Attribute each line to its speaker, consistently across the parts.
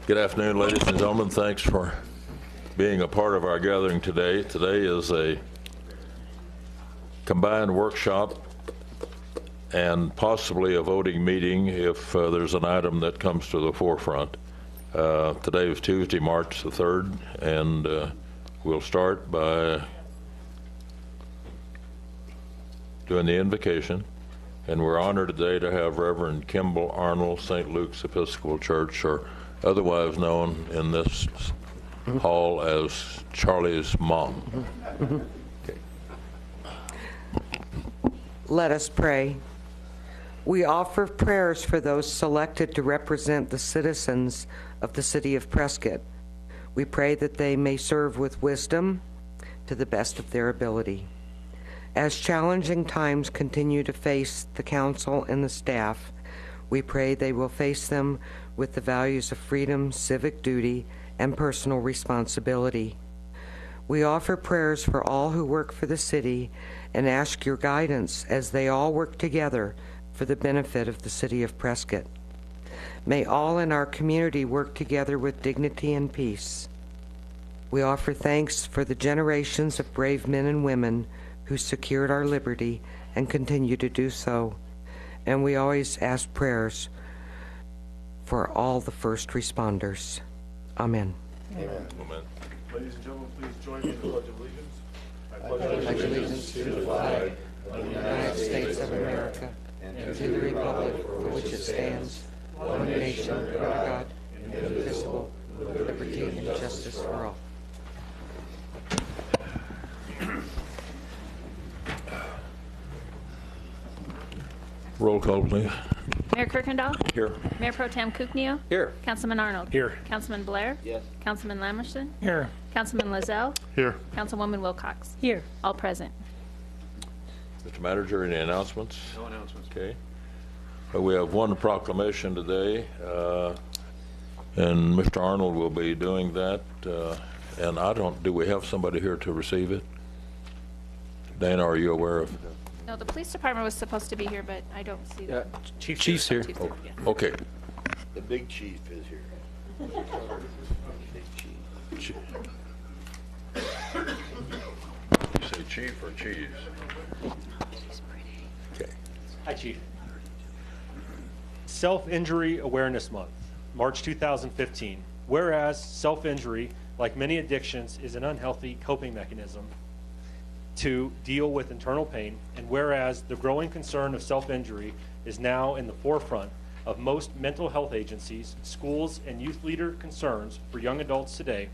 Speaker 1: Good afternoon, ladies and gentlemen. Thanks for being a part of our gathering today. Today is a combined workshop and possibly a voting meeting if there's an item that comes to the forefront. Today is Tuesday, March the 3rd, and we'll start by doing the invocation. And we're honored today to have Reverend Kimball Arnold, St. Luke's Episcopal Church, or otherwise known in this hall as Charlie's mom. Okay.
Speaker 2: Let us pray. We offer prayers for those selected to represent the citizens of the city of Prescott. We pray that they may serve with wisdom to the best of their ability. As challenging times continue to face the council and the staff, we pray they will face them with the values of freedom, civic duty, and personal responsibility. We offer prayers for all who work for the city and ask your guidance as they all work together for the benefit of the city of Prescott. May all in our community work together with dignity and peace. We offer thanks for the generations of brave men and women who secured our liberty and continue to do so. And we always ask prayers for all the first responders. Amen.
Speaker 1: Amen. Amen.
Speaker 3: Ladies and gentlemen, please join me in the Pledge of Allegiance.
Speaker 2: I pledge allegiance to the flag of the United States of America and to the republic for which it stands, one nation under God, indivisible, with liberty and justice for all.
Speaker 1: Roll call, please.
Speaker 4: Mayor Kirkendall?
Speaker 1: Here.
Speaker 4: Mayor Pro Tem Kuknio?
Speaker 1: Here.
Speaker 4: Councilman Arnold?
Speaker 3: Here.
Speaker 4: Councilman Blair?
Speaker 5: Yes.
Speaker 4: Councilman Lamerson?
Speaker 3: Here.
Speaker 4: Councilman Lozelle?
Speaker 3: Here.
Speaker 4: Councilwoman Wilcox? Here. All present.
Speaker 1: Mr. Manager, any announcements?
Speaker 5: No announcements.
Speaker 1: Okay. We have one proclamation today, and Mr. Arnold will be doing that. And do we have somebody here to receive it? Dana, are you aware of?
Speaker 4: No, the police department was supposed to be here, but I don't see them.
Speaker 3: Chief's here.
Speaker 4: Chief's here, yeah.
Speaker 1: Okay.
Speaker 5: The big chief is here. Big chief.
Speaker 1: You say chief or cheese? Okay.
Speaker 3: Hi, Chief. Self-Injury Awareness Month, March 2015. Whereas self-injury, like many addictions, is an unhealthy coping mechanism to deal with internal pain, and whereas the growing concern of self-injury is now in the forefront of most mental health agencies, schools, and youth leader concerns for young adults today,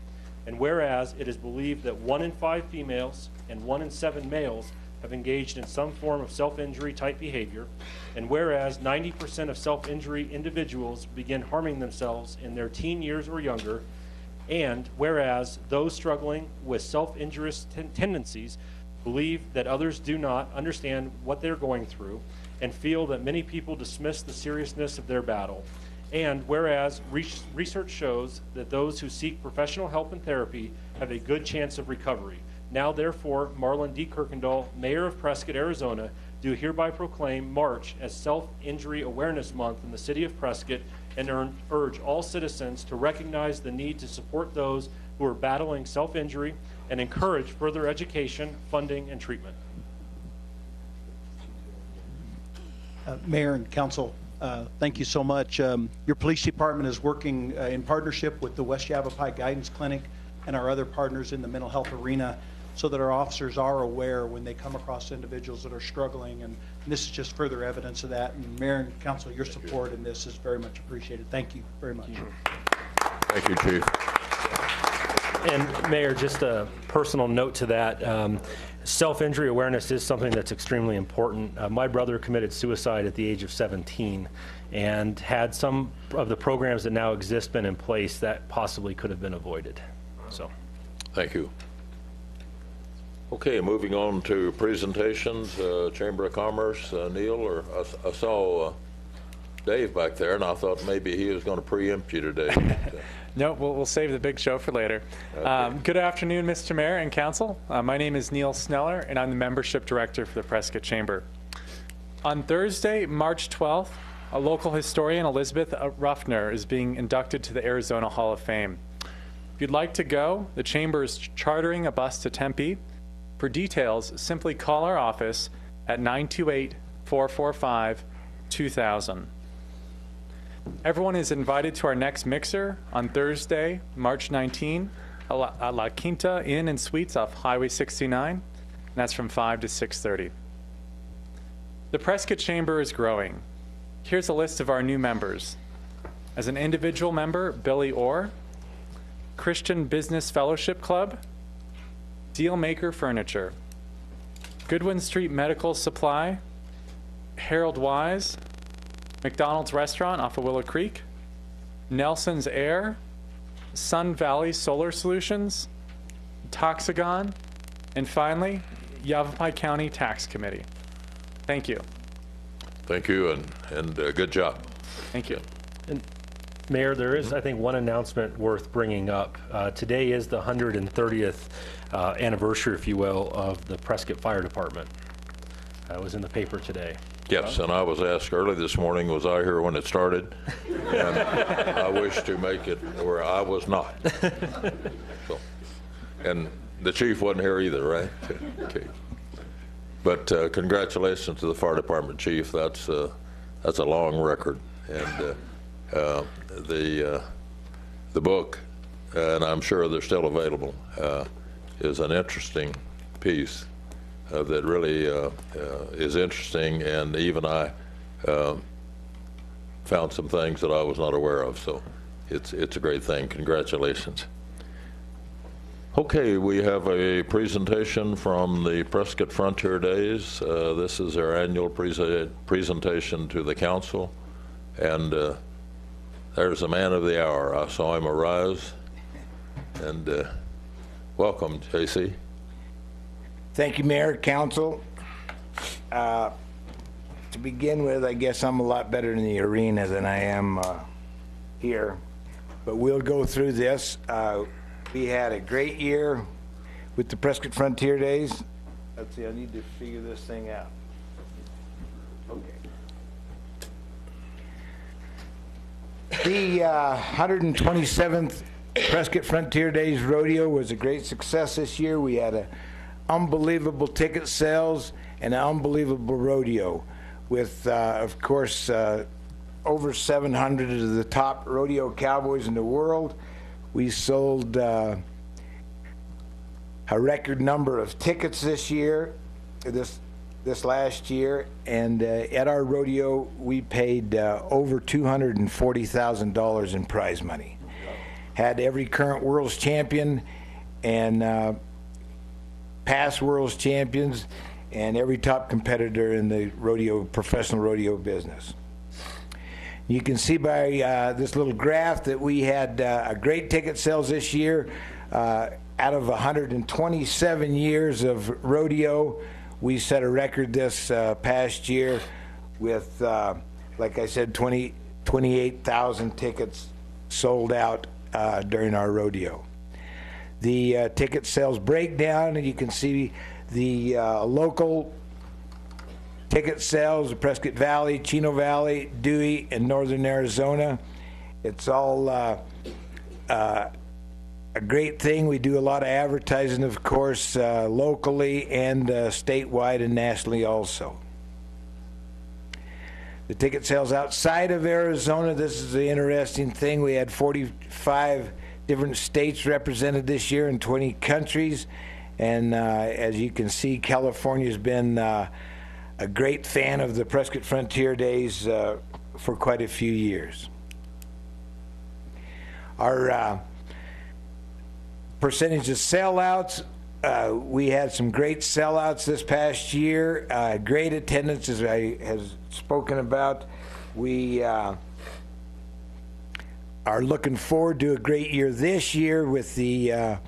Speaker 3: and whereas it is believed that 1 in 5 females and 1 in 7 males have engaged in some form of self-injury type behavior, and whereas 90% of self-injury individuals begin harming themselves in their teen years or younger, and whereas those struggling with self-injurious tendencies believe that others do not understand what they're going through and feel that many people dismiss the seriousness of their battle. And whereas research shows that those who seek professional help and therapy have a good chance of recovery. Now, therefore, Marlon D. Kirkendall, Mayor of Prescott, Arizona, do hereby proclaim March as Self-Injury Awareness Month in the city of Prescott and urge all citizens to recognize the need to support those who are battling self-injury and encourage further education, funding, and treatment.
Speaker 6: Mayor and Council, thank you so much. Your police department is working in partnership with the West Yavapai Guidance Clinic and our other partners in the mental health arena so that our officers are aware when they come across individuals that are struggling, and this is just further evidence of that. And Mayor and Council, your support in this is very much appreciated. Thank you very much.
Speaker 1: Thank you, Chief.
Speaker 3: And Mayor, just a personal note to that, self-injury awareness is something that's extremely important. My brother committed suicide at the age of 17, and had some of the programs that now exist been in place, that possibly could have been avoided. So,
Speaker 1: Thank you. Okay, moving on to presentations. Chamber of Commerce, Neil, or I saw Dave back there, and I thought maybe he was going to preempt you today.
Speaker 7: No, we'll save the big show for later.
Speaker 1: Okay.
Speaker 7: Good afternoon, Mr. Mayor and Council. My name is Neil Sneller, and I'm the Membership Director for the Prescott Chamber. On Thursday, March 12th, a local historian, Elizabeth Ruffner, is being inducted to the Arizona Hall of Fame. If you'd like to go, the Chamber is chartering a bus to Tempe. For details, simply call our office at 928-445-2000. Everyone is invited to our next mixer on Thursday, March 19, at La Quinta Inn and Suites off Highway 69, and that's from 5 to 6:30. The Prescott Chamber is growing. Here's a list of our new members. As an individual member, Billy Orr, Christian Business Fellowship Club, Dealmaker Furniture, Goodwin Street Medical Supply, Harold Wise, McDonald's Restaurant off of Willow Creek, Nelson's Air, Sun Valley Solar Solutions, Toxagon, and finally, Yavapai County Tax Committee. Thank you.
Speaker 1: Thank you, and good job.
Speaker 7: Thank you.
Speaker 3: And Mayor, there is, I think, one announcement worth bringing up. Today is the 130th anniversary, if you will, of the Prescott Fire Department. It was in the paper today.
Speaker 1: Yes, and I was asked early this morning, was I here when it started? And I wish to make it where I was not. So, and the chief wasn't here either, right? Okay. But congratulations to the fire department chief. That's a long record, and the book, and I'm sure they're still available, is an interesting piece that really is interesting, and even I found some things that I was not aware of. So it's a great thing. Congratulations. Okay, we have a presentation from the Prescott Frontier Days. This is our annual presentation to the council, and there's the man of the hour. I saw him arise, and welcome, JC.
Speaker 8: Thank you, Mayor, Council. To begin with, I guess I'm a lot better in the arena than I am here, but we'll go through this. We had a great year with the Prescott Frontier Days. Let's see, I need to figure this thing out. Okay. The 127th Prescott Frontier Days Rodeo was a great success this year. We had unbelievable ticket sales and an unbelievable rodeo with, of course, over 700 of the top rodeo cowboys in the world. We sold a record number of tickets this year, this last year, and at our rodeo we paid over $240,000 in prize money. Had every current world's champion and past world's champions and every top competitor in the rodeo, professional rodeo business. You can see by this little graph that we had a great ticket sales this year. Out of 127 years of rodeo, we set a record this past year with, like I said, 28,000 tickets sold out during our rodeo. The ticket sales breakdown, and you can see the local ticket sales of Prescott Valley, Chino Valley, Dewey, and Northern Arizona. It's all a great thing. We do a lot of advertising, of course, locally and statewide and nationally also. The ticket sales outside of Arizona, this is the interesting thing. We had 45 different states represented this year in 20 countries. And as you can see, California's been a great fan of the Prescott Frontier Days for quite a few years. Our percentage of sellouts, we had some great sellouts this past year. Great attendance, as I have spoken about. We are looking forward to a great year this year with the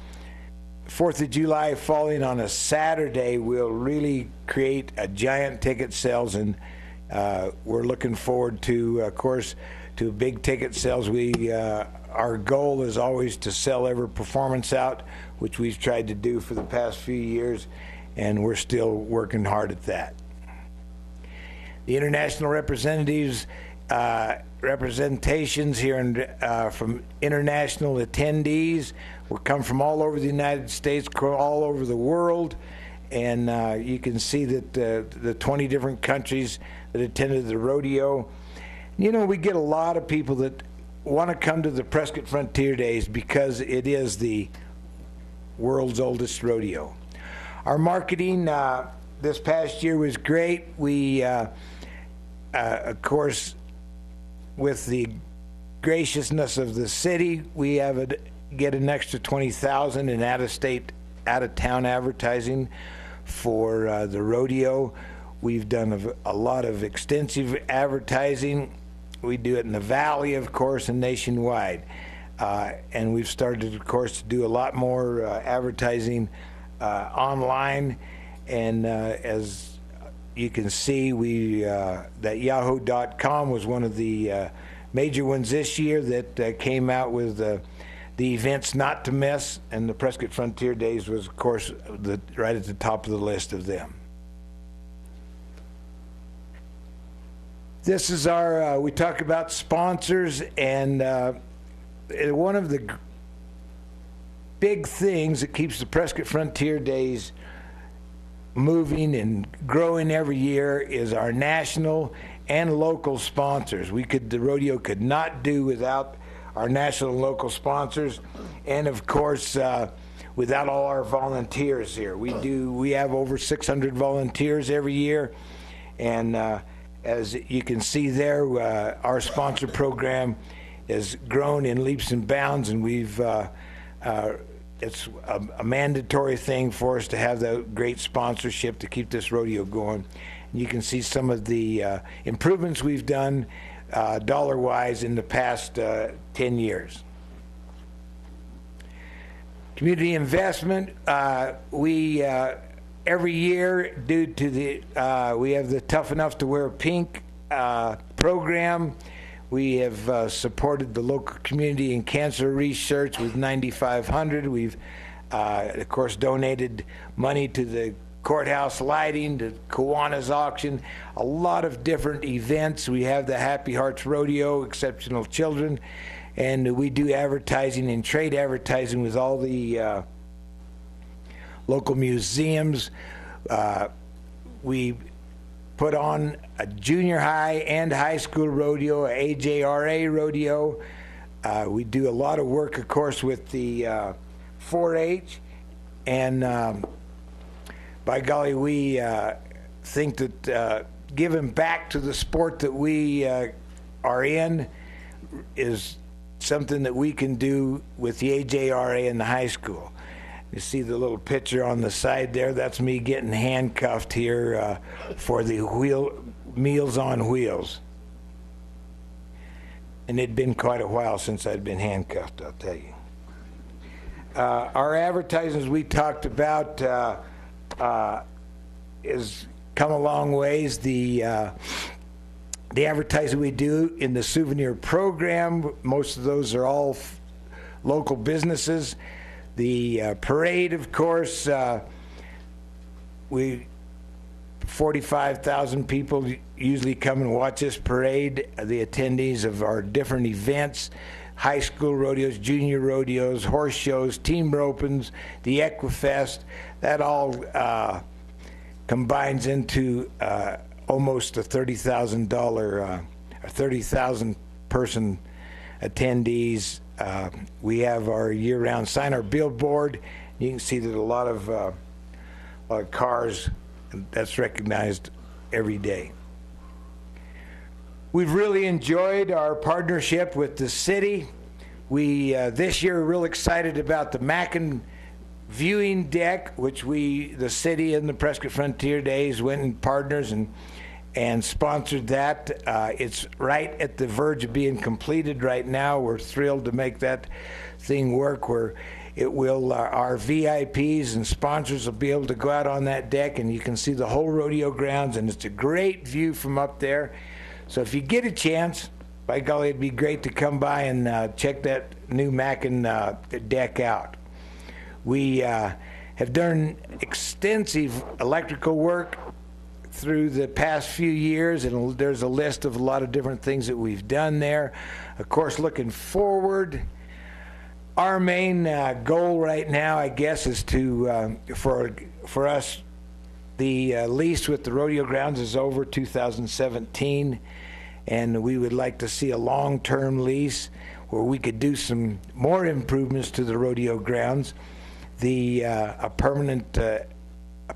Speaker 8: 4th of July falling on a Saturday. We'll really create a giant ticket sales, and we're looking forward to, of course, to big ticket sales. Our goal is always to sell every performance out, which we've tried to do for the past few years, and we're still working hard at that. The international representatives representations here from international attendees. We come from all over the United States, all over the world, and you can see that the 20 different countries that attended the rodeo. You know, we get a lot of people that want to come to the Prescott Frontier Days because it is the world's oldest rodeo. Our marketing this past year was great. We, of course, with the graciousness of the city, we get an extra $20,000 in out-of-state, out-of-town advertising for the rodeo. We've done a lot of extensive advertising. We do it in the Valley, of course, and nationwide. And we've started, of course, to do a lot more advertising online. And as you can see, that yahoo.com was one of the major ones this year that came out with the events not to miss, and the Prescott Frontier Days was, of course, right at the top of the list of them. This is our, we talk about sponsors, and one of the big things that keeps the Prescott Frontier Days moving and growing every year is our national and local sponsors. The rodeo could not do without our national and local sponsors, and of course without all our volunteers here. We have over 600 volunteers every year, and as you can see there, our sponsor program has grown in leaps and bounds, and it's a mandatory thing for us to have that great sponsorship to keep this rodeo going. And you can see some of the improvements we've done dollar-wise in the past 10 years. Community investment, we every year, due to we have the Tough Enough to Wear Pink program. We have supported the local community in cancer research with $9,500. We've, of course, donated money to the courthouse lighting, to Kiwanis auction, a lot of different events. We have the Happy Hearts Rodeo, Exceptional Children, and we do advertising and trade advertising with all the local museums. We put on a junior high and high school rodeo, a AJRA rodeo. We do a lot of work, of course, with the 4-H, and by golly, we think that giving back to the sport that we are in is something that we can do with the AJRA and the high school. You see the little picture on the side there? That's me getting handcuffed here for the Meals on Wheels. And it'd been quite a while since I'd been handcuffed, I'll tell you. Our advertisements we talked about has come a long ways. The advertising we do in the souvenir program, most of those are all local businesses. The parade, of course, 45,000 people usually come and watch this parade. The attendees of our different events, high school rodeos, junior rodeos, horse shows, team ropings, the Equifest, that all combines into almost a $30,000 person attendees. We have our year-round sign, our billboard. You can see that a lot of cars, that's recognized every day. We've really enjoyed our partnership with the city. We, this year, are real excited about the Mackin viewing deck, which the city and the Prescott Frontier Days went in partners and sponsored that. It's right at the verge of being completed right now. We're thrilled to make that thing work, where it will, our VIPs and sponsors will be able to go out on that deck, and you can see the whole rodeo grounds, and it's a great view from up there. So if you get a chance, by golly, it'd be great to come by and check that new Mackin deck out. We have done extensive electrical work through the past few years, and there's a list of a lot of different things that we've done there. Of course, looking forward, our main goal right now, I guess, is to for us, the lease with the rodeo grounds is over 2017, and we would like to see a long-term lease where we could do some more improvements to the rodeo grounds. A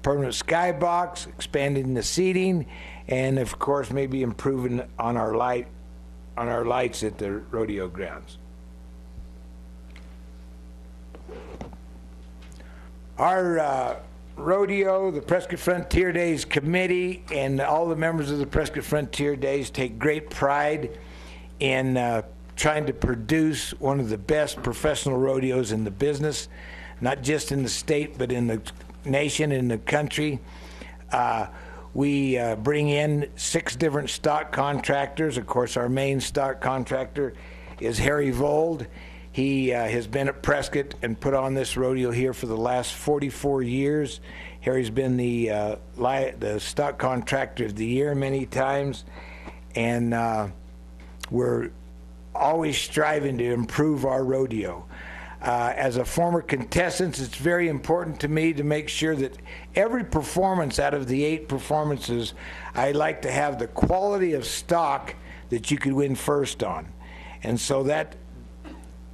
Speaker 8: permanent skybox, expanding the seating, and of course maybe improving on our lights at the rodeo grounds. Our rodeo, the Prescott Frontier Days Committee, and all the members of the Prescott Frontier Days take great pride in trying to produce one of the best professional rodeos in the business, not just in the state, but in the nation, in the country. We bring in 6 different stock contractors. Of course, our main stock contractor is Harry Vold. He has been at Prescott and put on this rodeo here for the last 44 years. Harry's been the stock contractor of the year many times, and we're always striving to improve our rodeo. As a former contestant, it's very important to me to make sure that every performance out of the 8 performances, I like to have the quality of stock that you could win first on. And so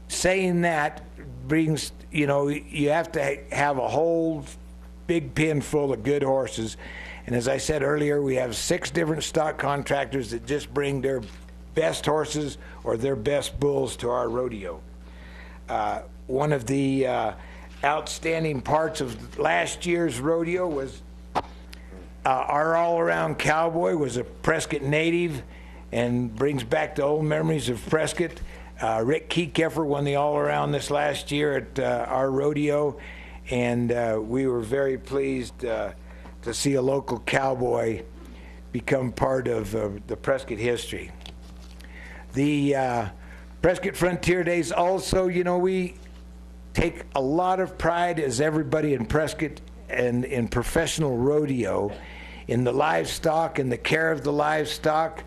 Speaker 8: saying that brings, you have to have a whole big pen full of good horses. And as I said earlier, we have 6 different stock contractors that just bring their best horses or their best bulls to our rodeo. One of the outstanding parts of last year's rodeo was our all-around cowboy was a Prescott native and brings back the old memories of Prescott. Rick Kekeffer won the all-around this last year at our rodeo, and we were very pleased to see a local cowboy become part of the Prescott history. The Prescott Frontier Days also, we take a lot of pride, as everybody in Prescott and in professional rodeo, in the livestock and the care of the livestock.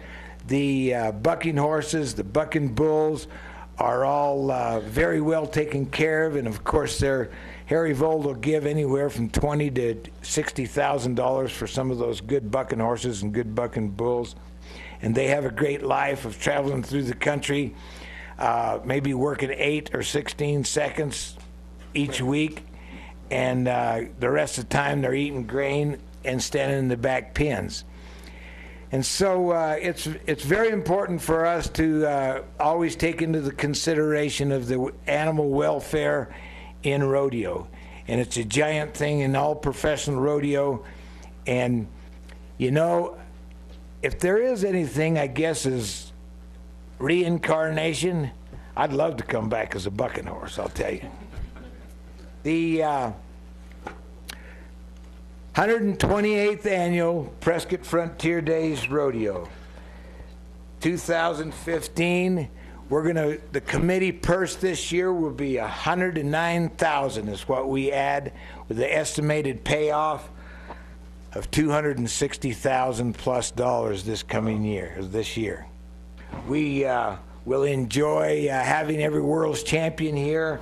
Speaker 8: The bucking horses, the bucking bulls are all very well taken care of, and of course Harry Vold will give anywhere from $20,000 to $60,000 for some of those good bucking horses and good bucking bulls. And they have a great life of traveling through the country, maybe working 8 or 16 seconds each week, and the rest of the time they're eating grain and standing in the back pens. And so it's very important for us to always take into the consideration of the animal welfare in rodeo. And it's a giant thing in all professional rodeo. And, if there is anything, I guess, is reincarnation, I'd love to come back as a bucking horse, I'll tell you. The 128th Annual Prescott Frontier Days Rodeo, 2015. The committee purse this year will be $109,000 is what we add, with the estimated payoff of $260,000 plus this year. We will enjoy having every world's champion here,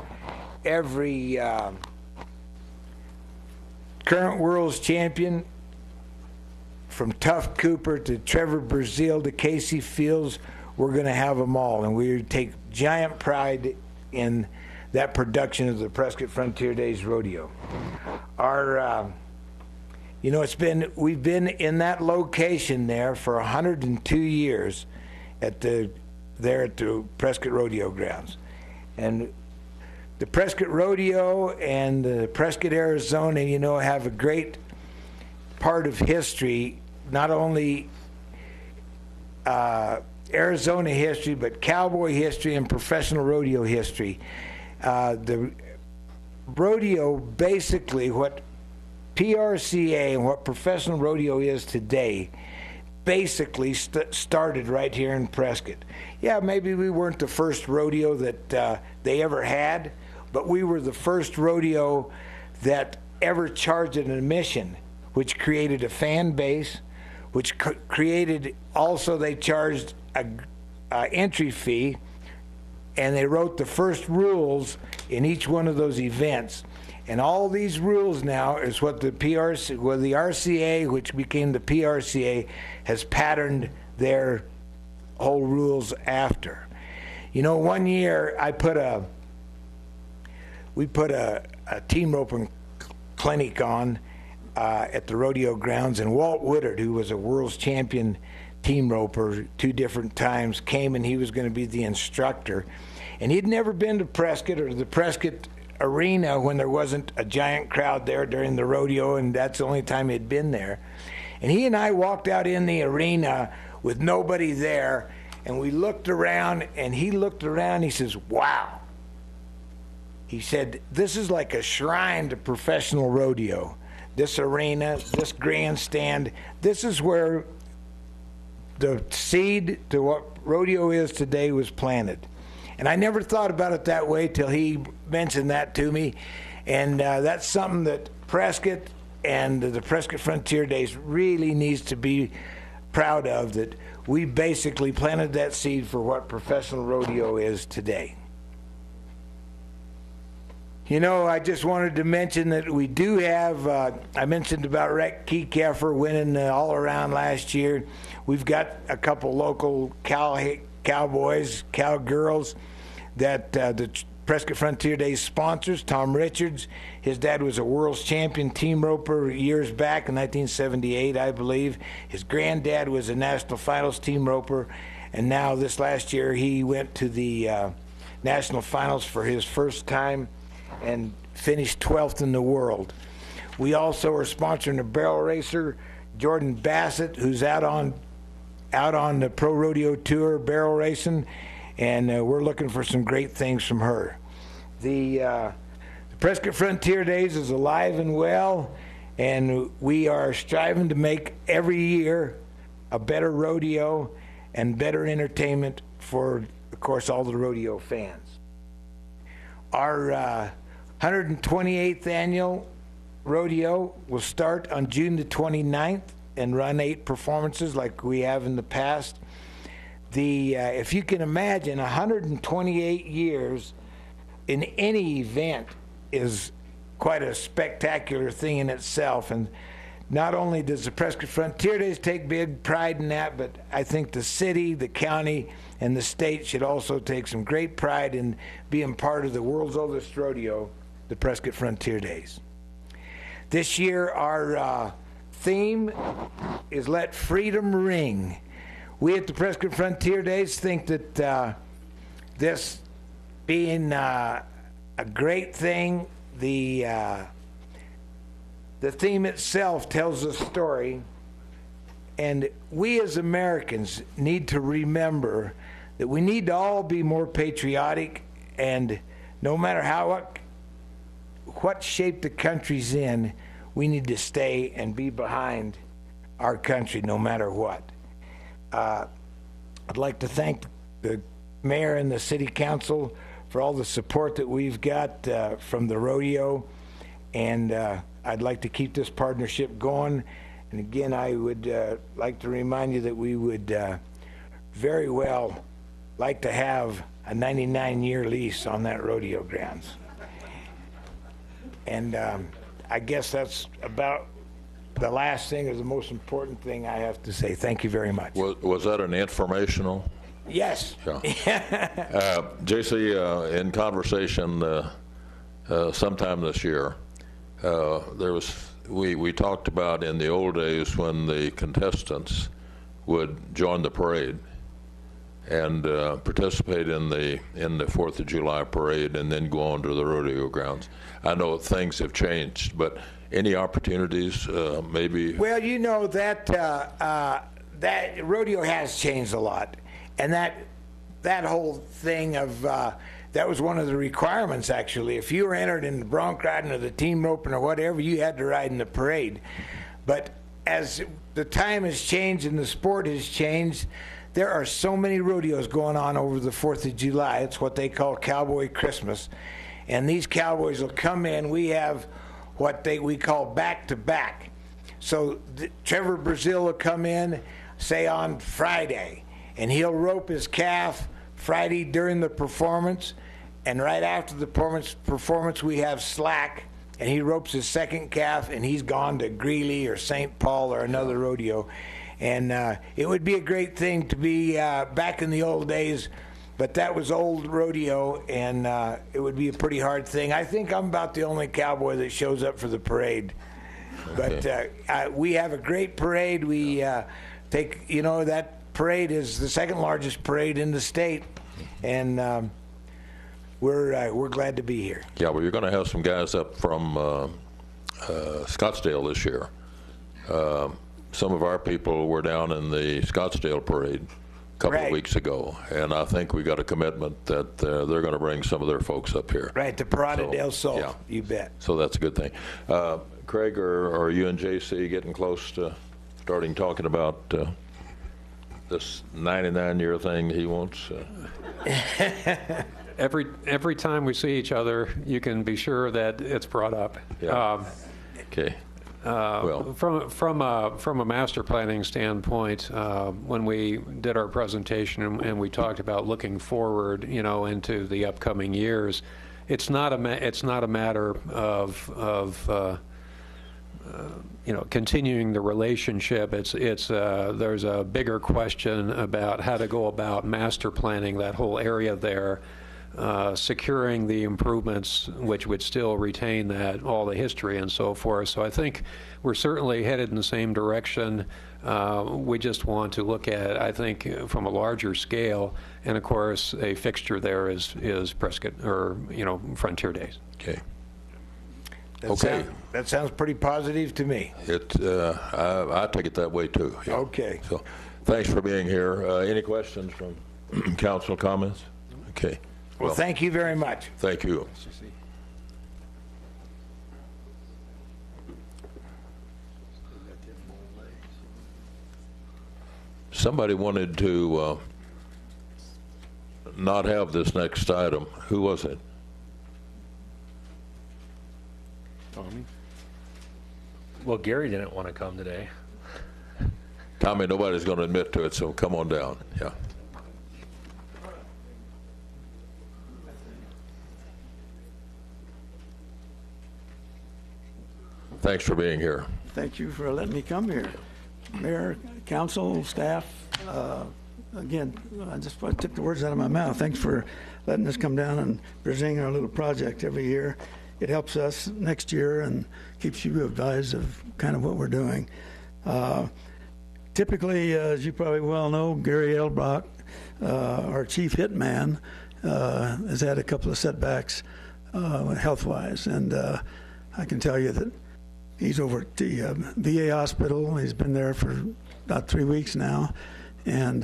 Speaker 8: every current world's champion, from Tuff Cooper to Trevor Brazil to Casey Fields. We're going to have them all, and we take giant pride in that production of the Prescott Frontier Days Rodeo. Our we've been in that location there for 102 years at the Prescott Rodeo Grounds. And the Prescott Rodeo and the Prescott, Arizona, have a great part of history, not only Arizona history, but cowboy history and professional rodeo history. The rodeo, basically, what PRCA and what professional rodeo is today, basically started right here in Prescott. Yeah, maybe we weren't the first rodeo that they ever had, but we were the first rodeo that ever charged an admission, which created a fan base, which created, also they charged a entry fee, and they wrote the first rules in each one of those events. And all these rules now is what the PRC, well, the RCA, which became the PRCA, has patterned their whole rules after. You know, one year we put a team roping clinic on at the rodeo grounds, and Walt Woodard, who was a world's champion team roper 2 different times, came, and he was going to be the instructor. And he'd never been to Prescott or the Prescott Arena when there wasn't a giant crowd there during the rodeo, and that's the only time he'd been there. And he and I walked out in the arena with nobody there, and we looked around, and he looked around, he says, "Wow." He said, "This is like a shrine to professional rodeo. This arena, this grandstand, this is where the seed to what rodeo is today was planted." And I never thought about it that way till he mentioned that to me. And that's something that Prescott and the Prescott Frontier Days really needs to be proud of, that we basically planted that seed for what professional rodeo is today. You know, I just wanted to mention that we do have, I mentioned about Rex Kekeffer winning all around last year. We've got a couple local cowboys, cowgirls that the Prescott Frontier Days sponsors. Tom Richards, his dad was a world's champion team roper years back in 1978, I believe. His granddad was a national finals team roper, and now this last year he went to the national finals for his first time and finished 12th in the world. We also are sponsoring a barrel racer, Jordan Bassett, who's out on the Pro Rodeo Tour barrel racing, and we're looking for some great things from her. The Prescott Frontier Days is alive and well, and we are striving to make every year a better rodeo and better entertainment for, of course, all the rodeo fans. Our 128th annual rodeo will start on June the 29th and run 8 performances like we have in the past. If you can imagine, 128 years in any event is quite a spectacular thing in itself. And not only does the Prescott Frontier Days take big pride in that, but I think the city, the county, and the state should also take some great pride in being part of the world's oldest rodeo, the Prescott Frontier Days. This year, our theme is Let Freedom Ring. We at the Prescott Frontier Days think that this being a great thing, the theme itself tells a story, and we as Americans need to remember that we need to all be more patriotic, and no matter what shape the country's in, we need to stay and be behind our country no matter what. I'd like to thank the mayor and the city council for all the support that we've got from the rodeo, and I'd like to keep this partnership going. And again, I would like to remind you that we would very well like to have a 99-year lease on that rodeo grounds. And I guess that's about the last thing, or the most important thing I have to say. Thank you very much.
Speaker 1: Was that an informational?
Speaker 8: Yes.
Speaker 1: Yeah. JC, in conversation sometime this year, we talked about in the old days when the contestants would join the parade and participate in the 4th of July parade and then go on to the rodeo grounds. I know things have changed, but any opportunities maybe? Well,
Speaker 8: you know, that rodeo has changed a lot. And that whole thing of, that was one of the requirements, actually. If you were entered in the bronc riding or the team roping or whatever, you had to ride in the parade. But as the time has changed and the sport has changed, there are so many rodeos going on over the 4th of July. It's what they call Cowboy Christmas. And these cowboys will come in. We have what we call back-to-back. So Trevor Brazil will come in, say on Friday, and he'll rope his calf Friday during the performance, and right after the performance we have slack, and he ropes his second calf, and he's gone to Greeley or St. Paul or another rodeo. And it would be a great thing to be back in the old days, but that was old rodeo, and it would be a pretty hard thing. I think I'm about the only cowboy that shows up for the parade.
Speaker 1: Okay.
Speaker 8: But we have a great parade. We take, that parade is the second largest parade in the state, and we're glad to be here.
Speaker 1: Yeah, well, you're going to have some guys up from Scottsdale this year. Some of our people were down in the Scottsdale parade a couple
Speaker 8: Right.
Speaker 1: of weeks ago, and I think we got a commitment that they're going to bring some of their folks up here.
Speaker 8: Right, the Parada
Speaker 1: So,
Speaker 8: del Sol,
Speaker 1: yeah.
Speaker 8: you bet.
Speaker 1: So that's a good thing. Craig, are you and JC getting close to starting talking about this 99-year thing he wants?
Speaker 9: Every time we see each other, you can be sure that it's brought up.
Speaker 1: Yeah. Okay. Well,
Speaker 9: From a master planning standpoint, when we did our presentation and we talked about looking forward, into the upcoming years, it's not a matter of continuing the relationship. There's a bigger question about how to go about master planning that whole area there. Securing the improvements which would still retain all the history and so forth. So I think we're certainly headed in the same direction. We just want to look at, I think, from a larger scale, and of course a fixture there is Prescott, or Frontier Days.
Speaker 1: okay.
Speaker 8: That sounds pretty positive to me.
Speaker 1: I take it that way too. Yeah.
Speaker 8: Okay.
Speaker 1: So, thanks for being here. Any questions from council comments? Okay.
Speaker 8: Well, thank you very much.
Speaker 1: Thank you. Somebody wanted to not have this next item. Who was it?
Speaker 3: Tommy? Well, Gary didn't want to come today.
Speaker 1: Tommy, nobody's going to admit to it, so come on down. Yeah. Thanks for being here.
Speaker 10: Thank you for letting me come here. Mayor, council, staff, again, I just took the words out of my mouth. Thanks for letting us come down and presenting our little project every year. It helps us next year and keeps you advised of kind of what we're doing. Typically, as you probably well know, Gary Elbrock, our chief hitman, has had a couple of setbacks health-wise, and I can tell you that he's over at the VA hospital. He's been there for about 3 weeks now, and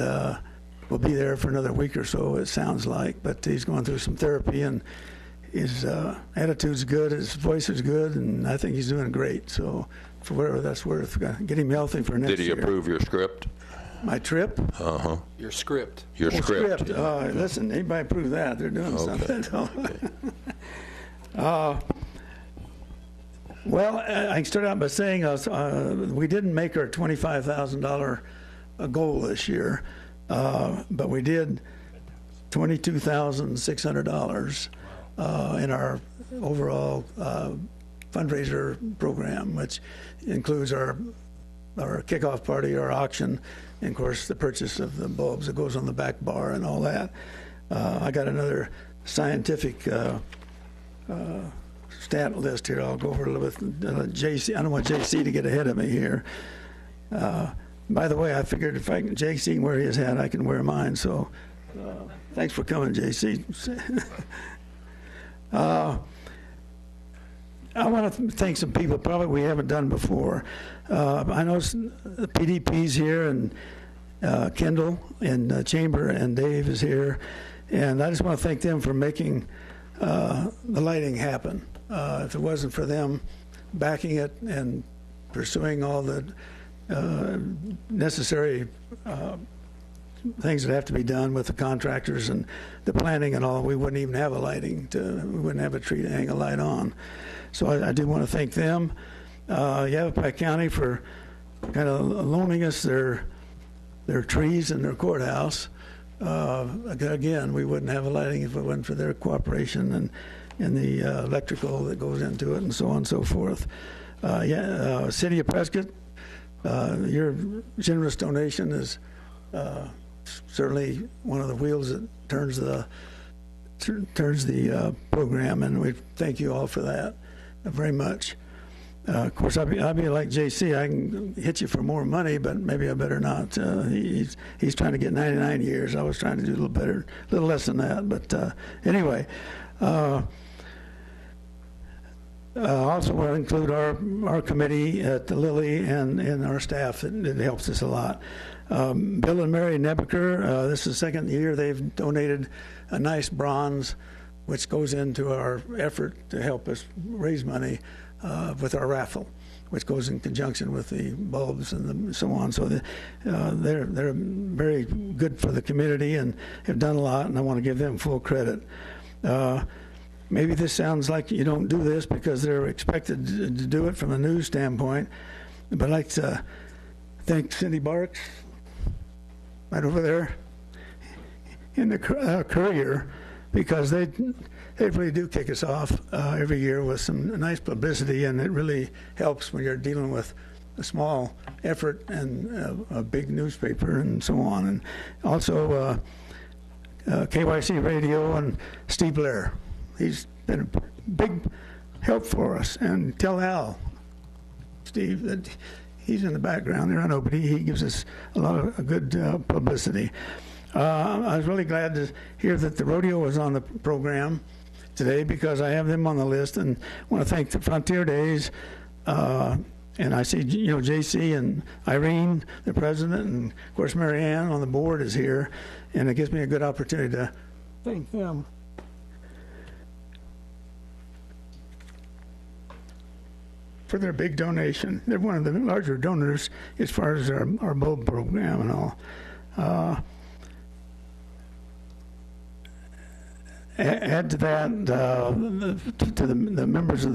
Speaker 10: will be there for another week or so, it sounds like. But he's going through some therapy, and his attitude's good, his voice is good, and I think he's doing great. So for whatever that's worth, get him healthy for next year.
Speaker 1: Did he approve your script?
Speaker 10: My trip?
Speaker 1: Uh-huh.
Speaker 9: Your script.
Speaker 1: Your script.
Speaker 10: Yeah. Listen, anybody approve that, they're doing something. Well, I can start out by saying we didn't make our $25,000 goal this year, but we did $22,600 in our overall fundraiser program, which includes our kickoff party, our auction, and of course the purchase of the bulbs that goes on the back bar and all that. I got another scientific stat list here. I'll go over a little bit. JC, I don't want JC to get ahead of me here. By the way, I figured if JC can wear his hat, I can wear mine. So thanks for coming, JC. I want to thank some people probably we haven't done before. I know the PDP's here, and Kendall and Chamber and Dave is here, and I just want to thank them for making the lighting happen. If it wasn't for them backing it and pursuing all the necessary things that have to be done with the contractors and the planning and all, we wouldn't even have we wouldn't have a tree to hang a light on. So I do want to thank them. Yavapai County for kind of loaning us their trees and their courthouse. Again, we wouldn't have a lighting if it wasn't for their cooperation and the electrical that goes into it and so on and so forth. City of Prescott, your generous donation is certainly one of the wheels that turns the program, and we thank you all for that very much. Of course, I'll be like JC. I can hit you for more money, but maybe I better not. He's trying to get 99 years. I was trying to do a little better, a little less than that. But anyway, also want to include our committee at the Lilly and our staff. It helps us a lot. Bill and Mary Nebeker, this is the second year they've donated a nice bronze, which goes into our effort to help us raise money with our raffle, which goes in conjunction with the bulbs and so on. So they're very good for the community and have done a lot, and I want to give them full credit. Maybe this sounds like you don't do this because they're expected to do it from a news standpoint, but I'd like to thank Cindy Barks, right over there, in the Courier, because they really do kick us off every year with some nice publicity, and it really helps when you're dealing with a small effort and a big newspaper and so on. And also KYC Radio and Steve Blair. He's been a big help for us. And tell Al, Steve, that he's in the background there. I know, but he gives us a lot of good publicity. I was really glad to hear that the rodeo was on the program today, because I have them on the list, and want to thank the Frontier Days. And I see, JC and Irene, the president, and of course Mary Ann on the board is here, and it gives me a good opportunity to thank them. For their big donation. They're one of the larger donors as far as our bulb program and all. Add to that to the members of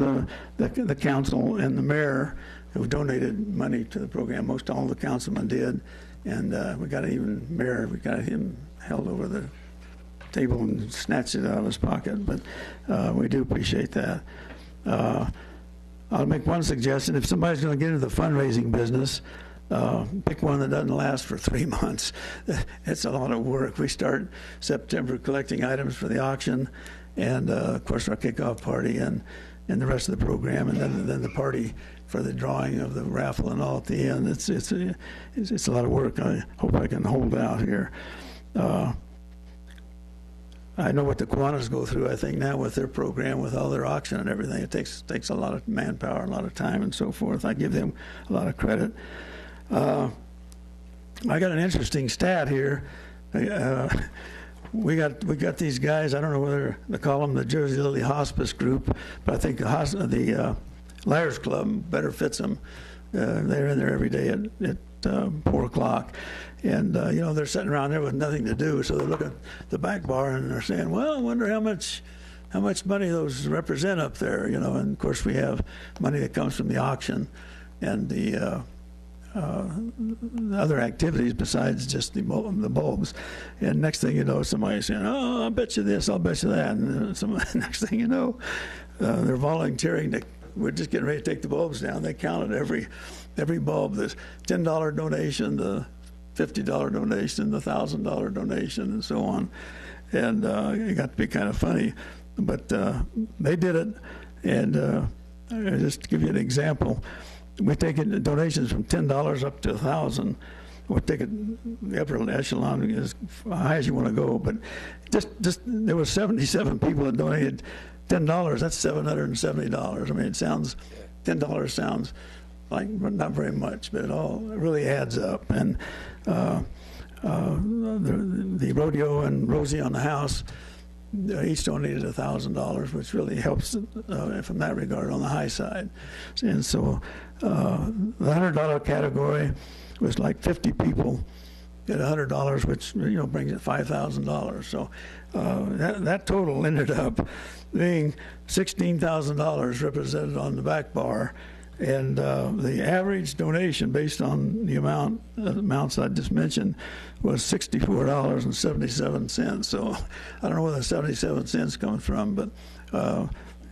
Speaker 10: the council and the mayor who donated money to the program. Most all the councilmen did, and we got him held over the table and snatched it out of his pocket. But we do appreciate that. I'll make one suggestion. If somebody's going to get into the fundraising business, pick one that doesn't last for 3 months. It's a lot of work. We start September collecting items for the auction, and of course our kickoff party and the rest of the program, and then the party for the drawing of the raffle and all at the end. It's a lot of work. I hope I can hold out here. I know what the Kiwanis go through, I think, now with their program, with all their auction and everything. It takes a lot of manpower, a lot of time, and so forth. I give them a lot of credit. I got an interesting stat here. We got these guys. I don't know whether to call them the Jersey Lily Hospice Group, but I think the Liars Club better fits them. They're in there every day at 4 o'clock. And, they're sitting around there with nothing to do, so they look at the back bar and they're saying, well, I wonder how much money those represent up there, And, of course, we have money that comes from the auction and the other activities besides just the bulbs. And next thing you know, somebody's saying, oh, I'll bet you this, I'll bet you that. And next thing you know, they're volunteering we're just getting ready to take the bulbs down. They counted every bulb. There's $10 donation, the $50 donation, the $1,000 donation, and so on. And it got to be kind of funny. But they did it. And just to give you an example, we take donations from $10 up to $1,000. We'll take it the upper echelon as high as you want to go. But just there were 77 people that donated $10. That's $770. I mean, $10 sounds like not very much, but it really adds up. And the rodeo and Rosie on the House each donated $1,000, which really helps from that regard on the high side. And so the $100 category was like 50 people at $100, which brings it $5,000. So that total ended up being $16,000 represented on the back bar, And the average donation, based on the amounts I just mentioned, was $64.77. So I don't know where the 77 cents comes from, but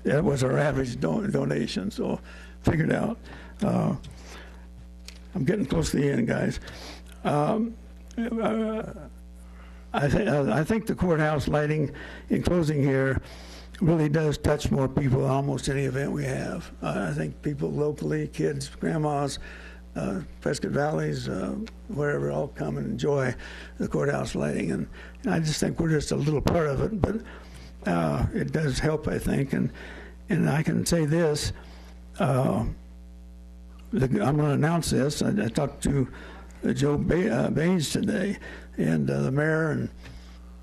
Speaker 10: that was our average donation. So figured out. I'm getting close to the end, guys. I think the courthouse lighting, in closing here, really does touch more people than almost any event we have. I think people locally, kids, grandmas, Prescott Valleys, wherever, all come and enjoy the courthouse lighting. And I just think we're just a little part of it, but it does help, I think. And I can say this, I'm going to announce this. I talked to Joe Baines today, and the mayor, and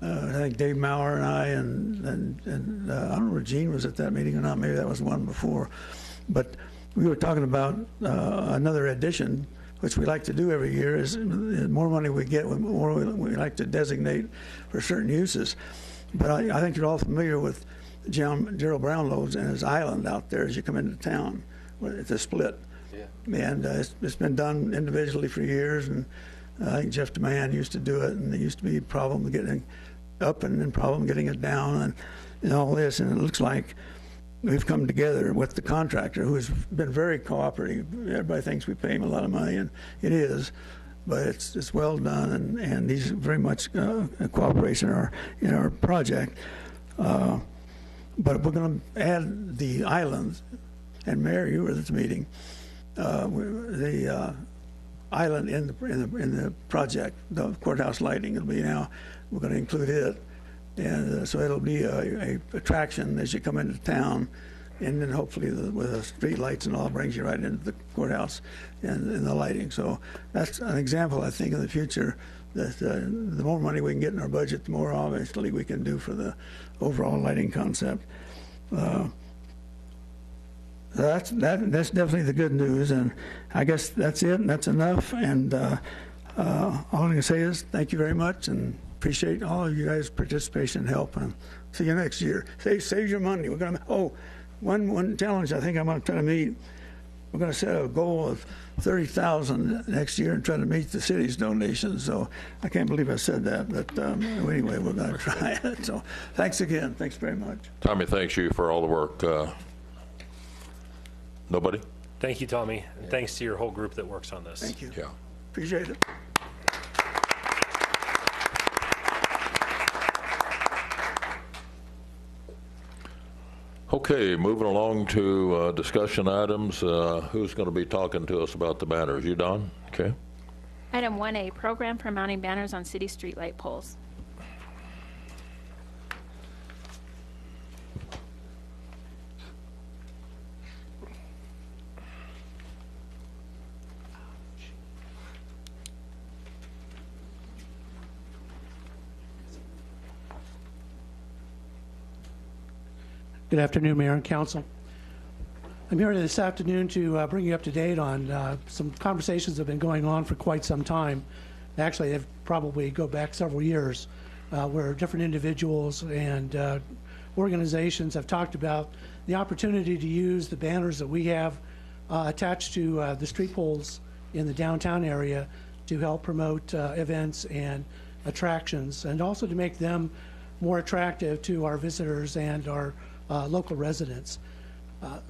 Speaker 10: I think Dave Maurer and I, and I don't know if Gene was at that meeting or not. Maybe that was the one before. But we were talking about another addition, which we like to do every year. Is the more money we get, the more we like to designate for certain uses. But I think you're all familiar with Gerald Brownlow's and his island out there as you come into town. It's a split. Yeah. And it's been done individually for years, and I think Jeff DeMann used to do it, and there used to be a problem getting up and then problem getting it down and all this, and it looks like we've come together with the contractor, who has been very cooperative. Everybody thinks we pay him a lot of money, and it is, but it's well done, and he's very much a cooperation in our project. But we're going to add the islands, and Mayor, you were at the meeting. The island in the project, the courthouse lighting, it'll be now. We're going to include it, and so it'll be a attraction as you come into town, and then hopefully with the street lights and all, brings you right into the courthouse and the lighting. So that's an example, I think, in the future that the more money we can get in our budget, the more obviously we can do for the overall lighting concept. That's definitely the good news, and I guess that's it, and that's enough. And all I'm going to say is thank you very much, and appreciate all of you guys' participation and help. And see you next year. Save your money. We're going to. One challenge I think I'm going to try to meet. We're going to set a goal of $30,000 next year and try to meet the city's donations. So I can't believe I said that, but anyway, we're going to try it. So thanks again. Thanks very much.
Speaker 1: Tommy, thanks you for all the work. Nobody?
Speaker 3: Thank you, Tommy, and thanks to your whole group that works on this.
Speaker 10: Thank you.
Speaker 1: Yeah.
Speaker 10: Appreciate it.
Speaker 1: Okay, moving along to discussion items. Who's going to be talking to us about the banners? You, Don? Okay.
Speaker 4: Item 1A, program for mounting banners on city streetlight poles.
Speaker 11: Good afternoon, Mayor and Council. I'm here this afternoon to bring you up to date on some conversations that have been going on for quite some time. Actually, they've probably go back several years, where different individuals and organizations have talked about the opportunity to use the banners that we have attached to the street poles in the downtown area to help promote events and attractions, and also to make them more attractive to our visitors and our local residents.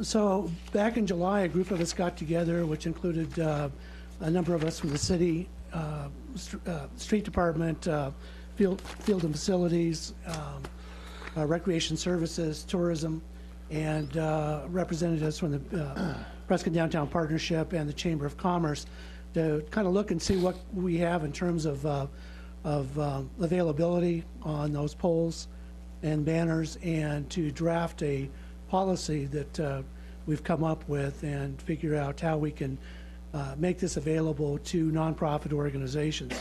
Speaker 11: So back in July, a group of us got together, which included a number of us from the city, street department, field and facilities, recreation services, tourism, and representatives from the Prescott Downtown Partnership and the Chamber of Commerce to kind of look and see what we have in terms of availability on those poles and banners, and to draft a policy that we've come up with and figure out how we can make this available to nonprofit organizations.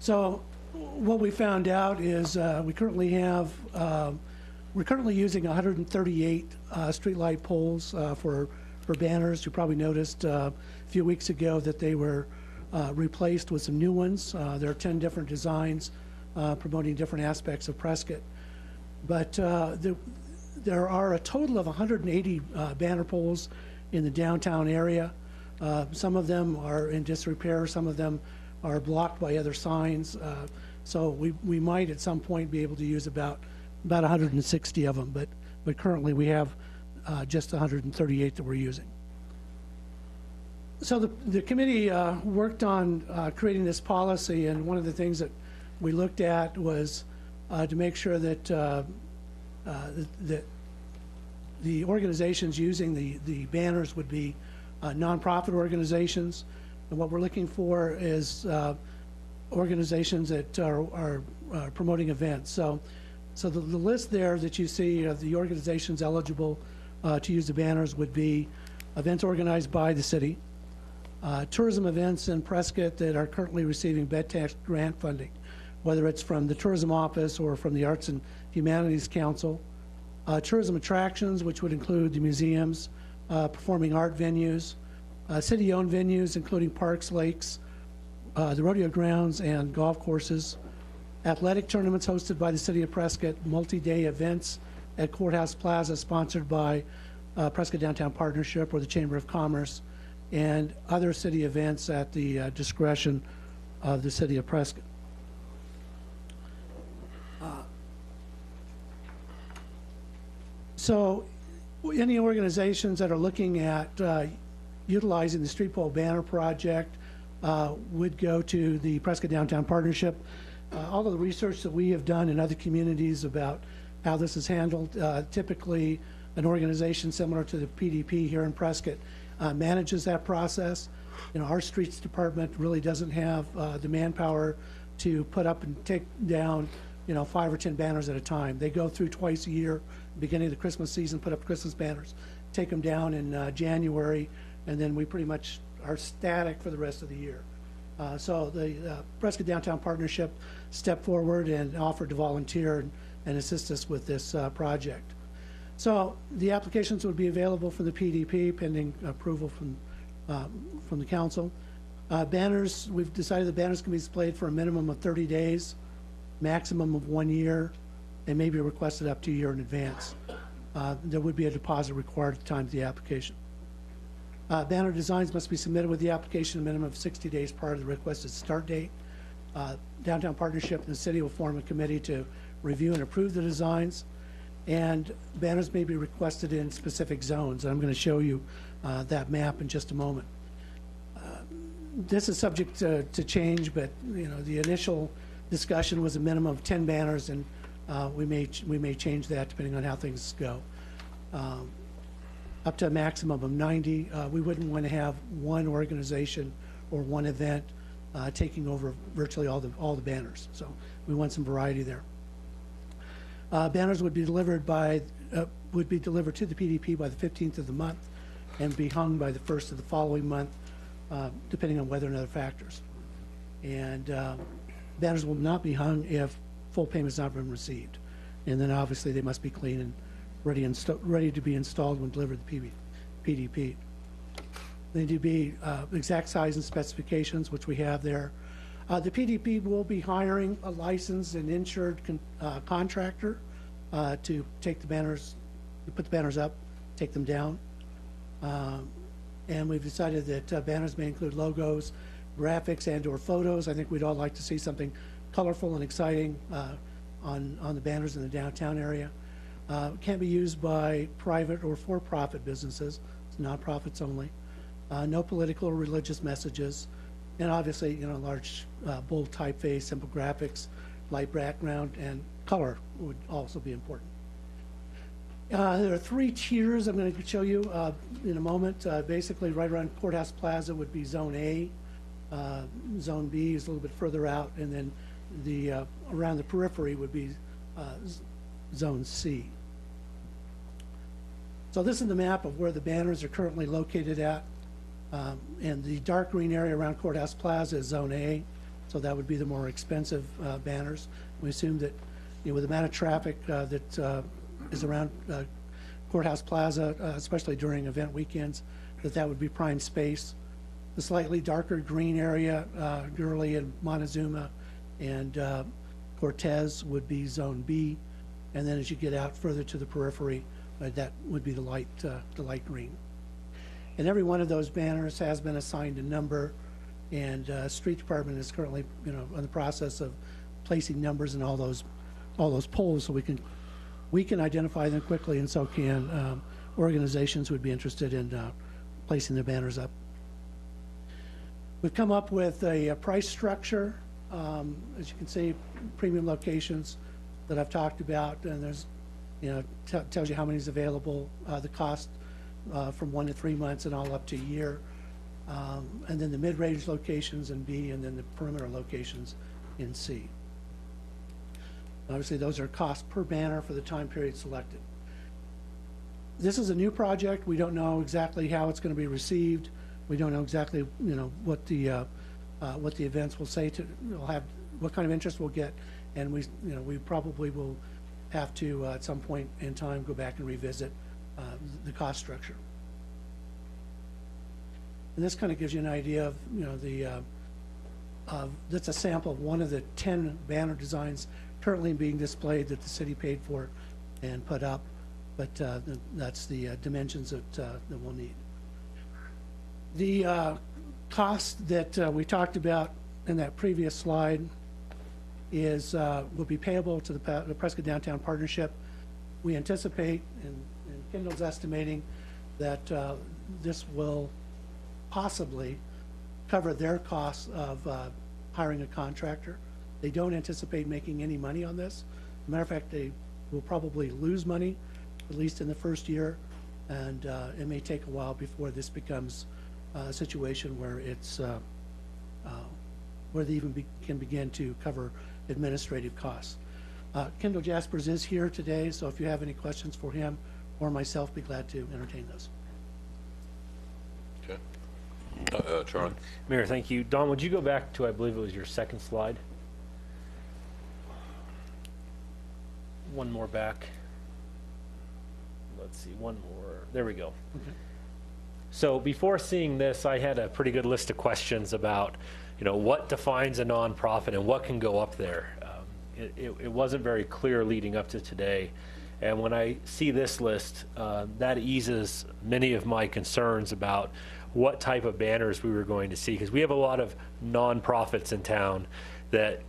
Speaker 11: So what we found out is we're currently using 138 streetlight poles for banners. You probably noticed a few weeks ago that they were replaced with some new ones. There are 10 different designs promoting different aspects of Prescott. But there are a total of 180 banner poles in the downtown area. Some of them are in disrepair, some of them are blocked by other signs. So we might at some point be able to use about 160 of them, but currently we have just 138 that we're using. So the committee worked on creating this policy, and one of the things that we looked at was to make sure that that the organizations using the banners would be nonprofit organizations, and what we're looking for is organizations that are promoting events. So the list there that you see of the organizations eligible to use the banners would be events organized by the city, tourism events in Prescott that are currently receiving bed tax grant funding, whether it's from the tourism office or from the Arts and Humanities Council, tourism attractions, which would include the museums, performing art venues, city-owned venues, including parks, lakes, the rodeo grounds, and golf courses, athletic tournaments hosted by the City of Prescott, multi-day events at Courthouse Plaza sponsored by Prescott Downtown Partnership or the Chamber of Commerce, and other city events at the discretion of the City of Prescott. So any organizations that are looking at utilizing the Street Pole Banner Project would go to the Prescott Downtown Partnership. All of the research that we have done in other communities about how this is handled, typically an organization similar to the PDP here in Prescott manages that process. You know, our streets department really doesn't have the manpower to put up and take down, 5 or 10 banners at a time. They go through twice a year, beginning of the Christmas season, put up Christmas banners, take them down in January, and then we pretty much are static for the rest of the year. So the Prescott Downtown Partnership stepped forward and offered to volunteer and assist us with this project. So the applications would be available from the PDP pending approval from the council. Banners, we've decided the banners can be displayed for a minimum of 30 days, maximum of 1 year, and may be requested up to a year in advance. There would be a deposit required at the time of the application. Banner designs must be submitted with the application a minimum of 60 days prior to the requested start date. Downtown Partnership and the city will form a committee to review and approve the designs, and banners may be requested in specific zones. I'm going to show you that map in just a moment. This is subject to change, but the initial discussion was a minimum of 10 banners, and we may change that depending on how things go. Up to a maximum of 90. We wouldn't want to have one organization or one event taking over virtually all the banners. So we want some variety there. Banners would be delivered to the PDP by the 15th of the month and be hung by the 1st of the following month, depending on weather and other factors. And banners will not be hung if full payment has not been received. And then obviously they must be clean and ready to be installed when delivered to the PDP. They need to be exact size and specifications, which we have there. The PDP will be hiring a licensed and insured contractor to take the banners, to put the banners up, take them down. And we've decided that banners may include logos, graphics, and/or photos. I think we'd all like to see something colorful and exciting on the banners in the downtown area. Can't be used by private or for-profit businesses. It's nonprofits only. No political or religious messages. And obviously, large bold typeface, simple graphics, light background, and color would also be important. There are 3 tiers I'm going to show you in a moment. Basically, right around Courthouse Plaza would be Zone A. Zone B is a little bit further out, and then around the periphery would be Zone C. So this is the map of where the banners are currently located at. And the dark green area around Courthouse Plaza is Zone A, so that would be the more expensive banners. We assume that with the amount of traffic that is around Courthouse Plaza, especially during event weekends, that would be prime space. The slightly darker green area, Gurley and Montezuma and Cortez would be Zone B, and then as you get out further to the periphery, that would be the light green. And every one of those banners has been assigned a number, and street department is currently, in the process of placing numbers in all those poles, so we can identify them quickly, and so can organizations who would be interested in placing their banners up. We've come up with a price structure, as you can see, premium locations that I've talked about, and there's, tells you how many is available, the cost from 1 to 3 months and all up to a year, and then the mid-range locations in B, and then the perimeter locations in C. Obviously, those are costs per banner for the time period selected. This is a new project. We don't know exactly how it's going to be received. We don't know exactly, what the events will say will have, what kind of interest we'll get, and we probably will have to at some point in time go back and revisit the cost structure. And this kind of gives you an idea of, that's a sample of one of the 10 banner designs currently being displayed that the city paid for and put up, but that's the dimensions that we'll need. The cost that we talked about in that previous slide will be payable to the Prescott Downtown Partnership. We anticipate, and Kendall's estimating, that this will possibly cover their costs of hiring a contractor. They don't anticipate making any money on this. As a matter of fact, they will probably lose money, at least in the first year, and it may take a while before this becomes a situation where it's where they even can begin to cover administrative costs. Kendall Jaspers is here today, so if you have any questions for him or myself, be glad to entertain those.
Speaker 1: Okay. Charlie?
Speaker 3: Mayor, thank you. Don, would you go back to, I believe it was your second slide? One more back. Let's see, one more. There we go. Okay. So before seeing this, I had a pretty good list of questions about, what defines a nonprofit and what can go up there. It wasn't very clear leading up to today. And when I see this list, that eases many of my concerns about what type of banners we were going to see, because we have a lot of nonprofits in town that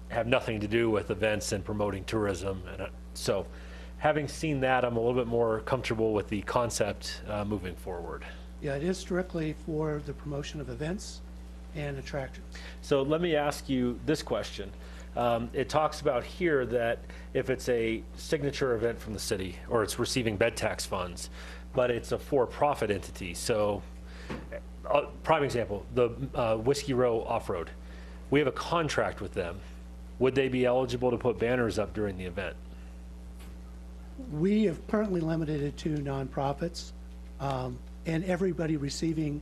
Speaker 3: have nothing to do with events and promoting tourism. And so having seen that, I'm a little bit more comfortable with the concept moving forward.
Speaker 11: Yeah, it is strictly for the promotion of events and attractions.
Speaker 3: So let me ask you this question. It talks about here that if it's a signature event from the city or it's receiving bed tax funds, but it's a for-profit entity. So prime example, the Whiskey Row Off-Road. We have a contract with them. Would they be eligible to put banners up during the event?
Speaker 11: We have currently limited it to nonprofits, and everybody receiving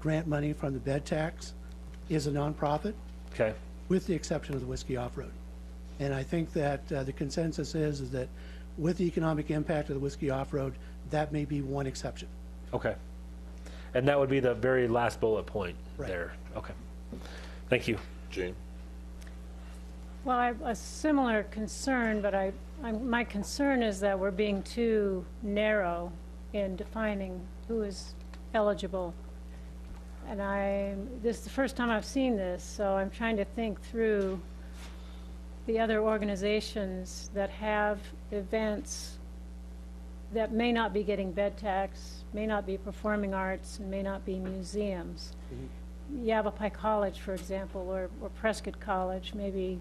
Speaker 11: grant money from the bed tax is a nonprofit.
Speaker 3: Okay.
Speaker 11: With the exception of the Whiskey Off-Road. And I think that the consensus is that with the economic impact of the Whiskey Off-Road, that may be one exception.
Speaker 3: Okay. And that would be the very last bullet point
Speaker 11: Right.
Speaker 3: there. Okay. Thank you.
Speaker 1: Jean?
Speaker 12: Well, I have a similar concern, but my concern is that we're being too narrow in defining who is eligible. And this is the first time I've seen this, so I'm trying to think through the other organizations that have events that may not be getting bed tax, may not be performing arts, and may not be museums. Mm-hmm. Yavapai College, for example, or Prescott College, maybe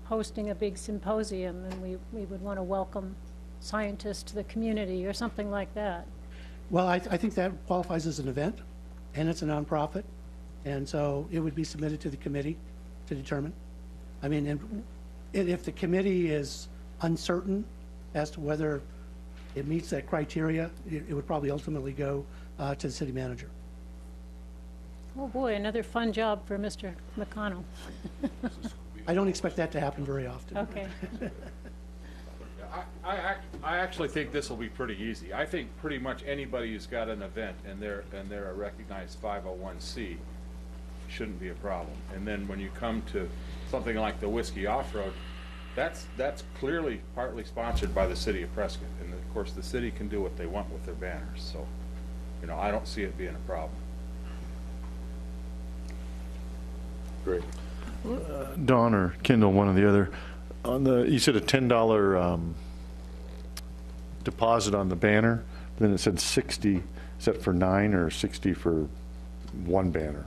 Speaker 12: hosting a big symposium, and we would want to welcome scientists to the community or something like that.
Speaker 11: Well, I think that qualifies as an event, and it's a nonprofit, and so it would be submitted to the committee to determine. I mean, and if the committee is uncertain as to whether it meets that criteria, it would probably ultimately go to the city manager.
Speaker 12: Oh boy, another fun job for Mr. McConnell.
Speaker 11: I don't expect that to happen very often.
Speaker 12: Okay.
Speaker 13: I actually think this will be pretty easy. I think pretty much anybody who's got an event and they're a recognized 501c shouldn't be a problem. And then when you come to something like the Whiskey Off-Road, that's clearly partly sponsored by the city of Prescott, and of course the city can do what they want with their banners. So I don't see it being a problem.
Speaker 1: Great.
Speaker 14: Don or Kendall, one or the other. You said a $10 deposit on the banner, then it said 60. Is that for 9 or 60 for one banner?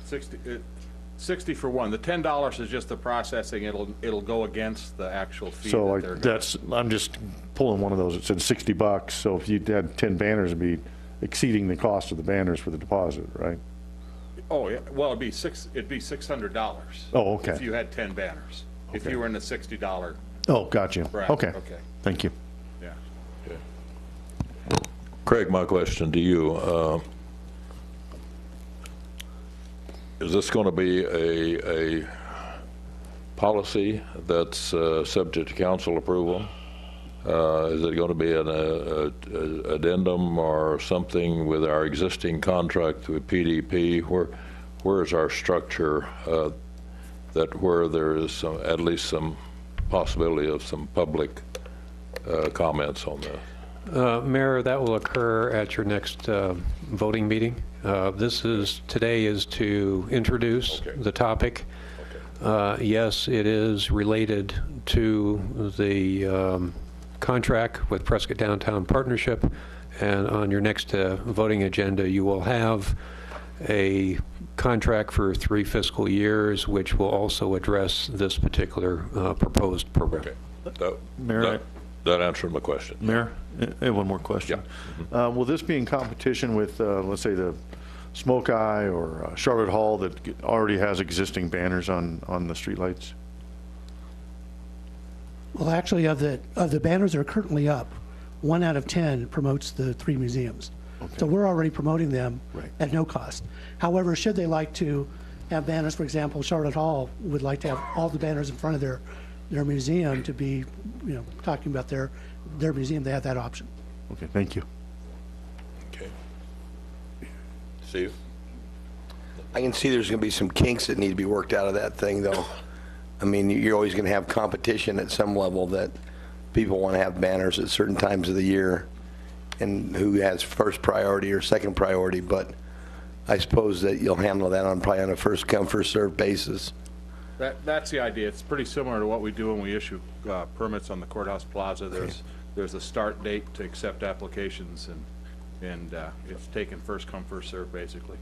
Speaker 13: 60 for one. The $10 is just the processing. It'll go against the actual fee.
Speaker 14: So
Speaker 13: that they're
Speaker 14: I'm just pulling one of those. It said $60. So if you had 10 banners, it'd be exceeding the cost of the banners for the deposit, right?
Speaker 13: Oh, yeah. Well, it'd be $600.
Speaker 14: Oh, okay.
Speaker 13: If you had 10 banners. If
Speaker 14: Okay.
Speaker 13: you were in the $60
Speaker 14: Oh, got you.
Speaker 13: bracket.
Speaker 14: Okay.
Speaker 13: Okay.
Speaker 14: Thank you.
Speaker 13: Yeah.
Speaker 1: Craig, my question to you, is this going to be a policy that's subject to council approval? Is it going to be an addendum or something with our existing contract with PDP? Where is our structure that where there is at least some possibility of some public comments on this?
Speaker 9: Mayor, that will occur at your next voting meeting. Today is to introduce the topic. Yes, it is related to the contract with Prescott Downtown Partnership, and on your next voting agenda, you will have a contract for 3 fiscal years, which will also address this particular proposed program.
Speaker 1: Okay.
Speaker 14: Mayor,
Speaker 1: That answered my question.
Speaker 14: Mayor, I have one more question.
Speaker 1: Yeah.
Speaker 14: Will this be in competition with, let's say, the Smoke Eye or Charlotte Hall that already has existing banners on the streetlights?
Speaker 11: Well, actually, of the banners that are currently up, 1 out of 10 promotes the 3 museums.
Speaker 14: Okay.
Speaker 11: So we're already promoting them
Speaker 14: Right.
Speaker 11: at no cost. However, should they like to have banners, for example, Charlotte Hall would like to have all the banners in front of their museum to be, talking about their museum, they have that option.
Speaker 14: Okay, thank you.
Speaker 1: Okay. Steve?
Speaker 5: I can see there's going to be some kinks that need to be worked out of that thing, though. I mean, you're always going to have competition at some level that people want to have banners at certain times of the year and who has first priority or second priority, but I suppose that you'll handle that probably on a first come, first served basis.
Speaker 13: That's the idea. It's pretty similar to what we do when we issue permits on the courthouse plaza. There's a start date to accept applications, and it's taken first come, first served, basically.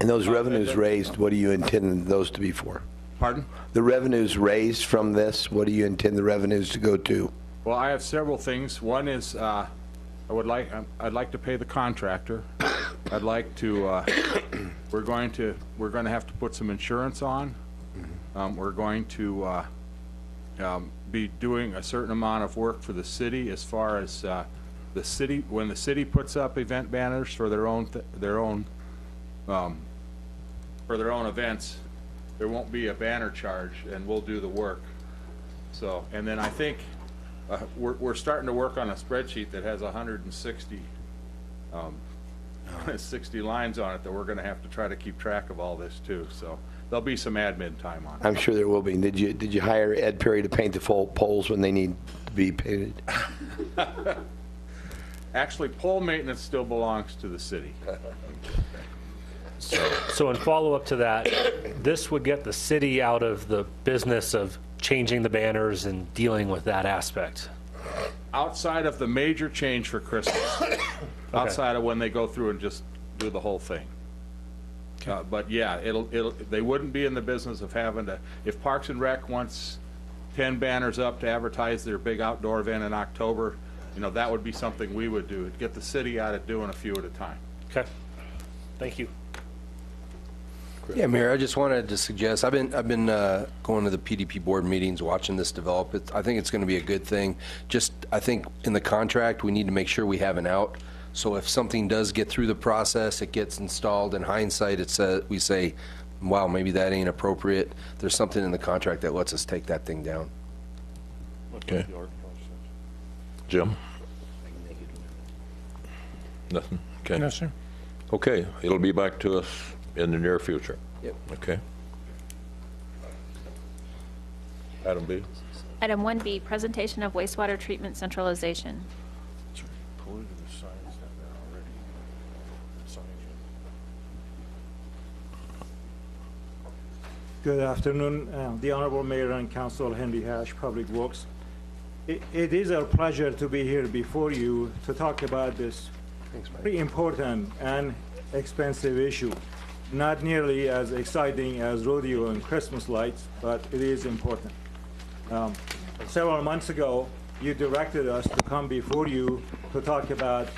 Speaker 5: And those revenues raised, what do you intend those to be for?
Speaker 13: Pardon?
Speaker 5: The revenues raised from this, what do you intend the revenues to go to?
Speaker 13: Well, I have several things. One is I'd like to pay the contractor. I'd like to. We're going to have to put some insurance on. We're going to be doing a certain amount of work for the city as far as the city. When the city puts up event banners for their own events, there won't be a banner charge, and we'll do the work. So, and then I think we're starting to work on a spreadsheet that has 160 60 lines on it that we're going to have to try to keep track of all this too. So there'll be some admin time on it.
Speaker 5: I'm sure there will be. Did you hire Ed Perry to paint the poles when they need to be painted?
Speaker 13: Actually, pole maintenance still belongs to the city.
Speaker 3: So in follow-up to that, this would get the city out of the business of changing the banners and dealing with that aspect.
Speaker 13: Outside of the major change for Christmas, outside of when they go through and just do the whole thing. But yeah, they wouldn't be in the business of having to, if Parks and Rec wants 10 banners up to advertise their big outdoor event in October, that would be something we would do. It'd get the city out of doing a few at a time.
Speaker 3: Okay. Thank you.
Speaker 15: Yeah, Mayor, I just wanted to suggest, I've been going to the PDP board meetings, watching this develop. I think it's going to be a good thing. I think in the contract, we need to make sure we have an out. So if something does get through the process, it gets installed, in hindsight, we say, wow, maybe that ain't appropriate. There's something in the contract that lets us take that thing down.
Speaker 1: Okay. Jim? Nothing? Okay.
Speaker 16: No, sir.
Speaker 1: Okay, it'll be back to us in the near future.
Speaker 15: Yep.
Speaker 1: Okay. Item B.
Speaker 4: Item 1B, presentation of wastewater treatment centralization.
Speaker 16: Good afternoon, the Honorable Mayor and Council, Henry Hash, Public Works. It is a pleasure to be here before you to talk about this pretty important and expensive issue. Not nearly as exciting as rodeo and Christmas lights, but it is important. Several months ago, you directed us to come before you to talk about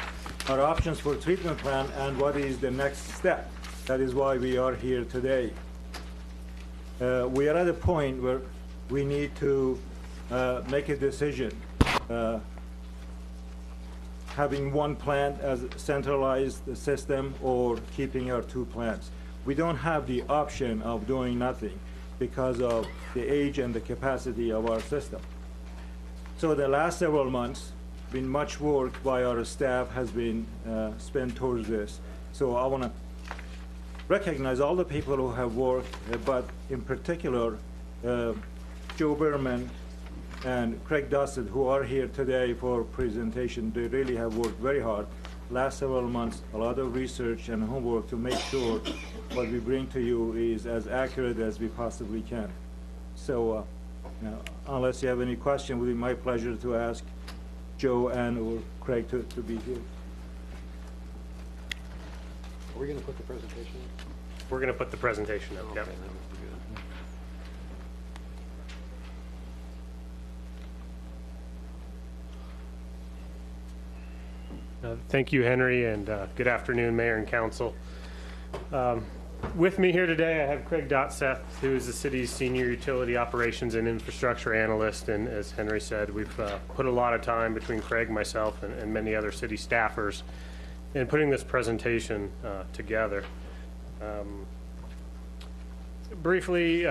Speaker 16: our options for treatment plan and what is the next step. That is why we are here today. We are at a point where we need to make a decision. Having one plant as a centralized system or keeping our two plants. We don't have the option of doing nothing because of the age and the capacity of our system. So the last several months, been much work by our staff has been spent towards this. So I want to recognize all the people who have worked, but in particular, Joe Berman and Craig Dossett, who are here today for presentation. They really have worked very hard. Last several months, a lot of research and homework to make sure what we bring to you is as accurate as we possibly can. So unless you have any question, it would be my pleasure to ask Joe and or Craig to be here.
Speaker 17: Are we going to put the presentation up?
Speaker 18: We're going to put the presentation up.
Speaker 17: Okay,
Speaker 18: yep. Thank you, Henry, and good afternoon, Mayor and Council. With me here today, I have Craig Dotseth, who is the city's Senior Utility Operations and Infrastructure Analyst, and as Henry said, we've put a lot of time between Craig, myself, and many other city staffers in putting this presentation together. Briefly,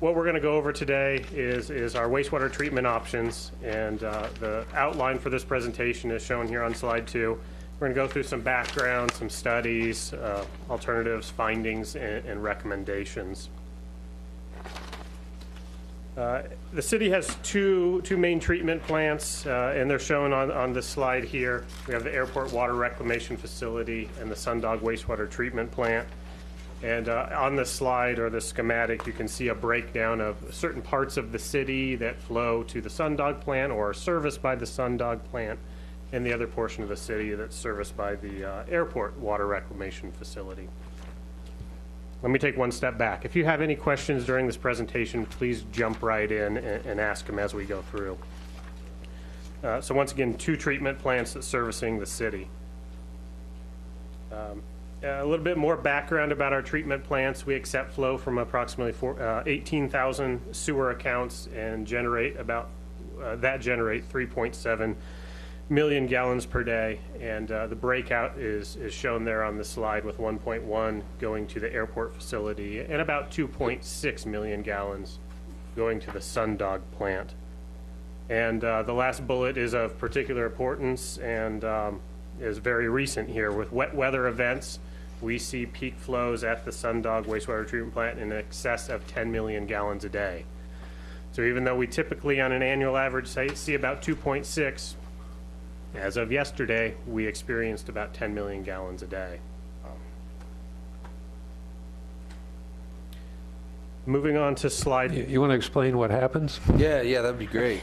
Speaker 18: what we're going to go over today is our wastewater treatment options, and the outline for this presentation is shown here on slide 2. We're going to go through some background, some studies, alternatives, findings, and recommendations. The city has two main treatment plants, and they're shown on this slide here. We have the Airport Water Reclamation Facility and the Sundog Wastewater Treatment Plant. And on this slide or the schematic, you can see a breakdown of certain parts of the city that flow to the Sundog plant or are serviced by the Sundog plant, and the other portion of the city that's serviced by the Airport Water Reclamation Facility. Let me take one step back. If you have any questions during this presentation, please jump right in and ask them as we go through. So once again, two treatment plants that's servicing the city. A little bit more background about our treatment plants. We accept flow from approximately 18,000 sewer accounts and generate 3.7 million gallons per day. And the breakout is shown there on the slide, with 1.1 going to the airport facility and about 2.6 million gallons going to the Sundog plant. And the last bullet is of particular importance and is very recent here. With wet weather events, we see peak flows at the Sundog wastewater treatment plant in excess of 10 million gallons a day. So even though we typically on an annual average see about 2.6, as of yesterday, we experienced about 10 million gallons a day. Moving on to slide.
Speaker 9: You want to explain what happens?
Speaker 15: Yeah, that'd be great.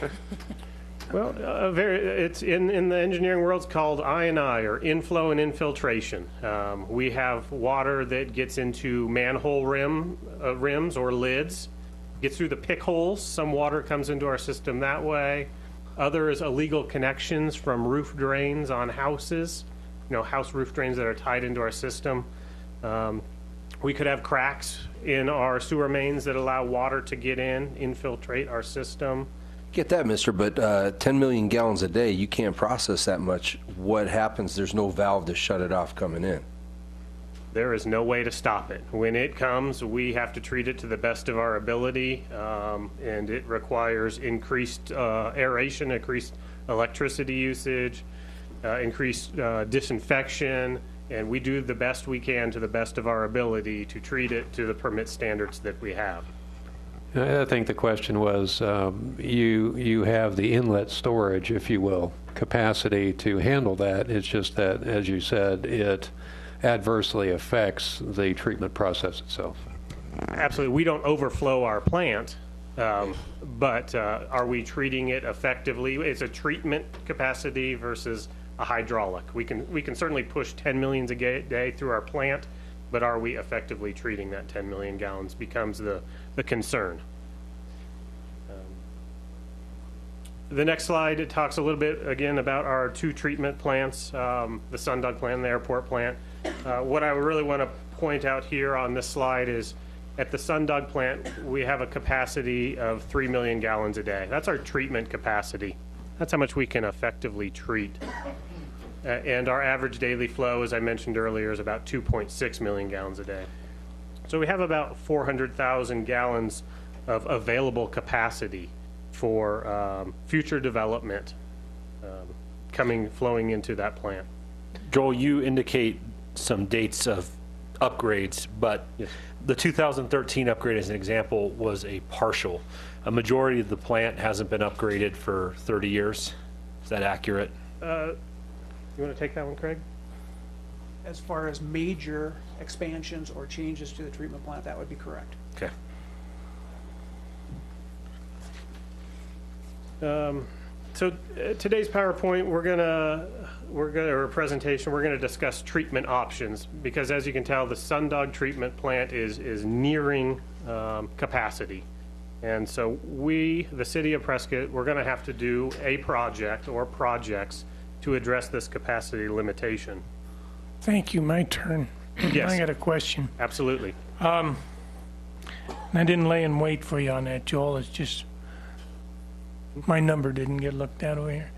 Speaker 18: Well, it's in the engineering world, it's called I&I, or inflow and infiltration. We have water that gets into manhole rims or lids, gets through the pick holes. Some water comes into our system that way. Others illegal connections from roof drains on houses, house roof drains that are tied into our system. We could have cracks in our sewer mains that allow water to get infiltrate our system.
Speaker 15: Get that, mister, but 10 million gallons a day, you can't process that much. What happens? There's no valve to shut it off coming in.
Speaker 18: There is no way to stop it. When it comes, we have to treat it to the best of our ability, and it requires increased aeration, increased electricity usage, increased disinfection, and we do the best we can to the best of our ability to treat it to the permit standards that we have.
Speaker 9: I think the question was, you have the inlet storage, if you will, capacity to handle that. It's just that, as you said, it adversely affects the treatment process itself.
Speaker 18: absolutely, we don't overflow our plant, but are we treating it effectively? It's a treatment capacity versus a hydraulic. We can certainly push 10 million a day through our plant, but are we effectively treating that 10 million gallons becomes the concern. The next slide, it talks a little bit again about our two treatment plants, the Sundog plant and the airport plant. What I really want to point out here on this slide is at the Sundog plant, we have a capacity of 3 million gallons a day. That's our treatment capacity. That's how much we can effectively treat. And our average daily flow, as I mentioned earlier, is about 2.6 million gallons a day. So we have about 400,000 gallons of available capacity for future development flowing into that plant.
Speaker 3: Joel, you indicate some dates of upgrades, but yes. The 2013 upgrade, as an example, was a partial. A majority of the plant hasn't been upgraded for 30 years. Is that accurate?
Speaker 18: You want to take that one, Craig?
Speaker 11: As far as major expansions or changes to the treatment plant, that would be correct.
Speaker 3: Okay.
Speaker 18: So today's PowerPoint, or presentation, we're gonna discuss treatment options, because as you can tell, the Sundog treatment plant is nearing capacity. And so we, the city of Prescott, we're gonna have to do a project or projects to address this capacity limitation.
Speaker 19: Thank you. My turn.
Speaker 18: Yes.
Speaker 19: I got a question.
Speaker 18: Absolutely.
Speaker 19: And I didn't lay in wait for you on that, Joel. It's just my number didn't get looked at over here.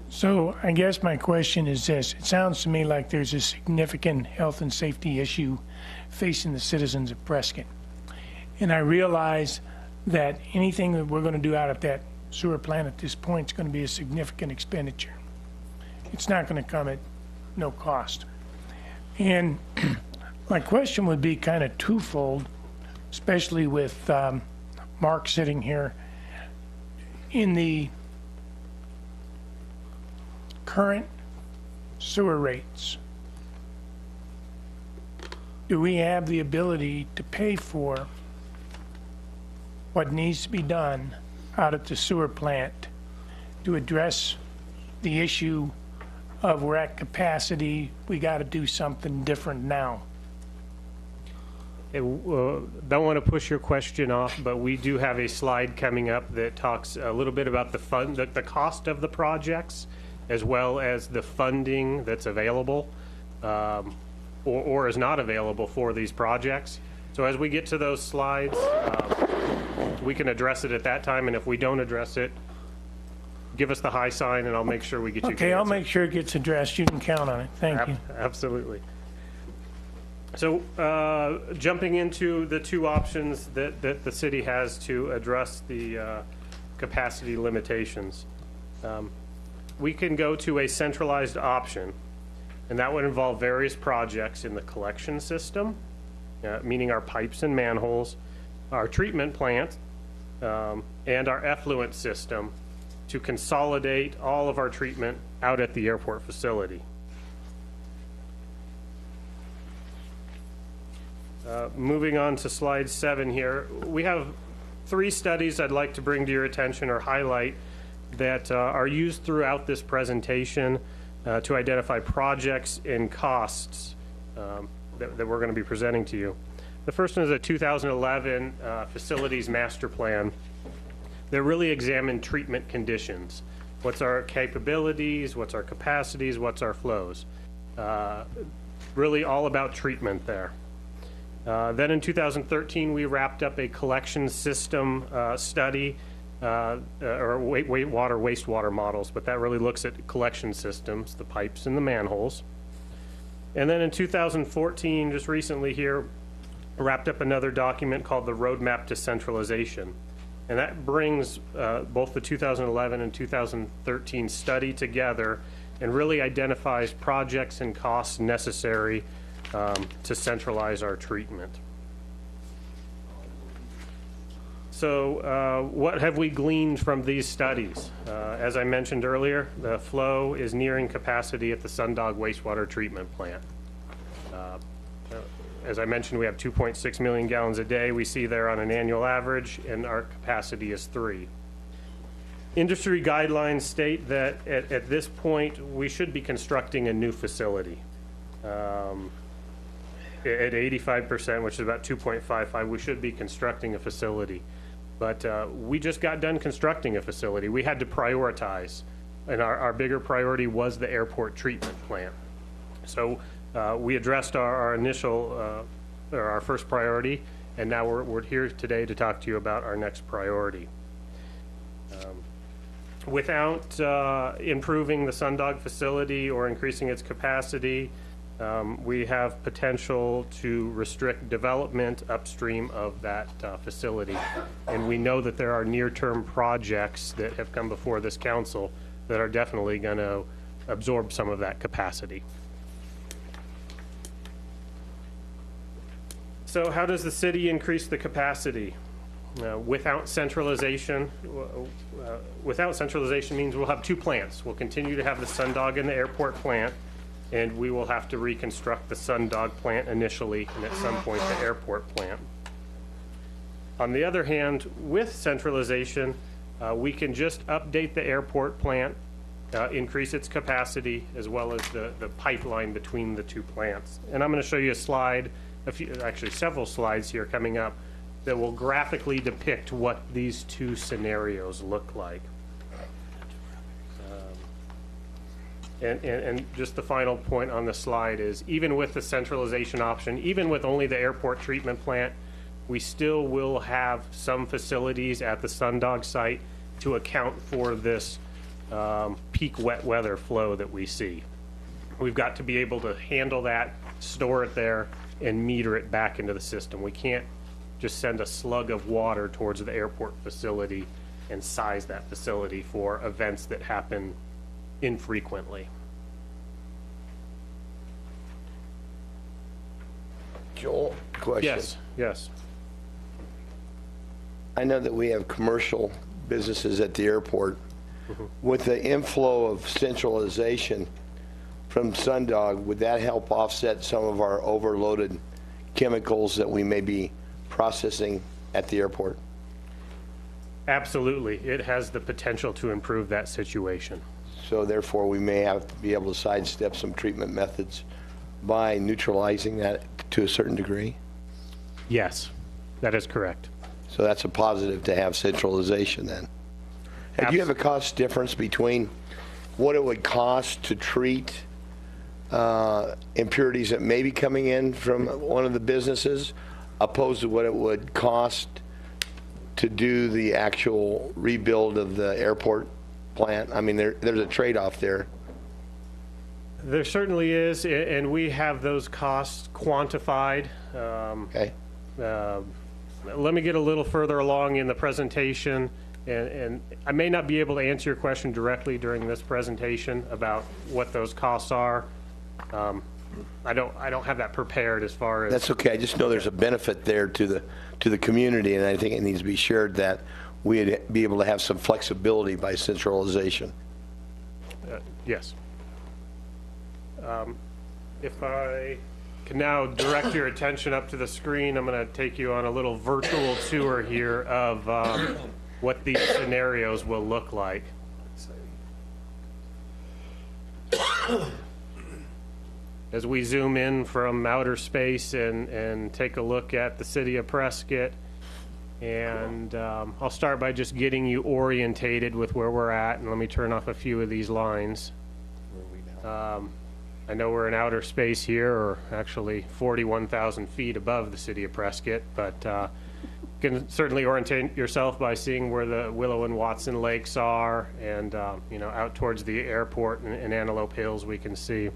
Speaker 19: So I guess my question is this. It sounds to me like there's a significant health and safety issue facing the citizens of Prescott. And I realize that anything that we're going to do out at that sewer plant at this point is going to be a significant expenditure. It's not going to come at no cost. And my question would be kind of twofold, especially with Mark sitting here. In the current sewer rates, do we have the ability to pay for what needs to be done out at the sewer plant to address the issue of we're at capacity, we got to do something different now?
Speaker 18: Don't want to push your question off, but we do have a slide coming up that talks a little bit about the cost of the projects, as well as the funding that's available or is not available for these projects. So as we get to those slides, we can address it at that time, and if we don't address it, give us the high sign, and I'll make sure we get you.
Speaker 19: Okay, I'll make sure it gets addressed. You can count on it. Thank you.
Speaker 18: Absolutely. So jumping into the two options that the city has to address the capacity limitations, we can go to a centralized option, and that would involve various projects in the collection system, meaning our pipes and manholes, our treatment plant, and our effluent system, to consolidate all of our treatment out at the airport facility. Moving on to slide 7 here, we have 3 studies I'd like to bring to your attention or highlight that are used throughout this presentation to identify projects and costs that we're going to be presenting to you. The first one is a 2011 facilities master plan that really examined treatment conditions. What's our capabilities, what's our capacities, what's our flows. Really all about treatment there. Then in 2013, we wrapped up a collection system study, or wastewater models, but that really looks at collection systems, the pipes and the manholes. And then in 2014, just recently here, wrapped up another document called the Roadmap to Centralization. And that brings both the 2011 and 2013 study together and really identifies projects and costs necessary to centralize our treatment. So what have we gleaned from these studies? As I mentioned earlier, the flow is nearing capacity at the Sundog wastewater treatment plant. As I mentioned, we have 2.6 million gallons a day we see there on an annual average, and our capacity is 3. Industry guidelines state that at this point, we should be constructing a new facility. At 85%, which is about 2.55, we should be constructing a facility. But we just got done constructing a facility. We had to prioritize, and our bigger priority was the airport treatment plant. So we addressed our initial, or our first priority, and now we're here today to talk to you about our next priority. Without improving the Sundog facility or increasing its capacity, we have potential to restrict development upstream of that facility. And we know that there are near-term projects that have come before this council that are definitely going to absorb some of that capacity. So how does the city increase the capacity? Without centralization means we'll have 2 plants. We'll continue to have the Sundog and the airport plant, and we will have to reconstruct the Sundog plant initially, and at some point the airport plant. On the other hand, with centralization, we can just update the airport plant, increase its capacity, as well as the pipeline between the 2 plants. And I'm going to show you a slide, actually several slides here coming up, that will graphically depict what these 2 scenarios look like. And just the final point on the slide is, even with the centralization option, even with only the airport treatment plant, we still will have some facilities at the Sundog site to account for this peak wet weather flow that we see. We've got to be able to handle that, store it there, and meter it back into the system. We can't just send a slug of water towards the airport facility and size that facility for events that happen infrequently.
Speaker 5: Joel, question.
Speaker 18: Yes.
Speaker 5: I know that we have commercial businesses at the airport. With the inflow of centralization from Sundog, would that help offset some of our overloaded chemicals that we may be processing at the airport?
Speaker 18: Absolutely. It has the potential to improve that situation.
Speaker 5: So therefore, we may have to be able to sidestep some treatment methods by neutralizing that to a certain degree?
Speaker 18: Yes, that is correct.
Speaker 5: So that's a positive to have centralization then. And do you have a cost difference between what it would cost to treat impurities that may be coming in from one of the businesses, opposed to what it would cost to do the actual rebuild of the airport plant? I mean, there's a trade-off there.
Speaker 18: There certainly is, and we have those costs quantified.
Speaker 5: Okay.
Speaker 18: Let me get a little further along in the presentation, and I may not be able to answer your question directly during this presentation about what those costs are. I don't have that prepared as far as...
Speaker 5: That's okay. I just know there's a benefit there to the community, and I think it needs to be shared that we'd be able to have some flexibility by centralization.
Speaker 18: Yes. If I can now direct your attention up to the screen, I'm going to take you on a little virtual tour here of what these scenarios will look like. As we zoom in from outer space and take a look at the city of Prescott, and I'll start by just getting you orientated with where we're at, and let me turn off a few of these lines. I know we're in outer space here, or actually 41,000 feet above the city of Prescott, but you can certainly orientate yourself by seeing where the Willow and Watson lakes are, and out towards the airport and Antelope Hills we can see.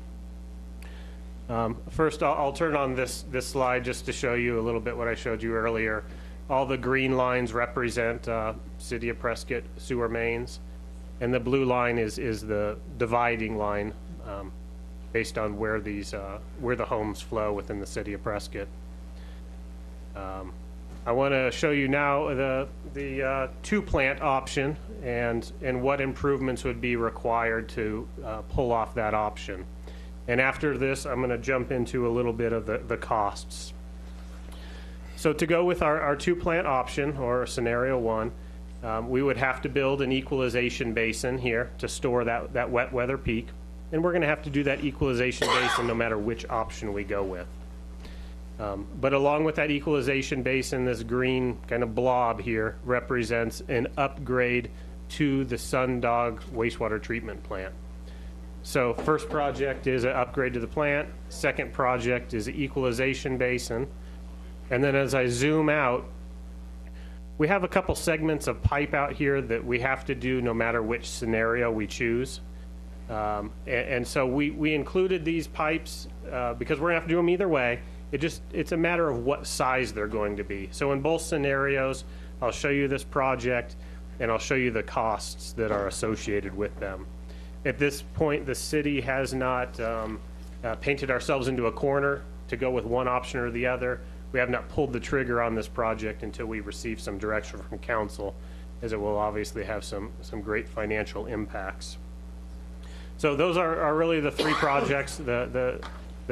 Speaker 18: First, I'll turn on this slide just to show you a little bit what I showed you earlier. All the green lines represent City of Prescott sewer mains, and the blue line is the dividing line based on where the homes flow within the City of Prescott. I want to show you now the 2-plant option and what improvements would be required to pull off that option. And after this, I'm going to jump into a little bit of the costs. So to go with our two-plant option, or scenario one, we would have to build an equalization basin here to store that wet weather peak. And we're going to have to do that equalization basin no matter which option we go with. But along with that equalization basin, this green kind of blob here represents an upgrade to the Sundog wastewater treatment plant. So first project is an upgrade to the plant. Second project is an equalization basin. And then as I zoom out, we have a couple segments of pipe out here that we have to do no matter which scenario we choose. And so we included these pipes because we're going to have to do them either way. It's a matter of what size they're going to be. So in both scenarios, I'll show you this project and I'll show you the costs that are associated with them. At this point, the city has not painted ourselves into a corner to go with one option or the other. We have not pulled the trigger on this project until we receive some direction from council, as it will obviously have some great financial impacts. So those are really the three projects, the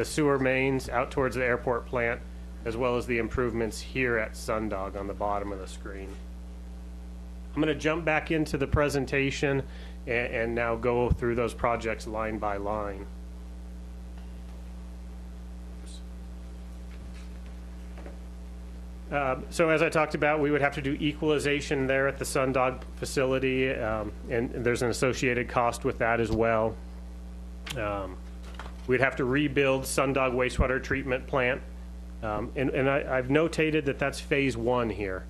Speaker 18: sewer mains out towards the airport plant, as well as the improvements here at Sundog on the bottom of the screen. I'm going to jump back into the presentation and now go through those projects line by line. So as I talked about, we would have to do equalization there at the Sundog facility, and there's an associated cost with that as well. We'd have to rebuild Sundog wastewater treatment plant, and I've notated that that's phase one here.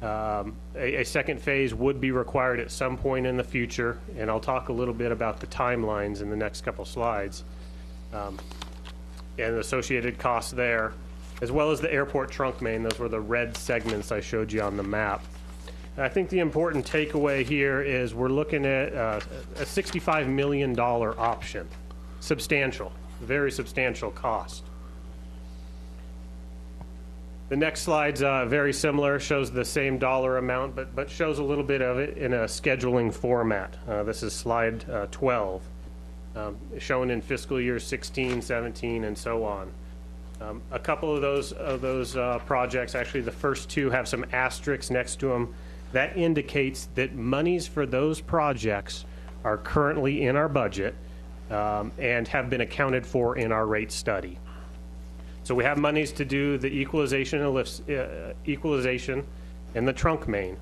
Speaker 18: A second phase would be required at some point in the future, and I'll talk a little bit about the timelines in the next couple slides, and the associated costs there, as well as the airport trunk main. Those were the red segments I showed you on the map. And I think the important takeaway here is we're looking at a $65 million option. Substantial, very substantial cost. The next slide's very similar, shows the same dollar amount, but shows a little bit of it in a scheduling format. This is slide 12, shown in fiscal years 16, 17, and so on. A couple of those projects, actually the first two, have some asterisks next to them. That indicates that monies for those projects are currently in our budget and have been accounted for in our rate study. So we have monies to do the equalization and the trunk main.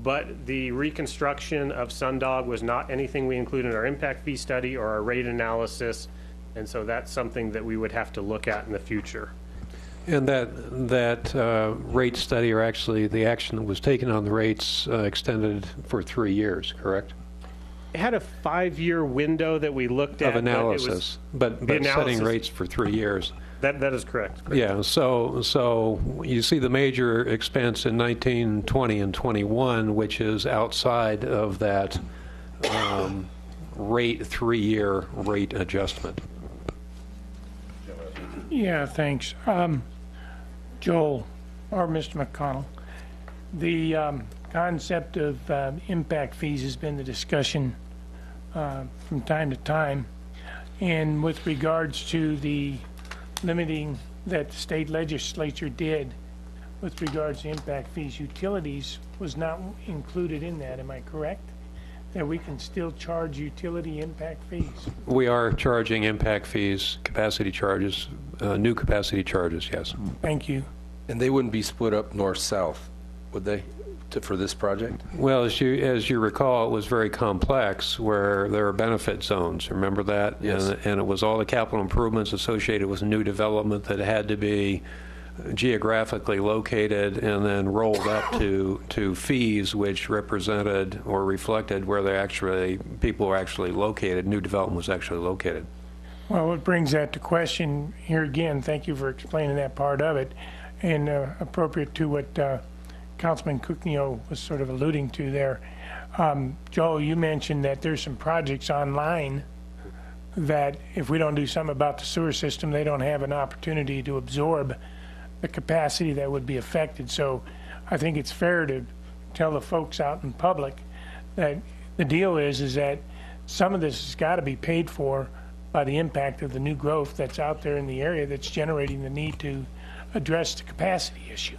Speaker 18: But the reconstruction of Sundog was not anything we included in our impact fee study or our rate analysis. And so that's something that we would have to look at in the future.
Speaker 9: And that rate study, or actually the action that was taken on the rates, extended for 3 years, correct?
Speaker 18: It had a 5-year window that we looked at.
Speaker 9: Of analysis, but setting rates for 3 years.
Speaker 18: That is correct.
Speaker 9: Yeah, so you see the major expense in 19, 20, and 21, which is outside of that rate 3-year rate adjustment.
Speaker 19: Yeah, thanks. Joel, or Mr. McConnell, the concept of impact fees has been the discussion from time to time. And with regards to the limiting that the state legislature did with regards to impact fees, utilities was not included in that. Am I correct? That we can still charge utility impact fees?
Speaker 9: We are charging impact fees, capacity charges, new capacity charges, yes.
Speaker 19: Thank you.
Speaker 15: And they wouldn't be split up north-south, would they, for this project?
Speaker 9: Well, as you recall, it was very complex, where there are benefit zones. Remember that?
Speaker 15: Yes.
Speaker 9: And it was all the capital improvements associated with new development that had to be geographically located and then rolled up to fees which represented or reflected where people were actually located, new development was actually located.
Speaker 19: Well, it brings that to question here again. Thank you for explaining that part of it, and appropriate to what Councilman Cookinio was sort of alluding to there. Joel, you mentioned that there's some projects online that if we don't do something about the sewer system, they don't have an opportunity to absorb the capacity that would be affected. So I think it's fair to tell the folks out in public that the deal is that some of this has got to be paid for by the impact of the new growth that's out there in the area that's generating the need to address the capacity issue.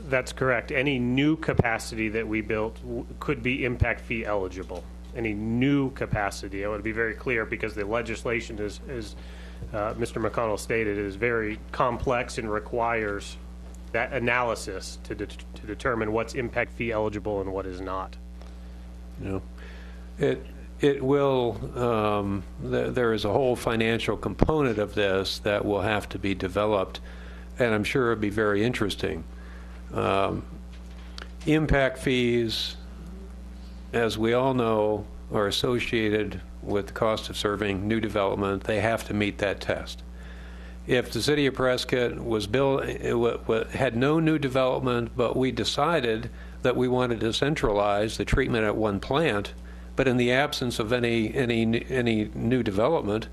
Speaker 18: That's correct. Any new capacity that we built could be impact fee eligible. Any new capacity, I want to be very clear because the legislation is Mr. McConnell stated, is very complex and requires that analysis to determine what's impact fee eligible and what is not.
Speaker 9: No. It will, there is a whole financial component of this that will have to be developed, and I'm sure it'll be very interesting. Impact fees, as we all know, are associated with the cost of serving new development. They have to meet that test. If the city of Prescott was had no new development, but we decided that we wanted to centralize the treatment at one plant, but in the absence of any new development,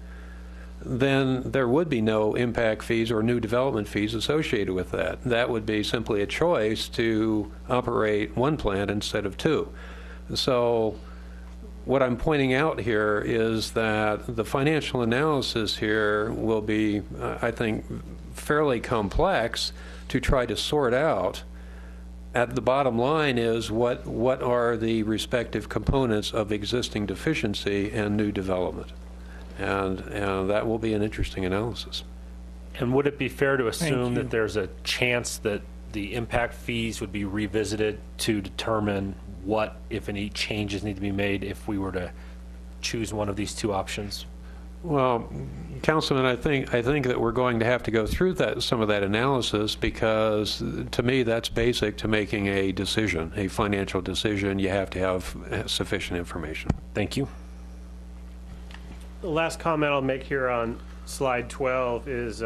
Speaker 9: then there would be no impact fees or new development fees associated with that. That would be simply a choice to operate one plant instead of two. So what I'm pointing out here is that the financial analysis here will be, I think, fairly complex to try to sort out. At the bottom line is what are the respective components of existing deficiency and new development. And that will be an interesting analysis.
Speaker 3: And would it be fair to assume that there's a chance that the impact fees would be revisited to determine what, if any, changes need to be made if we were to choose one of these two options?
Speaker 9: Well, Councilman, I think that we're going to have to go through some of that analysis, because to me that's basic to making a decision, a financial decision. You have to have sufficient information.
Speaker 3: Thank you.
Speaker 18: The last comment I'll make here on slide 12 is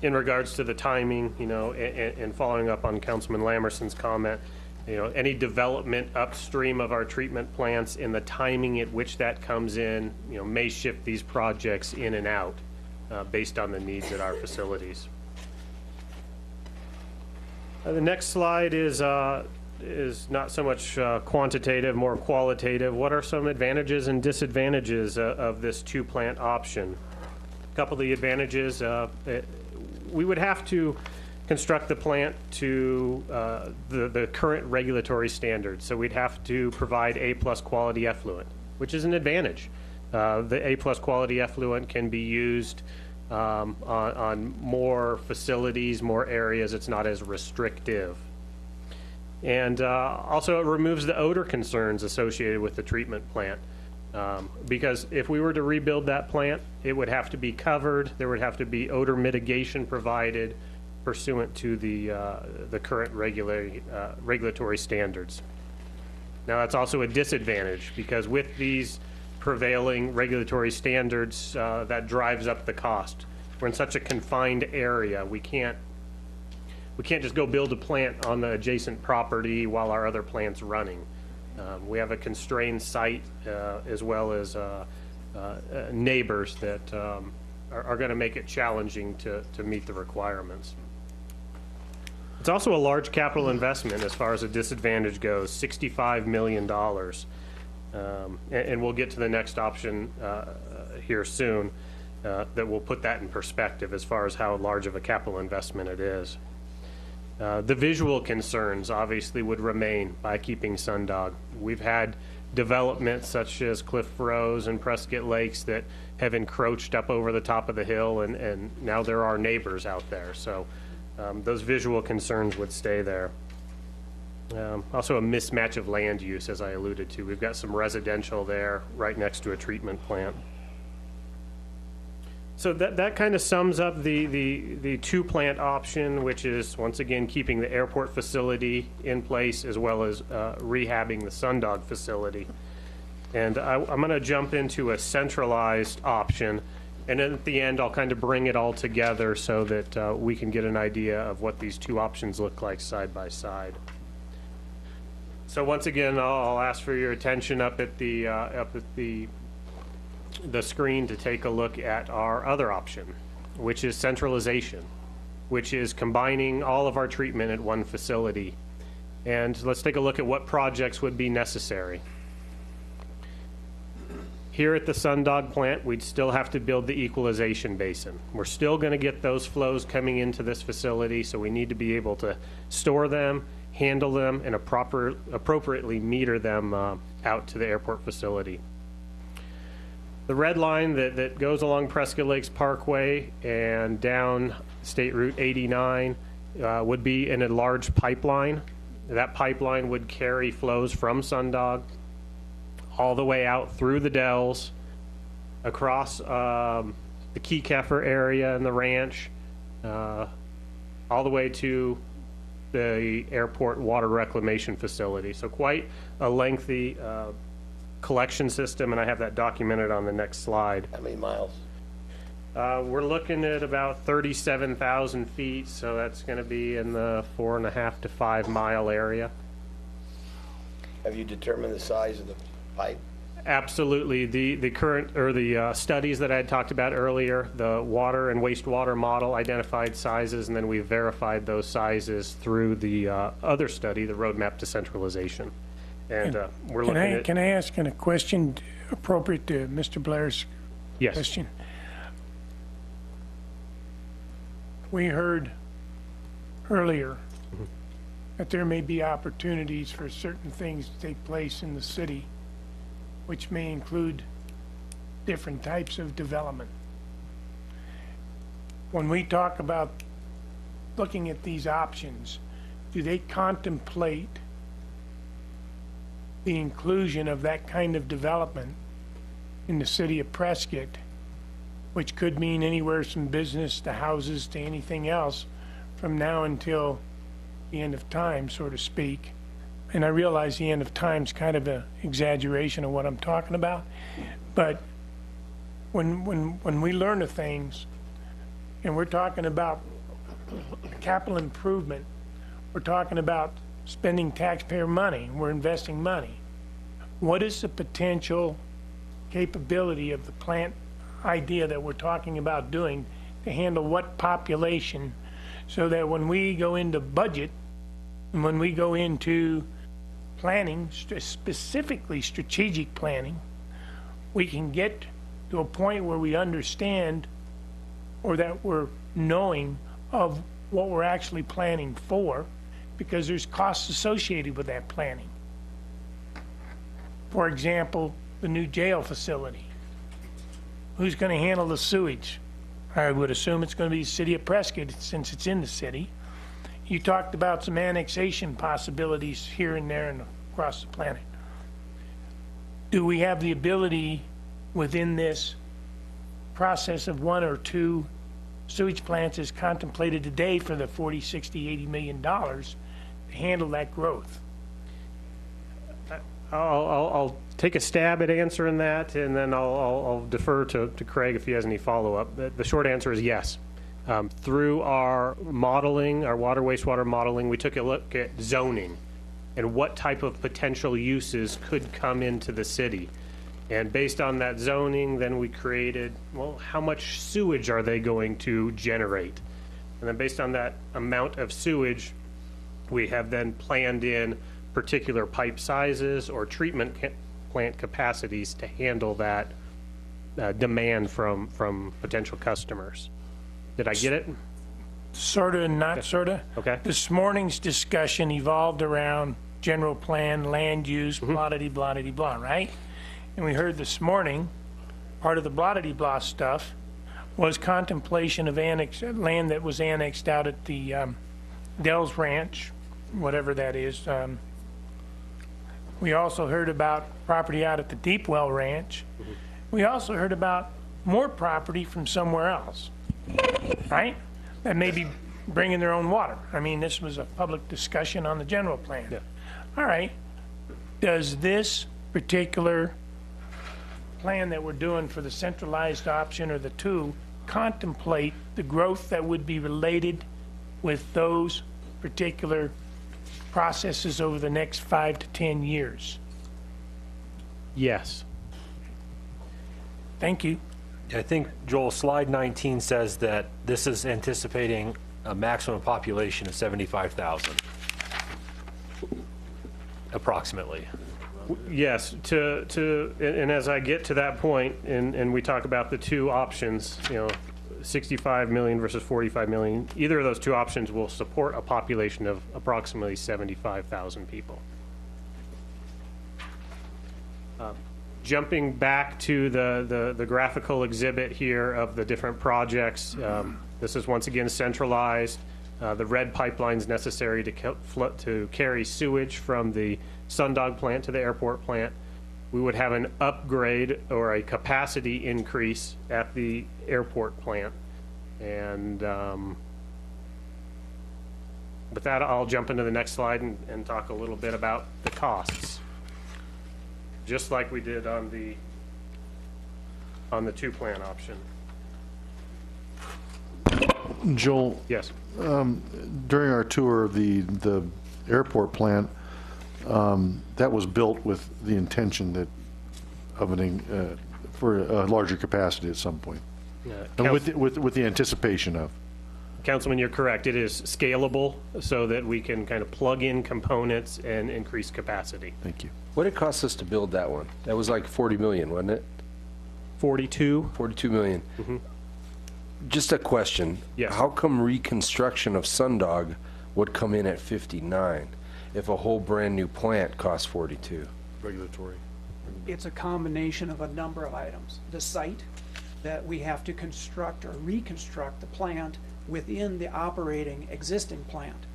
Speaker 18: in regards to the timing, and following up on Councilman Lamerson's comment. Any development upstream of our treatment plants and the timing at which that comes in, may shift these projects in and out based on the needs at our facilities. The next slide is not so much quantitative, more qualitative. What are some advantages and disadvantages of this two-plant option? A couple of the advantages, we would have to construct the plant to the current regulatory standards. So we'd have to provide A+ quality effluent, which is an advantage. The A+ quality effluent can be used on more facilities, more areas. It's not as restrictive. And also it removes the odor concerns associated with the treatment plant. Because if we were to rebuild that plant, it would have to be covered. There would have to be odor mitigation provided pursuant to the current regulatory standards. Now that's also a disadvantage, because with these prevailing regulatory standards, that drives up the cost. We're in such a confined area, we can't just go build a plant on the adjacent property while our other plant's running. We have a constrained site as well as neighbors that are going to make it challenging to meet the requirements. It's also a large capital investment as far as a disadvantage goes, $65 million. And we'll get to the next option here soon that will put that in perspective as far as how large of a capital investment it is. The visual concerns obviously would remain by keeping Sundog. We've had developments such as Cliff Rose and Prescott Lakes that have encroached up over the top of the hill, and now there are neighbors out there. So those visual concerns would stay there. Also a mismatch of land use, as I alluded to. We've got some residential there right next to a treatment plant. So that kind of sums up the two-plant option, which is, once again, keeping the airport facility in place as well as rehabbing the Sundog facility. And I'm going to jump into a centralized option, and then at the end I'll kind of bring it all together so that we can get an idea of what these two options look like side by side. So once again, I'll ask for your attention up at the screen to take a look at our other option, which is centralization, which is combining all of our treatment at one facility. And let's take a look at what projects would be necessary. Here at the Sundog plant, we'd still have to build the equalization basin. We're still going to get those flows coming into this facility, so we need to be able to store them, handle them, and appropriately meter them out to the airport facility. The red line that goes along Prescott Lakes Parkway and down State Route 89 would be an enlarged pipeline. That pipeline would carry flows from Sundog all the way out through the Dells, across the Keykefer area and the ranch, all the way to the airport water reclamation facility. So quite a lengthy collection system, and I have that documented on the next slide.
Speaker 5: How many miles?
Speaker 18: We're looking at about 37,000 feet, so that's going to be in the 4.5 to 5 mile area.
Speaker 5: Have you determined the size of the pipe?
Speaker 18: Absolutely. The current, or the studies that I had talked about earlier, the water and wastewater model identified sizes, and then we verified those sizes through the other study, the roadmap to centralization. And we're looking at...
Speaker 19: Can I ask a question appropriate to Mr. Blair's
Speaker 18: Yes.
Speaker 19: question? We heard earlier that there may be opportunities for certain things to take place in the city, which may include different types of development. When we talk about looking at these options, do they contemplate the inclusion of that kind of development in the city of Prescott, which could mean anywhere from business to houses to anything else from now until the end of time, so to speak? And I realize the end of time is kind of an exaggeration of what I'm talking about, but when we learn of things and we're talking about capital improvement, we're talking about spending taxpayer money, we're investing money. What is the potential capability of the plant idea that we're talking about doing to handle what population, so that when we go into budget and when we go into planning, specifically strategic planning, we can get to a point where we understand, or that we're knowing of what we're actually planning for, because there's costs associated with that planning. For example, the new jail facility. Who's going to handle the sewage? I would assume it's going to be the city of Prescott, since it's in the city. You talked about some annexation possibilities here and there and across the planet. Do we have the ability within this process of 1 or 2 sewage plants as contemplated today for the 40, 60, $80 million to handle that growth?
Speaker 18: I'll take a stab at answering that, and then I'll defer to Craig if he has any follow-up. The short answer is yes. Through our modeling, our water wastewater modeling, we took a look at zoning and what type of potential uses could come into the city. And based on that zoning, then we created, well, how much sewage are they going to generate? And then based on that amount of sewage, we have then planned in particular pipe sizes or treatment plant capacities to handle that demand from potential customers. Did I get it?
Speaker 19: Sort of and not sort of.
Speaker 18: Okay.
Speaker 19: This morning's discussion evolved around general plan, land use, blah-de-blah, right? And we heard this morning, part of the blah-de-blah stuff was contemplation of land that was annexed out at the Dells Ranch, whatever that is. We also heard about property out at the Deepwell Ranch. Mm-hmm. We also heard about more property from somewhere else, right? That may be bringing their own water. I mean, this was a public discussion on the general plan. Yeah. All right. Does this particular plan that we're doing for the centralized option, or the 2, contemplate the growth that would be related with those particular processes over the next 5 to 10 years?
Speaker 18: Yes.
Speaker 19: Thank you.
Speaker 3: I think, Joel, slide 19 says that this is anticipating a maximum population of 75,000, approximately.
Speaker 18: Yes, and as I get to that point, and we talk about the two options, 65 million versus 45 million, either of those two options will support a population of approximately 75,000 people. Jumping back to the graphical exhibit here of the different projects, this is once again centralized. The red pipelines necessary to carry sewage from the Sundog plant to the airport plant. We would have an upgrade or a capacity increase at the airport plant. And with that, I'll jump into the next slide and talk a little bit about the costs, just like we did on the two-plant option.
Speaker 14: Joel?
Speaker 18: Yes.
Speaker 14: During our tour of the airport plant, that was built with the intention that for a larger capacity at some point, and with the anticipation of.
Speaker 18: Councilman, you're correct. It is scalable so that we can kind of plug in components and increase capacity.
Speaker 14: Thank you.
Speaker 15: What did it cost us to build that one? That was like 40 million, wasn't it?
Speaker 18: 42.
Speaker 15: 42 million.
Speaker 18: Mm-hmm.
Speaker 15: Just a question.
Speaker 18: Yes.
Speaker 15: How come reconstruction of Sundog would come in at 59 if a whole brand new plant costs 42?
Speaker 14: Regulatory.
Speaker 20: It's a combination of a number of items. The site that we have to construct or reconstruct the plant within the operating existing plant.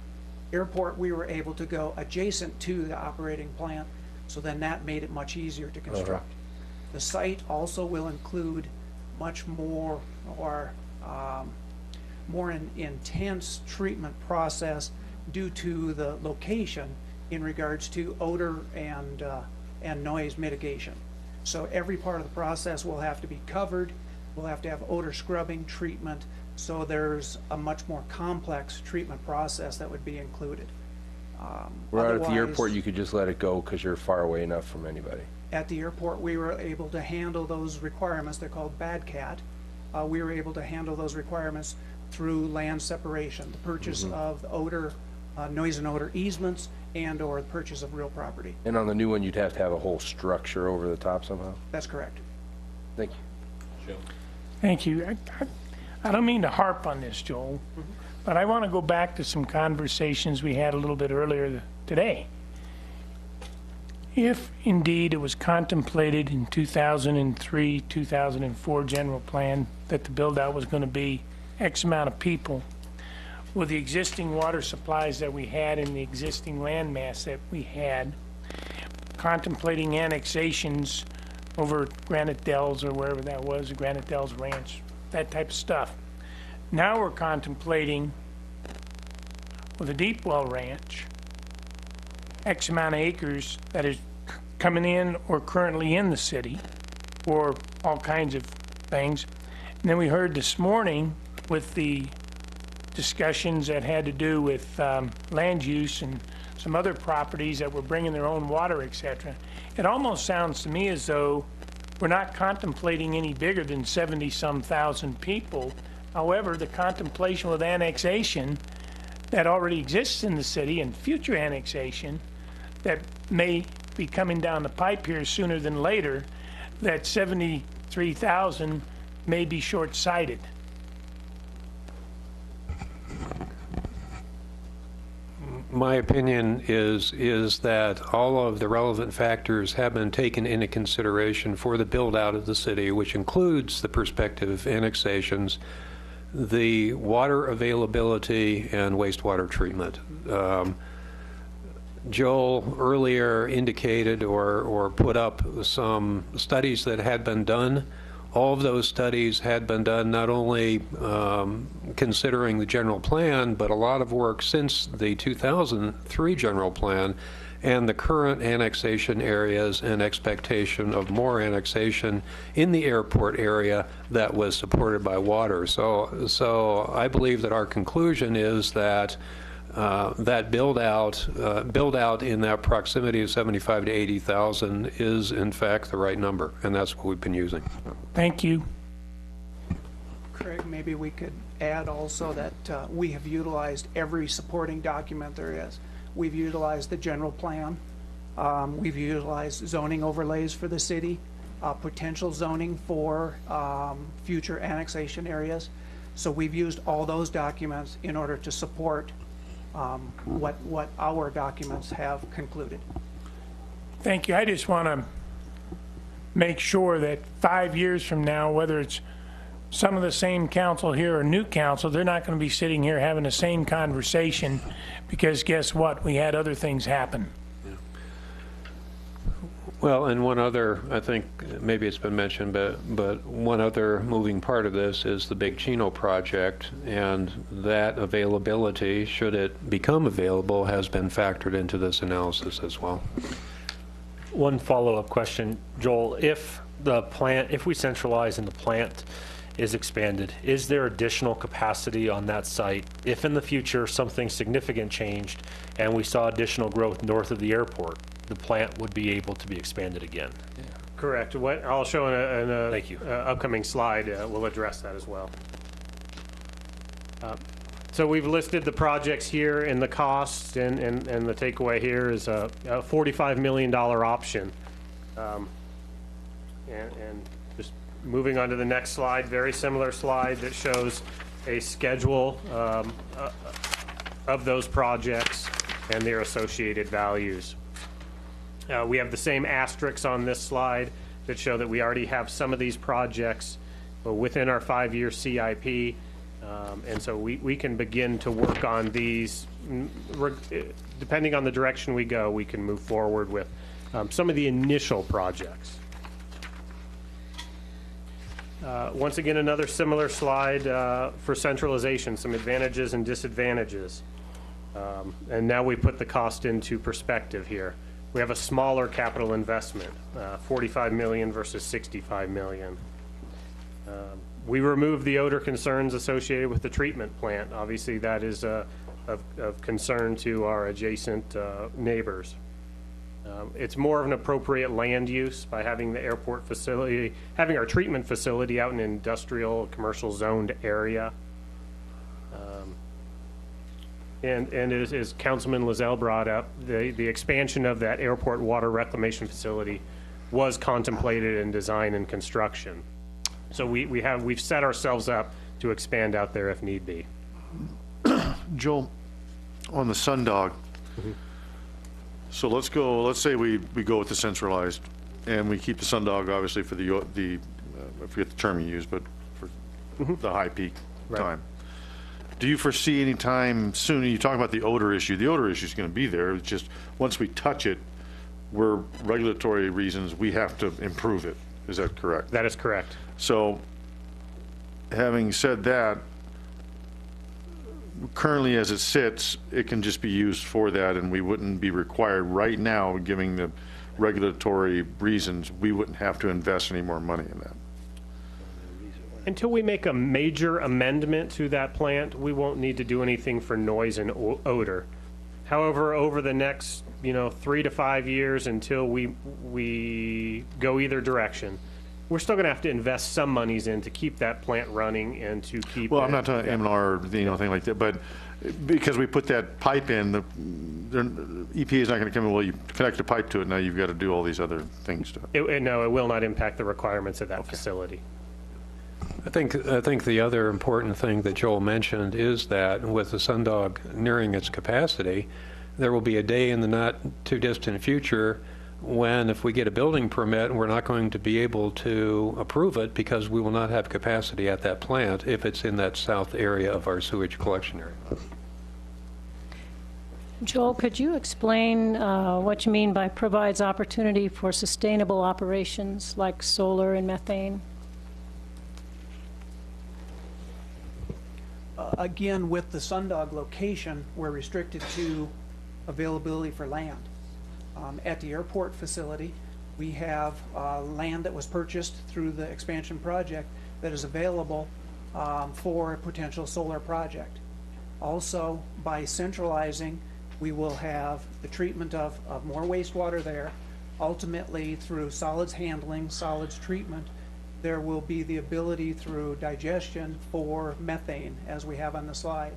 Speaker 20: Airport, we were able to go adjacent to the operating plant, so then that made it much easier to construct. The site also will include much more or more intense treatment process due to the location in regards to odor and noise mitigation. So every part of the process will have to be covered. We'll have to have odor scrubbing treatment. So there's a much more complex treatment process that would be included.
Speaker 15: We're out at the airport, you could just let it go because you're far away enough from anybody.
Speaker 20: At the airport, we were able to handle those requirements. They're called bad cat. We were able to handle those requirements through land separation, the purchase of the odor, noise and odor easements, and or the purchase of real property.
Speaker 15: And on the new one, you'd have to have a whole structure over the top somehow?
Speaker 20: That's correct.
Speaker 15: Thank you.
Speaker 19: Thank you. I don't mean to harp on this, Joel, but I want to go back to some conversations we had a little bit earlier today. If indeed it was contemplated in 2003, 2004 general plan that the build-out was going to be X amount of people, with the existing water supplies that we had and the existing land mass that we had, contemplating annexations over Granite Dells or wherever that was, Granite Dells Ranch, that type of stuff. Now we're contemplating, with a deep well ranch, X amount of acres that is coming in or currently in the city for all kinds of things. And then we heard this morning with the discussions that had to do with land use and some other properties that were bringing their own water, etc. It almost sounds to me as though we're not contemplating any bigger than 70-some thousand people. However, the contemplation with annexation that already exists in the city and future annexation that may be coming down the pipe here sooner than later, that 73,000 may be short-sighted.
Speaker 9: My opinion is that all of the relevant factors have been taken into consideration for the build-out of the city, which includes the prospective annexations, the water availability, and wastewater treatment. Joel earlier indicated or put up some studies that had been done. All of those studies had been done not only considering the general plan, but a lot of work since the 2003 general plan and the current annexation areas and expectation of more annexation in the airport area that was supported by water. So I believe that our conclusion is that that build out in that proximity of 75 to 80,000 is in fact the right number, and that's what we've been using.
Speaker 19: Thank you.
Speaker 20: Craig, maybe we could add also that we have utilized every supporting document there is. We've utilized the general plan. We've utilized zoning overlays for the city, potential zoning for future annexation areas. So we've used all those documents in order to support what our documents have concluded.
Speaker 19: Thank you. I just want to make sure that 5 years from now, whether it's some of the same council here or new council, they're not going to be sitting here having the same conversation, because guess what? We had other things happen.
Speaker 9: Well, and one other, I think maybe it's been mentioned, but one other moving part of this is the Big Chino project, and that availability, should it become available, has been factored into this analysis as well.
Speaker 3: One follow-up question, Joel. If we centralize and the plant is expanded, is there additional capacity on that site if in the future something significant changed and we saw additional growth north of the airport? The plant would be able to be expanded again.
Speaker 18: Yeah. Correct. What I'll show in a
Speaker 3: Thank you.
Speaker 18: Upcoming slide will address that as well. So we've listed the projects here and the costs, and the takeaway here is a $45 million option. And just moving on to the next slide, very similar slide that shows a schedule of those projects and their associated values. We have the same asterisks on this slide that show that we already have some of these projects within our 5-year CIP, and so we can begin to work on these. Depending on the direction we go, we can move forward with some of the initial projects. Once again, another similar slide for centralization, some advantages and disadvantages. And now we put the cost into perspective here. We have a smaller capital investment, $45 million versus $65 million. We remove the odor concerns associated with the treatment plant. Obviously, that is of concern to our adjacent neighbors. It's more of an appropriate land use by having the airport facility, having our treatment facility out in an industrial, commercial zoned area. And as Councilman Lozelle brought up, the expansion of that airport water reclamation facility was contemplated in design and construction. So we've set ourselves up to expand out there if need be.
Speaker 14: Joel, on the Sundog, so let's say we go with the centralized, and we keep the Sundog obviously for the I forget the term you use, but for the high peak time. Do you foresee any time soon? You talk about the odor issue. The odor issue is going to be there. It's just once we touch it, we're regulatory reasons we have to improve it. Is that correct?
Speaker 18: That is correct.
Speaker 14: So, having said that, currently as it sits, it can just be used for that, and we wouldn't be required right now, giving the regulatory reasons, we wouldn't have to invest any more money in that.
Speaker 18: Until we make a major amendment to that plant, we won't need to do anything for noise and odor. However, over the next 3 to 5 years, until we go either direction, we're still going to have to invest some monies in to keep that plant running and to keep.
Speaker 14: Well, I'm not talking M&R, thing like that, but because we put that pipe in, the EPA is not going to come in. Well, you connect a pipe to it. Now you've got to do all these other things to it.
Speaker 18: No, it will not impact the requirements of that facility.
Speaker 9: I think the other important thing that Joel mentioned is that with the Sundog nearing its capacity, there will be a day in the not too distant future when, if we get a building permit, we're not going to be able to approve it because we will not have capacity at that plant if it's in that south area of our sewage collection area.
Speaker 12: Joel, could you explain what you mean by provides opportunity for sustainable operations like solar and methane?
Speaker 20: Again, with the Sundog location, we're restricted to availability for land. At the airport facility, we have land that was purchased through the expansion project that is available for a potential solar project. Also, by centralizing, we will have the treatment of more wastewater there. Ultimately, through solids handling, solids treatment, there will be the ability through digestion for methane, as we have on the slide.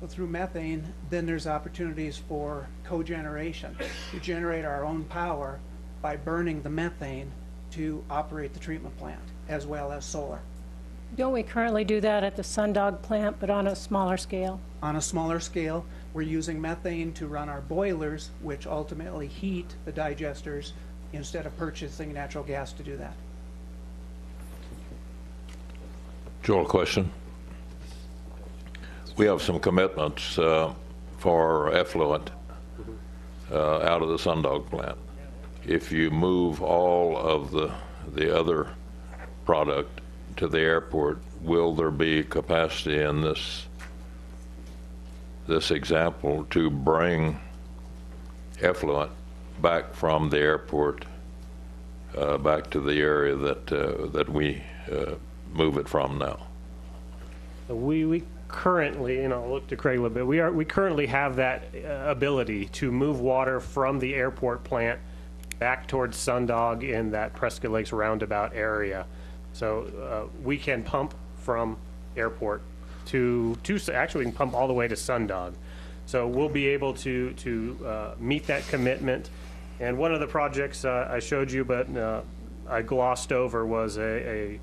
Speaker 20: through methane, then there's opportunities for cogeneration to generate our own power by burning the methane to operate the treatment plant, as well as solar.
Speaker 12: Don't we currently do that at the Sundog plant, but on a smaller scale?
Speaker 20: On a smaller scale, we're using methane to run our boilers, which ultimately heat the digesters, instead of purchasing natural gas to do that.
Speaker 1: Joel, question? We have some commitments for effluent out of the Sundog plant. If you move all of the other product to the airport, will there be capacity in this example to bring effluent back from the airport back to the area that we move it from now?
Speaker 18: We currently, and I'll look to Craig a little bit, we currently have that ability to move water from the airport plant back towards Sundog in that Prescott Lakes roundabout area. So we can pump from airport to actually we can pump all the way to Sundog. So we'll be able to meet that commitment. And one of the projects I showed you, but I glossed over, was a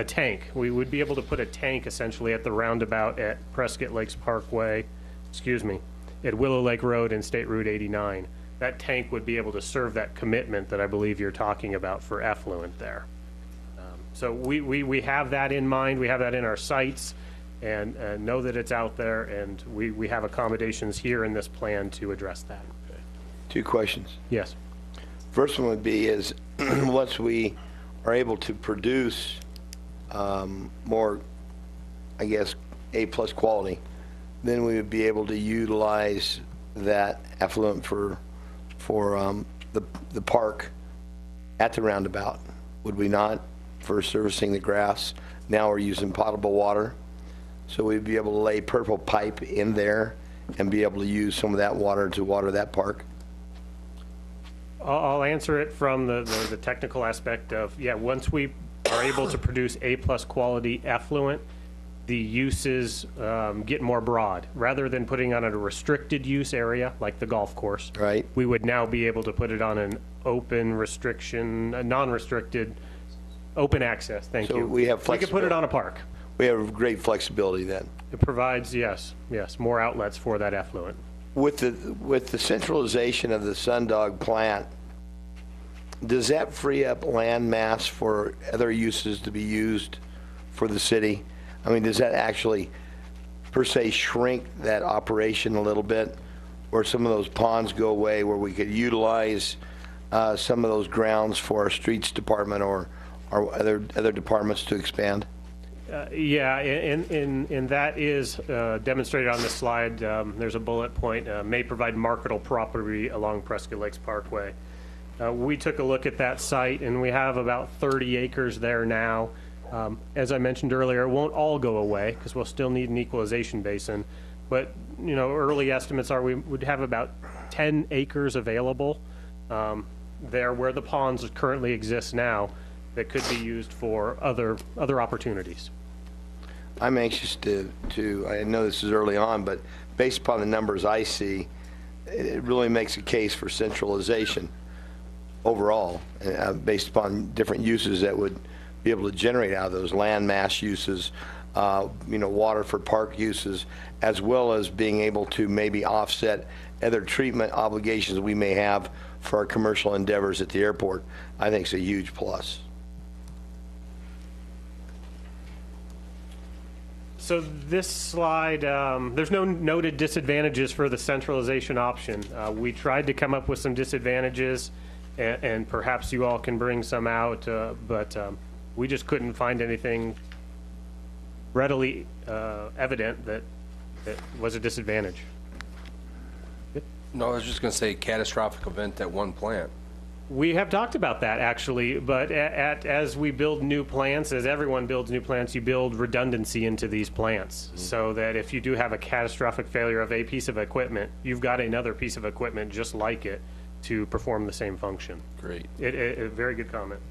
Speaker 18: tank. We would be able to put a tank essentially at the roundabout at Prescott Lakes Parkway, at Willow Lake Road and State Route 89. That tank would be able to serve that commitment that I believe you're talking about for effluent there. So we have that in mind. We have that in our sights, and know that it's out there, and we have accommodations here in this plan to address that.
Speaker 5: Okay. 2 questions.
Speaker 18: Yes.
Speaker 5: First one would be is once we are able to produce more, I guess, A+ quality, then we would be able to utilize that effluent for the park at the roundabout, would we not, for servicing the grass? Now we're using potable water, so we'd be able to lay purple pipe in there and be able to use some of that water to water that park.
Speaker 18: I'll answer it from the technical aspect of, once we are able to produce A+ quality effluent, the uses get more broad. Rather than putting on a restricted use area like the golf course,
Speaker 5: right,
Speaker 18: we would now be able to put it on an open restriction, a non-restricted, open access. Thank you.
Speaker 5: So we have flexibility.
Speaker 18: We could put it on a park.
Speaker 5: We have great flexibility then.
Speaker 18: It provides, yes, more outlets for that effluent.
Speaker 5: With the centralization of the Sundog plant, does that free up land mass for other uses to be used for the city? I mean, does that actually, per se, shrink that operation a little bit, or some of those ponds go away where we could utilize some of those grounds for our streets department or other departments to expand?
Speaker 18: And that is demonstrated on this slide. There's a bullet point, may provide marketable property along Prescott Lakes Parkway. We took a look at that site, and we have about 30 acres there now. As I mentioned earlier, it won't all go away because we'll still need an equalization basin. But, early estimates are we would have about 10 acres available there where the ponds currently exist now that could be used for other opportunities.
Speaker 5: I'm anxious to I know this is early on, but based upon the numbers I see, it really makes a case for centralization overall, based upon different uses that would be able to generate out of those land mass uses, water for park uses, as well as being able to maybe offset other treatment obligations we may have for our commercial endeavors at the airport. I think it's a huge plus.
Speaker 18: So this slide, there's no noted disadvantages for the centralization option. We tried to come up with some disadvantages, and perhaps you all can bring some out, but we just couldn't find anything readily evident that was a disadvantage.
Speaker 15: No, I was just going to say catastrophic event at one plant.
Speaker 18: We have talked about that, actually, but as we build new plants, as everyone builds new plants, you build redundancy into these plants, so that if you do have a catastrophic failure of a piece of equipment, you've got another piece of equipment just like it to perform the same function.
Speaker 15: Great.
Speaker 18: Very good comment.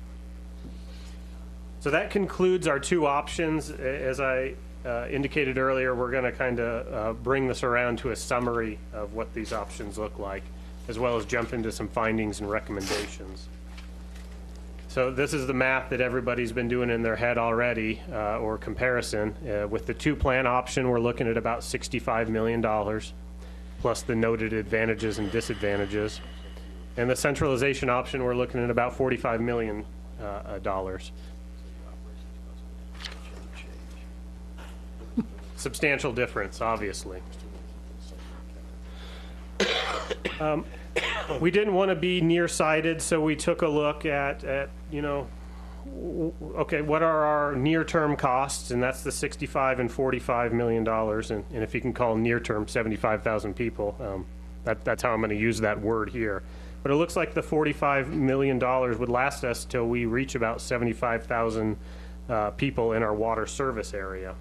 Speaker 18: So that concludes our 2 options. As I indicated earlier, we're going to kind of bring this around to a summary of what these options look like, as well as jump into some findings and recommendations. So this is the math that everybody's been doing in their head already, or comparison. With the two-plant option, we're looking at about $65 million, plus the noted advantages and disadvantages. And the centralization option, we're looking at about $45 million. Substantial difference, obviously. We didn't want to be nearsighted, so we took a look at okay, what are our near-term costs? And that's the $65 and $45 million. And if you can call near-term 75,000 people, that's how I'm going to use that word here. But it looks like the $45 million would last us till we reach about 75,000 people in our water service area.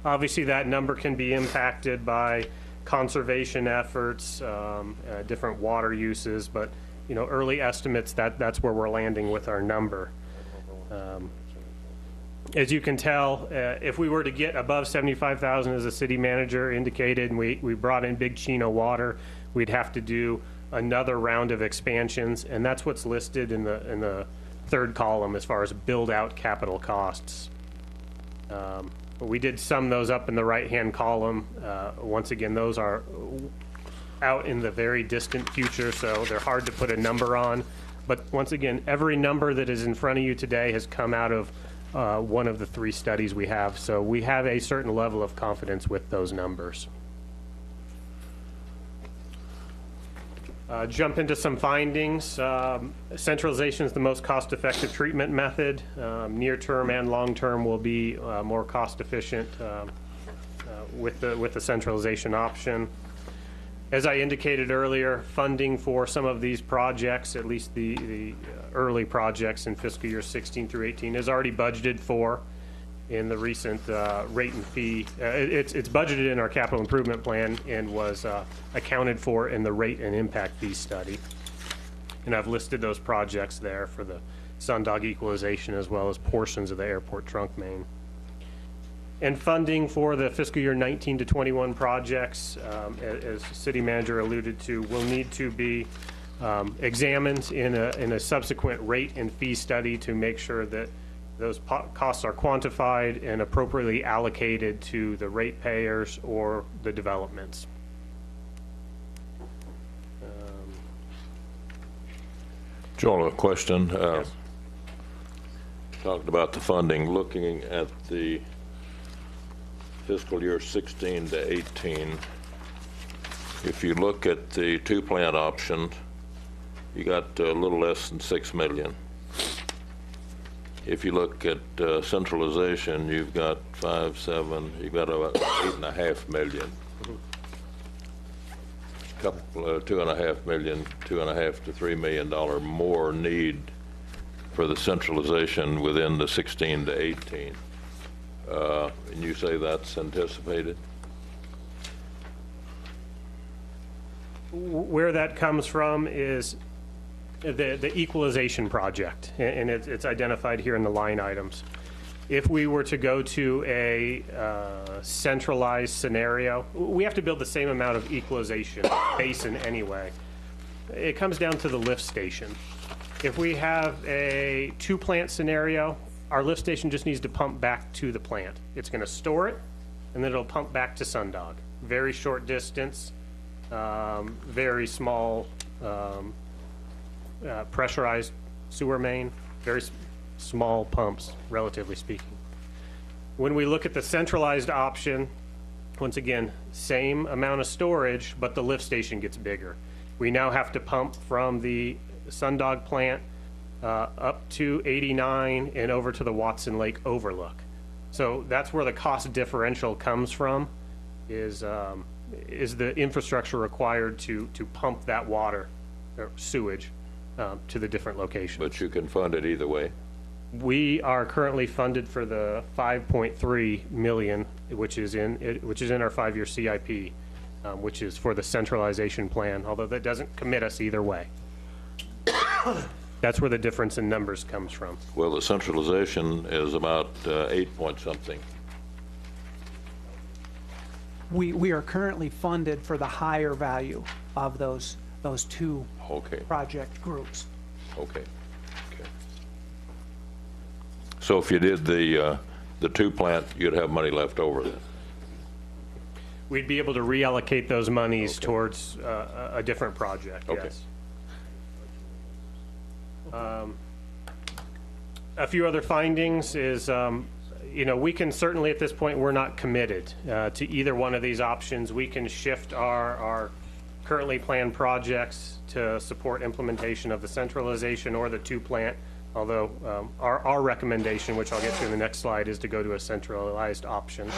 Speaker 18: Obviously, that number can be impacted by conservation efforts, different water uses, but early estimates, that's where we're landing with our number. As you can tell, if we were to get above 75,000, as the city manager indicated, and we brought in Big Chino Water, we'd have to do another round of expansions, and that's what's listed in the third column as far as build-out capital costs. We did sum those up in the right-hand column. Once again, those are out in the very distant future, so they're hard to put a number on. But once again, every number that is in front of you today has come out of one of the three studies we have. So we have a certain level of confidence with those numbers. Jump into some findings. Centralization is the most cost-effective treatment method. Near-term and long-term will be more cost-efficient with the centralization option. As I indicated earlier, funding for some of these projects, at least the early projects in fiscal year 16 through 18, is already budgeted for in the recent rate and fee. It's budgeted in our capital improvement plan and was accounted for in the rate and impact fee study. And I've listed those projects there for the Sundog equalization as well as portions of the airport trunk main. And funding for the fiscal year 19 to 21 projects, as city manager alluded to, will need to be examined in a subsequent rate and fee study to make sure that those costs are quantified and appropriately allocated to the ratepayers or the developments.
Speaker 1: Joel, a question.
Speaker 18: Yes.
Speaker 1: Talked about the funding. Looking at the fiscal year 16 to 18, if you look at the two-plant option, you got a little less than $6 million. If you look at centralization, you've got 5, 7, you've got about $8.5 million. Couple, $2.5 million, $2.5 to $3 million more need for the centralization within the 16 to 18. And you say that's anticipated?
Speaker 18: Where that comes from is the equalization project, and it's identified here in the line items. If we were to go to a centralized scenario, we have to build the same amount of equalization basin anyway. It comes down to the lift station. If we have a two-plant scenario, our lift station just needs to pump back to the plant. It's going to store it, and then it'll pump back to Sundog. Very short distance, very small pressurized sewer main, very small pumps, relatively speaking. When we look at the centralized option, once again, same amount of storage, but the lift station gets bigger. We now have to pump from the Sundog plant up to 89 and over to the Watson Lake overlook. So that's where the cost differential comes from, is the infrastructure required to pump that water or sewage to the different locations.
Speaker 1: But you can fund it either way.
Speaker 18: We are currently funded for the $5.3 million, which is in our 5-year CIP, which is for the centralization plan. Although that doesn't commit us either way. That's where the difference in numbers comes from.
Speaker 1: Well, the centralization is about 8 point something.
Speaker 20: we are currently funded for the higher value of those two
Speaker 1: Okay.
Speaker 20: project groups.
Speaker 1: Okay. Okay. So if you did the 2 plant, you'd have money left over then?
Speaker 18: We'd be able to reallocate those monies towards a different project,
Speaker 1: Okay.
Speaker 18: yes. A few other findings is, we can certainly, at this point, we're not committed to either one of these options. We can shift our currently planned projects to support implementation of the centralization or the 2 plant, although our recommendation, which I'll get to in the next slide, is to go to a centralized option.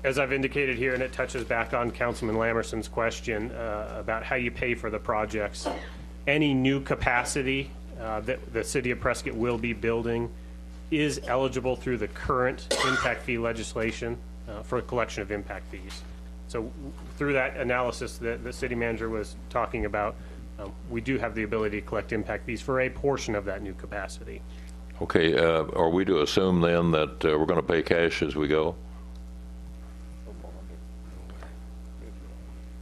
Speaker 18: As I've indicated here, and it touches back on Councilman Lamerson's question about how you pay for the projects, any new capacity that the city of Prescott will be building is eligible through the current impact fee legislation for a collection of impact fees. So through that analysis that the city manager was talking about, we do have the ability to collect impact fees for a portion of that new capacity.
Speaker 1: Okay, are we to assume then that we're going to pay cash as we go?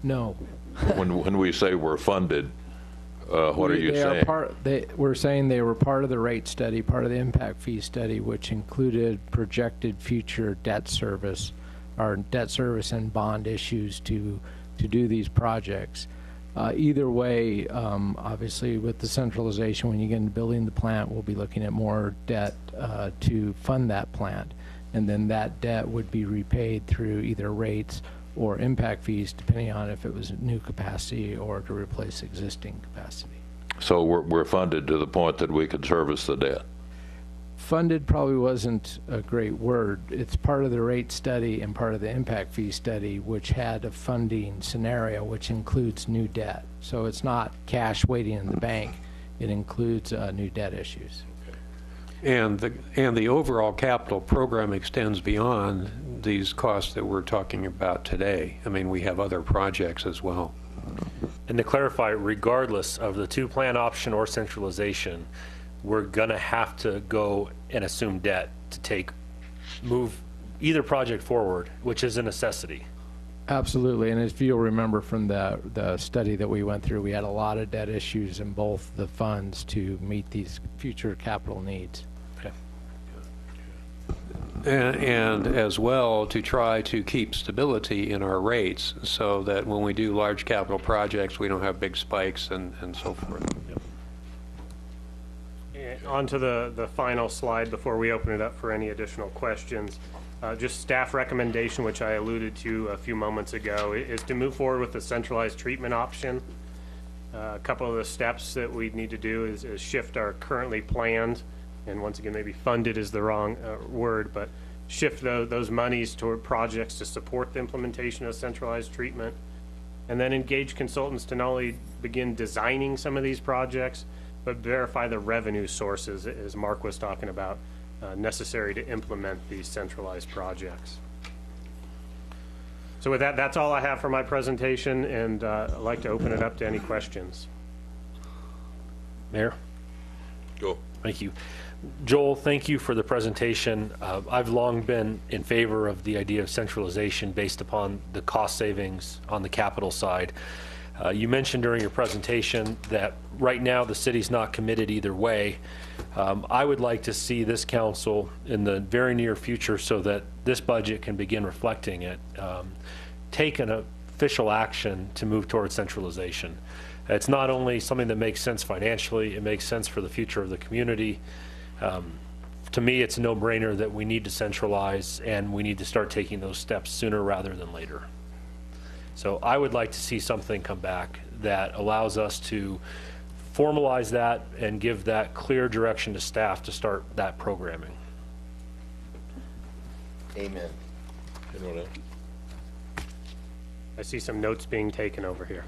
Speaker 21: No.
Speaker 1: When we say we're funded, what are you saying?
Speaker 21: We're saying they were part of the rate study, part of the impact fee study, which included projected future debt service and bond issues to do these projects. Either way, obviously with the centralization, when you get into building the plant, we'll be looking at more debt to fund that plant. And then that debt would be repaid through either rates or impact fees, depending on if it was new capacity or to replace existing capacity.
Speaker 1: So we're funded to the point that we could service the debt?
Speaker 21: Funded probably wasn't a great word. It's part of the rate study and part of the impact fee study, which had a funding scenario which includes new debt. So it's not cash waiting in the bank. It includes new debt issues.
Speaker 9: And the overall capital program extends beyond these costs that we're talking about today. I mean, we have other projects as well.
Speaker 3: And to clarify, regardless of the 2 plant option or centralization, we're going to have to go and assume debt to move either project forward, which is a necessity.
Speaker 21: Absolutely, and if you'll remember from the study that we went through, we had a lot of debt issues in both the funds to meet these future capital needs.
Speaker 9: And as well to try to keep stability in our rates so that when we do large capital projects, we don't have big spikes and so forth.
Speaker 18: And on to the final slide before we open it up for any additional questions. Just staff recommendation, which I alluded to a few moments ago, is to move forward with the centralized treatment option. A couple of the steps that we need to do is shift our currently planned, and once again, maybe funded is the wrong word, but shift those monies toward projects to support the implementation of centralized treatment, and then engage consultants to not only begin designing some of these projects, but verify the revenue sources, as Mark was talking about, necessary to implement these centralized projects. So with that, that's all I have for my presentation, and I'd like to open it up to any questions.
Speaker 3: Mayor?
Speaker 1: Go.
Speaker 3: Thank you. Joel, thank you for the presentation. I've long been in favor of the idea of centralization based upon the cost savings on the capital side. You mentioned during your presentation that right now the city's not committed either way. I would like to see this council in the very near future, so that this budget can begin reflecting it, take an official action to move towards centralization. It's not only something that makes sense financially, it makes sense for the future of the community. To me, it's a no-brainer that we need to centralize, and we need to start taking those steps sooner rather than later. So I would like to see something come back that allows us to formalize that and give that clear direction to staff to start that programming.
Speaker 5: Amen.
Speaker 1: Anyone else?
Speaker 18: I see some notes being taken over here.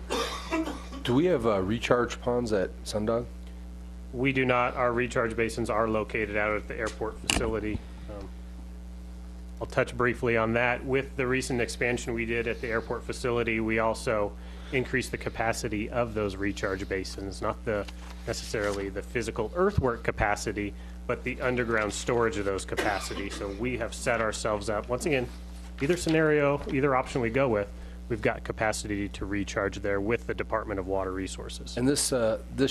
Speaker 15: Do we have recharge ponds at Sundog?
Speaker 18: We do not. Our recharge basins are located out at the airport facility. I'll touch briefly on that. With the recent expansion we did at the airport facility, we also increased the capacity of those recharge basins, not necessarily the physical earthwork capacity, but the underground storage of those capacities. So we have set ourselves up, once again, either scenario, either option we go with, we've got capacity to recharge there with the Department of Water Resources.
Speaker 15: And this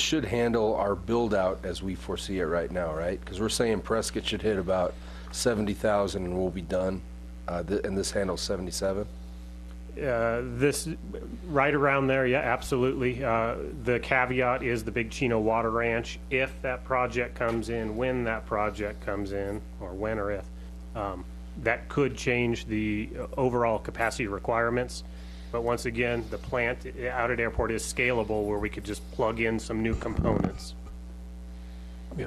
Speaker 15: should handle our build-out as we foresee it right now, right? Because we're saying Prescott should hit about 70,000 and we'll be done, and this handles 77?
Speaker 18: This, right around there, yeah, absolutely. The caveat is the Big Chino Water Ranch. If that project comes in, when that project comes in, or when or if, that could change the overall capacity requirements. But once again, the plant out at airport is scalable where we could just plug in some new components.
Speaker 9: Yeah.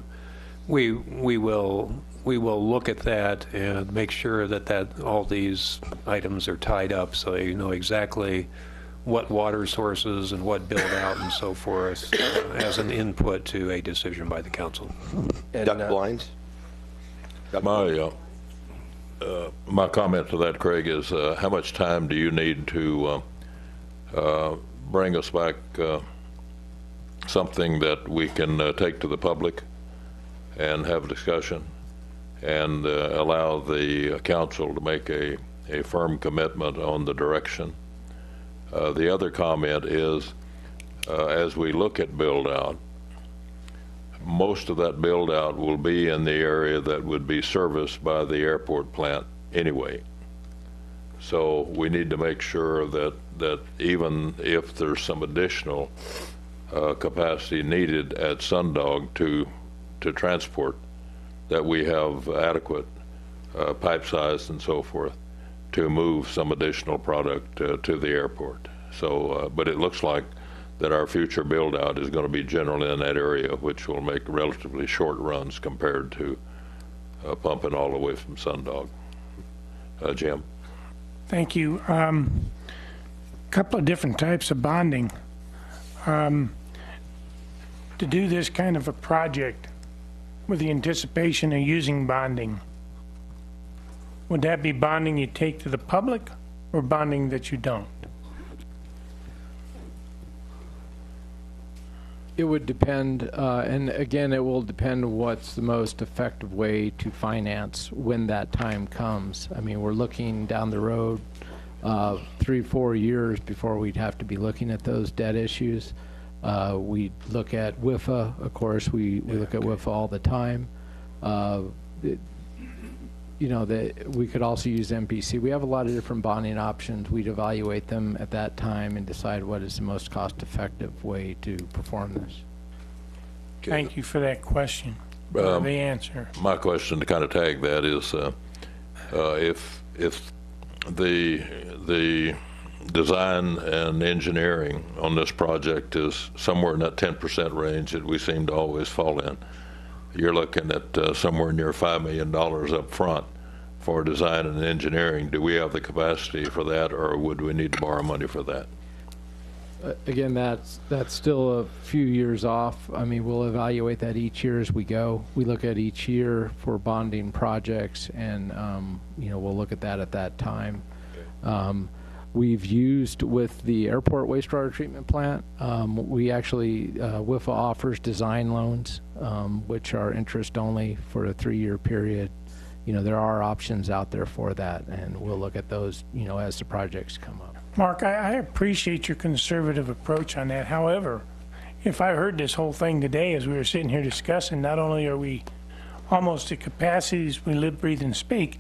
Speaker 9: We will look at that and make sure that all these items are tied up so you know exactly what water sources and what build out and so forth as an input to a decision by the council.
Speaker 5: Duck blinds?
Speaker 1: My comment to that, Craig, is how much time do you need to bring us back something that we can take to the public and have a discussion and allow the council to make a firm commitment on the direction? The other comment is, as we look at build-out, most of that build-out will be in the area that would be serviced by the airport plant anyway. So we need to make sure that even if there's some additional capacity needed at Sundog to transport, that we have adequate pipe size and so forth to move some additional product to the airport. So, but it looks like that our future build-out is going to be generally in that area, which will make relatively short runs compared to pumping all the way from Sundog. Jim?
Speaker 19: Thank you. Couple of different types of bonding. To do this kind of a project with the anticipation of using bonding, would that be bonding you take to the public or bonding that you don't?
Speaker 21: It would depend, and again, it will depend what's the most effective way to finance when that time comes. I mean, we're looking down the road 3-4 years before we'd have to be looking at those debt issues. We look at WIFA, of course, we look at WIFA all the time. We could also use MPC. We have a lot of different bonding options. We'd evaluate them at that time and decide what is the most cost-effective way to perform this.
Speaker 19: Thank you for that question, the answer.
Speaker 1: My question to kind of tag that is, if the design and engineering on this project is somewhere in that 10% range that we seem to always fall in, you're looking at somewhere near $5 million up front for design and engineering. Do we have the capacity for that, or would we need to borrow money for that?
Speaker 21: Again, that's still a few years off. I mean, we'll evaluate that each year as we go. We look at each year for bonding projects, and we'll look at that time. Okay. We've used with the airport wastewater treatment plant, we actually, WIFA offers design loans, which are interest only for a 3-year period. There are options out there for that, and we'll look at those, as the projects come up.
Speaker 19: Mark, I appreciate your conservative approach on that. However, if I heard this whole thing today as we were sitting here discussing, not only are we almost at capacities we live, breathe, and speak,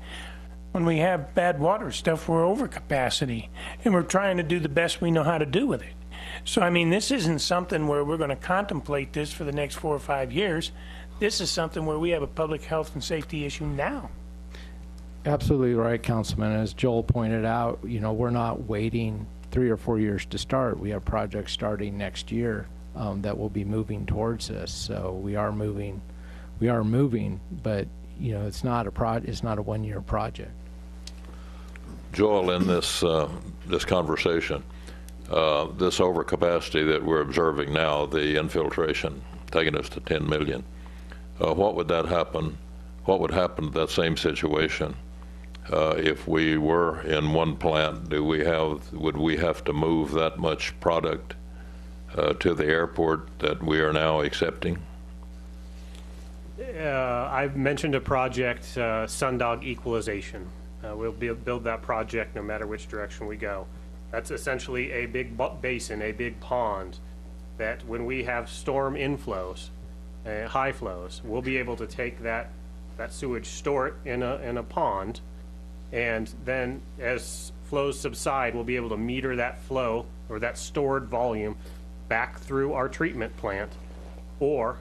Speaker 19: when we have bad water stuff, we're over capacity, and we're trying to do the best we know how to do with it. So, I mean, this isn't something where we're going to contemplate this for the next 4 or 5 years. This is something where we have a public health and safety issue now.
Speaker 21: Absolutely right, Councilman. As Joel pointed out, we're not waiting 3 or 4 years to start. We have projects starting next year that will be moving towards this. So we are moving, but it's not a 1-year project.
Speaker 1: Joel, in this conversation, this overcapacity that we're observing now, the infiltration taking us to 10 million, what would happen to that same situation if we were in one plant? Would we have to move that much product to the airport that we are now accepting?
Speaker 18: I've mentioned a project, Sundog Equalization. We'll build that project no matter which direction we go. That's essentially a big basin, a big pond, that when we have storm inflows, high flows, we'll be able to take that sewage, store it in a pond, and then as flows subside, we'll be able to meter that flow or that stored volume back through our treatment plant or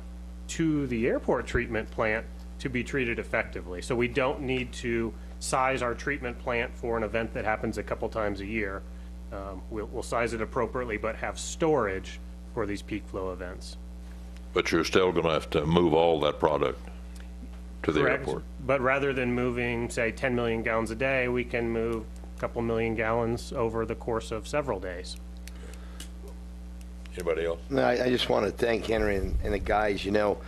Speaker 18: to the airport treatment plant to be treated effectively. So we don't need to size our treatment plant for an event that happens a couple times a year. We'll size it appropriately, but have storage for these peak flow events.
Speaker 1: But you're still going to have to move all that product to the
Speaker 18: Correct.
Speaker 1: airport.
Speaker 18: But rather than moving, say, 10 million gallons a day, we can move a couple million gallons over the course of several days.
Speaker 1: Anybody else?
Speaker 5: No, I just want to thank Henry and the guys. You know,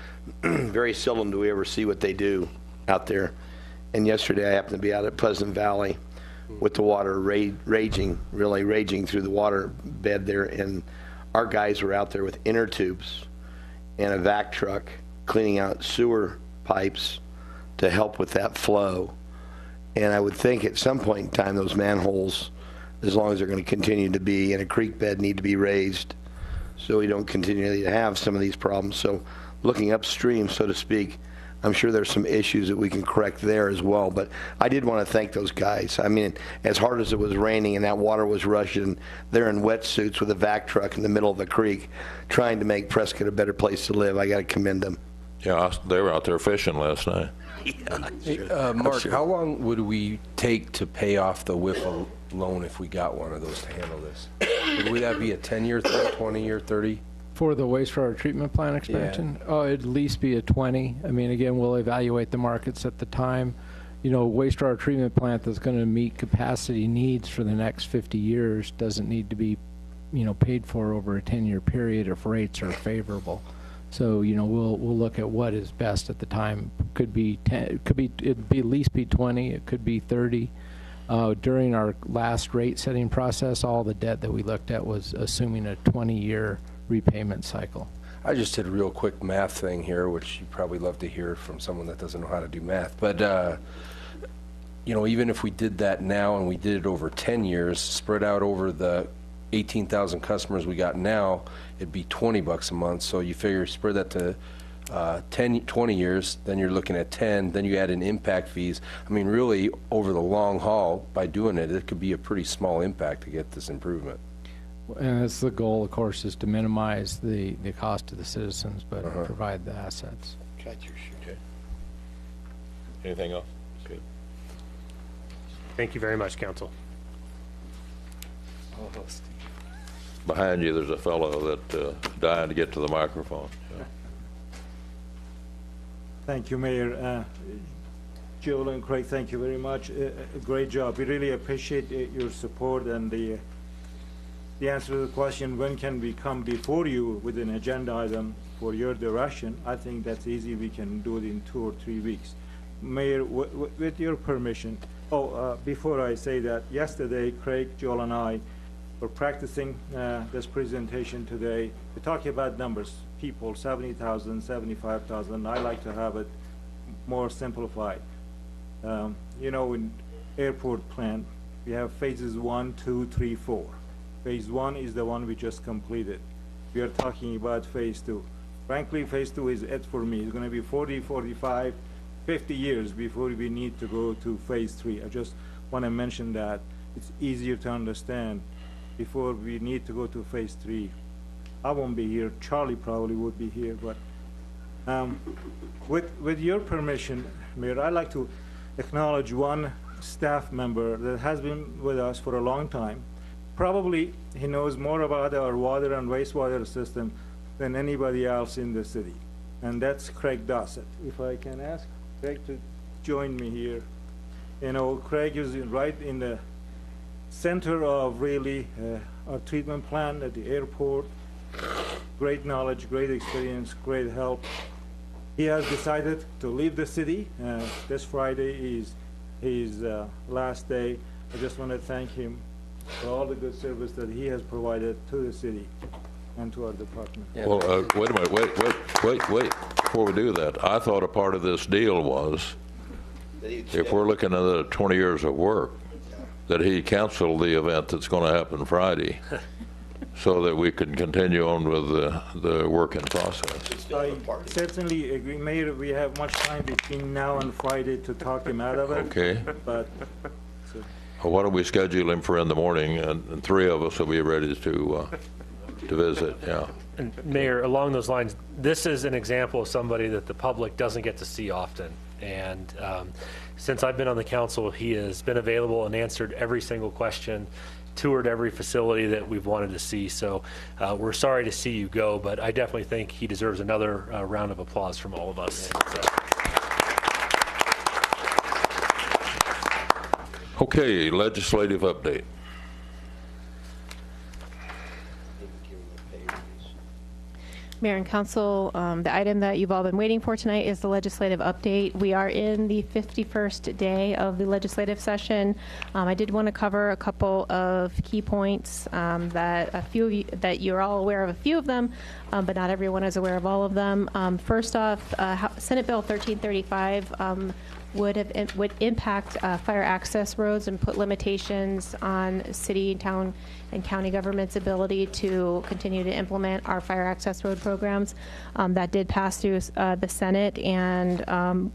Speaker 5: very seldom do we ever see what they do out there. And yesterday I happened to be out at Pleasant Valley with the water raging through the water bed there. And our guys were out there with inner tubes and a vac truck cleaning out sewer pipes to help with that flow. And I would think at some point in time those manholes, as long as they're going to continue to be in a creek bed, need to be raised so we don't continually have some of these problems. So looking upstream, so to speak, I'm sure there's some issues that we can correct there as well. But I did want to thank those guys. I mean, as hard as it was raining and that water was rushing, they're in wetsuits with a vac truck in the middle of the creek trying to make Prescott a better place to live. I got to commend them.
Speaker 1: Yeah, they were out there fishing last night.
Speaker 15: Mark, how long would we take to pay off the WIFA loan if we got one of those to handle this? Would that be a 10-year, 20-year, 30?
Speaker 21: For the wastewater treatment plant expansion? Oh, it'd at least be a 20. I mean, again, we'll evaluate the markets at the time. You know, wastewater treatment plant that's going to meet capacity needs for the next 50 years doesn't need to be, you know, paid for over a 10-year period if rates are favorable. So, you know, we'll look at what is best at the time. Could be 10, it'd be at least be 20. It could be 30. During our last rate setting process, all the debt that we looked at was assuming a 20-year repayment cycle.
Speaker 15: I just did a real quick math thing here, which you probably love to hear from someone that doesn't know how to do math. But, you know, even if we did that now and we did it over 10 years, spread out over the 18,000 customers we got now, it'd be $20 a month. So you figure spread that to 20 years, then you're looking at 10, then you add in impact fees. I mean, really, over the long haul, by doing it, it could be a pretty small impact to get this improvement.
Speaker 21: And that's the goal, of course, is to minimize the cost to the citizens, but provide the assets.
Speaker 1: Okay. Anything else? Good.
Speaker 18: Thank you very much, Council.
Speaker 1: Behind you, there's a fellow that dying to get to the microphone. Yeah.
Speaker 16: Thank you, Mayor. Joel and Craig, thank you very much. Great job. We really appreciate your support and the answer to the question, when can we come before you with an agenda item for your direction? I think that's easy. We can do it in 2 or 3 weeks. Mayor, with your permission, before I say that, yesterday, Craig, Joel, and I were practicing this presentation today. We're talking about numbers, people, 70,000, 75,000. I like to have it more simplified. You know, in airport plan, we have phases 1, 2, 3, 4. Phase 1 is the one we just completed. We are talking about phase 2. Frankly, phase 2 is it for me. It's going to be 40, 45, 50 years before we need to go to phase 3. I just want to mention that. It's easier to understand before we need to go to phase 3. I won't be here. Charlie probably would be here. But with your permission, Mayor, I'd like to acknowledge one staff member that has been with us for a long time. Probably he knows more about our water and wastewater system than anybody else in the city, and that's Craig Dossett. If I can ask Craig to join me here. You know, Craig is right in the center of really our treatment plant at the airport. Great knowledge, great experience, great help. He has decided to leave the city. This Friday is his last day. I just want to thank him for all the good service that he has provided to the city and to our department.
Speaker 1: Yeah. Well, wait a minute, wait. Before we do that, I thought a part of this deal was if we're looking at another 20 years of work, that he cancel the event that's going to happen Friday so that we can continue on with the work in process.
Speaker 16: I certainly agree, Mayor. We have much time between now and Friday to talk him out of it.
Speaker 1: Okay.
Speaker 16: But
Speaker 1: Well, why don't we schedule him for in the morning, and three of us will be ready to visit, yeah.
Speaker 3: And Mayor, along those lines, this is an example of somebody that the public doesn't get to see often. And since I've been on the council, he has been available and answered every single question, toured every facility that we've wanted to see. So we're sorry to see you go, but I definitely think he deserves another round of applause from all of us.
Speaker 1: Okay, legislative update.
Speaker 2: Mayor and Council, the item that you've all been waiting for tonight is the legislative update. We are in the 51st day of the legislative session. I did want to cover a couple of key points that a few of you, that you're all aware of a few of them, but not everyone is aware of all of them. First off, Senate Bill 1335 would impact fire access roads and put limitations on city, town, and county government's ability to continue to implement our fire access road programs. That did pass through the Senate and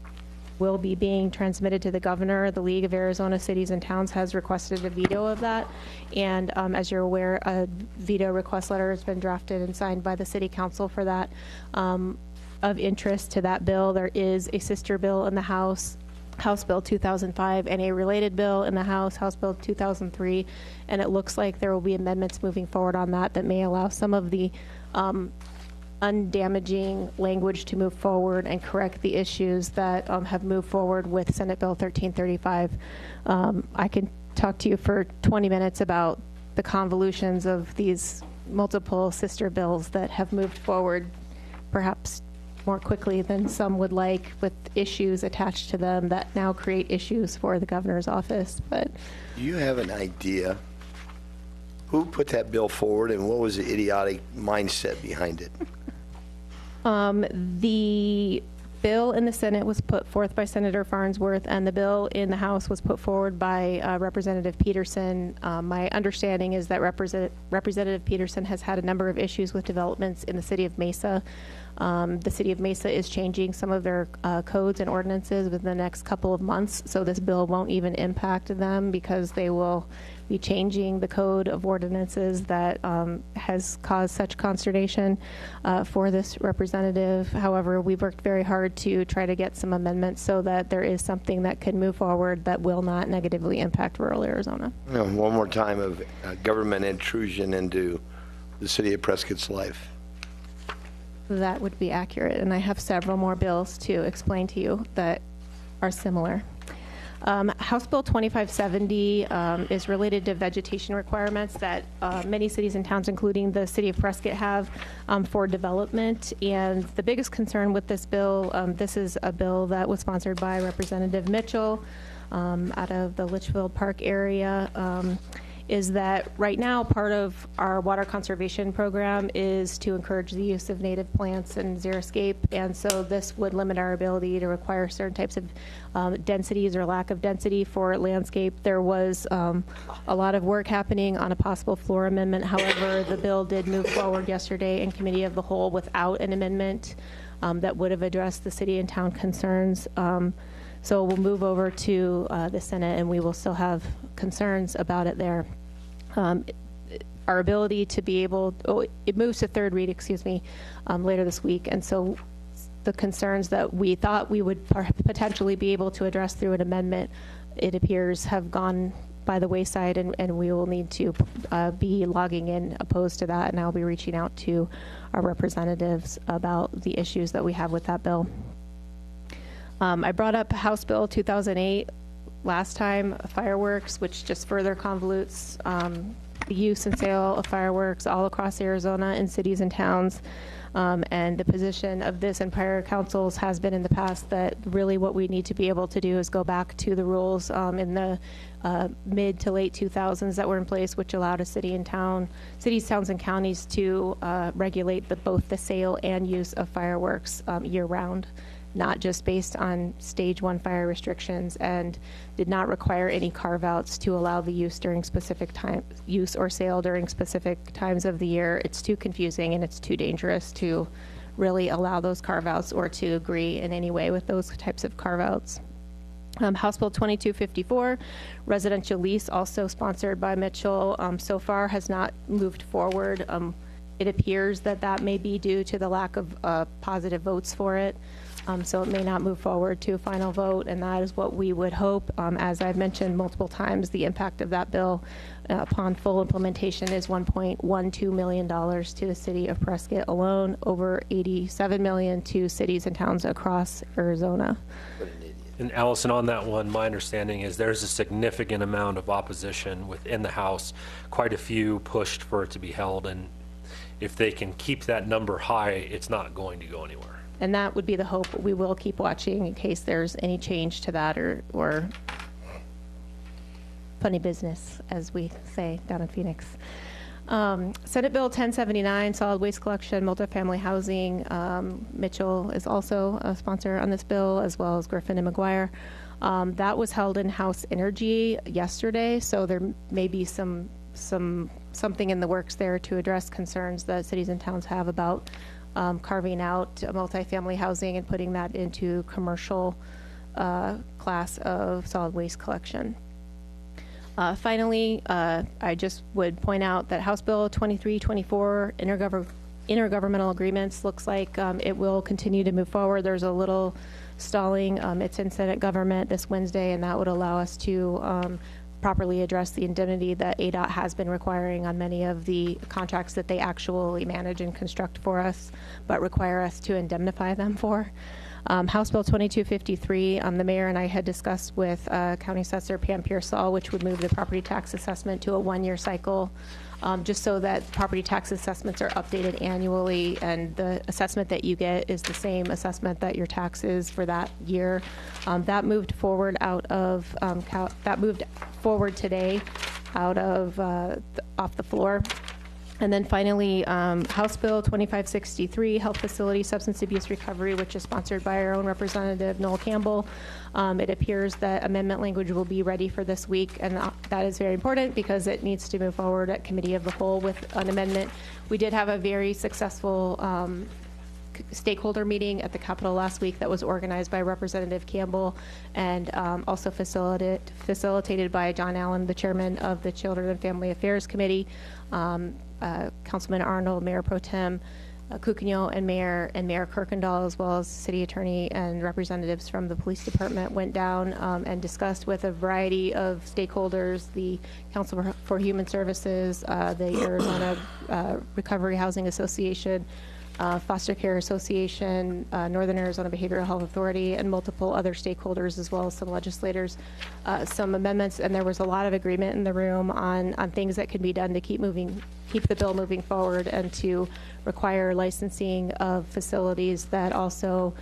Speaker 2: will be being transmitted to the governor. The League of Arizona Cities and Towns has requested a veto of that. And as you're aware, a veto request letter has been drafted and signed by the City Council for that. Of interest to that bill, there is a sister bill in the House, House Bill 2005, and a related bill in the House, House Bill 2003, and it looks like there will be amendments moving forward on that that may allow some of the undamaging language to move forward and correct the issues that have moved forward with Senate Bill 1335. I can talk to you for 20 minutes about the convolutions of these multiple sister bills that have moved forward perhaps more quickly than some would like, with issues attached to them that now create issues for the governor's office. But
Speaker 5: do you have an idea who put that bill forward and what was the idiotic mindset behind it?
Speaker 2: The bill in the Senate was put forth by Senator Farnsworth, and the bill in the House was put forward by Representative Peterson. My understanding is that Representative Peterson has had a number of issues with developments in the city of Mesa. The city of Mesa is changing some of their codes and ordinances within the next couple of months, so this bill won't even impact them because they will be changing the code of ordinances that has caused such consternation for this representative. However, we've worked very hard to try to get some amendments so that there is something that can move forward that will not negatively impact rural Arizona.
Speaker 5: One more time of government intrusion into the city of Prescott's life.
Speaker 2: That would be accurate, and I have several more bills to explain to you that are similar. House Bill 2570 is related to vegetation requirements that many cities and towns, including the city of Prescott, have for development. And the biggest concern with this bill, this is a bill that was sponsored by Representative Mitchell out of the Litchfield Park area, is that right now part of our water conservation program is to encourage the use of native plants and xeriscape, and so this would limit our ability to require certain types of densities or lack of density for landscape. There was a lot of work happening on a possible floor amendment. However, the bill did move forward yesterday in committee of the whole without an amendment that would have addressed the city and town concerns. So we'll move over to the Senate, and we will still have concerns about it there. Our ability to be able, it moves to third read, later this week, and so the concerns that we thought we would potentially be able to address through an amendment, it appears, have gone by the wayside, and we will need to be logging in opposed to that, and I'll be reaching out to our representatives about the issues that we have with that bill. I brought up House Bill 2008 last time, fireworks, which just further convolutes the use and sale of fireworks all across Arizona in cities and towns. And the position of this and prior councils has been in the past that really what we need to be able to do is go back to the rules in the mid to late 2000s that were in place, which allowed a cities, towns, and counties to regulate both the sale and use of fireworks year-round. not just based on stage 1 fire restrictions, and did not require any carve-outs to allow the use during specific time, use or sale during specific times of the year. It's too confusing and it's too dangerous to really allow those carve-outs or to agree in any way with those types of carve-outs. House Bill 2254, residential lease, also sponsored by Mitchell, so far has not moved forward. It appears that that may be due to the lack of positive votes for it. So it may not move forward to a final vote, and that is what we would hope. As I've mentioned multiple times, the impact of that bill upon full implementation is $1.12 million to the city of Prescott alone, over $87 million to cities and towns across Arizona.
Speaker 6: And Allison, on that one, my understanding is there's a significant amount of opposition within the House. Quite a few pushed for it to be held, and if they can keep that number high, it's not going to go anywhere.
Speaker 2: And that would be the hope. We will keep watching in case there's any change to that or funny business, as we say down in Phoenix. Senate Bill 1079, solid waste collection, multifamily housing. Mitchell is also a sponsor on this bill, as well as Griffin and McGuire. That was held in House Energy yesterday, so there may be something in the works there to address concerns that cities and towns have about carving out multifamily housing and putting that into commercial class of solid waste collection. Finally, I just would point out that House Bill 2324, intergovernmental agreements, looks like it will continue to move forward. There's a little stalling. It's in Senate government this Wednesday, and that would allow us to properly address the indemnity that ADOT has been requiring on many of the contracts that they actually manage and construct for us, but require us to indemnify them for. House Bill 2253, the mayor and I had discussed with County Assessor Pam Pearsall, which would move the property tax assessment to a 1-year cycle, just so that property tax assessments are updated annually, and the assessment that you get is the same assessment that your tax is for that year. That moved forward today out of off the floor. And then finally, House Bill 2563, Health Facility Substance Abuse Recovery, which is sponsored by our own representative, Noel Campbell. It appears that amendment language will be ready for this week, and that is very important because it needs to move forward at Committee of the Whole with an amendment. We did have a very successful stakeholder meeting at the Capitol last week that was organized by Representative Campbell and also facilitated by John Allen, the chairman of the Children and Family Affairs Committee. Councilman Arnold, Mayor Pro Tem Cucigno, and Mayor Kirkendall, as well as City Attorney and representatives from the Police Department, went down and discussed with a variety of stakeholders, the Council for Human Services, the Arizona Recovery Housing Association, Foster Care Association, Northern Arizona Behavioral Health Authority, and multiple other stakeholders, as well as some legislators, some amendments, and there was a lot of agreement in the room on things that can be done to keep the bill moving forward, and to require licensing of facilities that also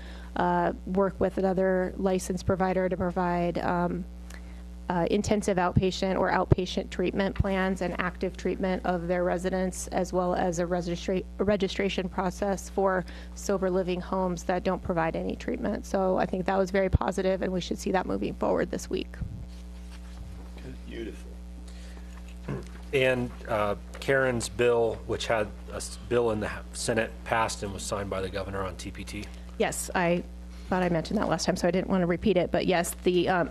Speaker 2: work with another licensed provider to provide intensive outpatient or outpatient treatment plans and active treatment of their residents, as well as a registration process for sober living homes that don't provide any treatment. So I think that was very positive, and we should see that moving forward this week.
Speaker 5: Beautiful.
Speaker 6: And Karen's bill, which had a bill in the Senate, passed and was signed by the governor on TPT.
Speaker 2: Yes, I thought I mentioned that last time, so I didn't want to repeat it. But yes,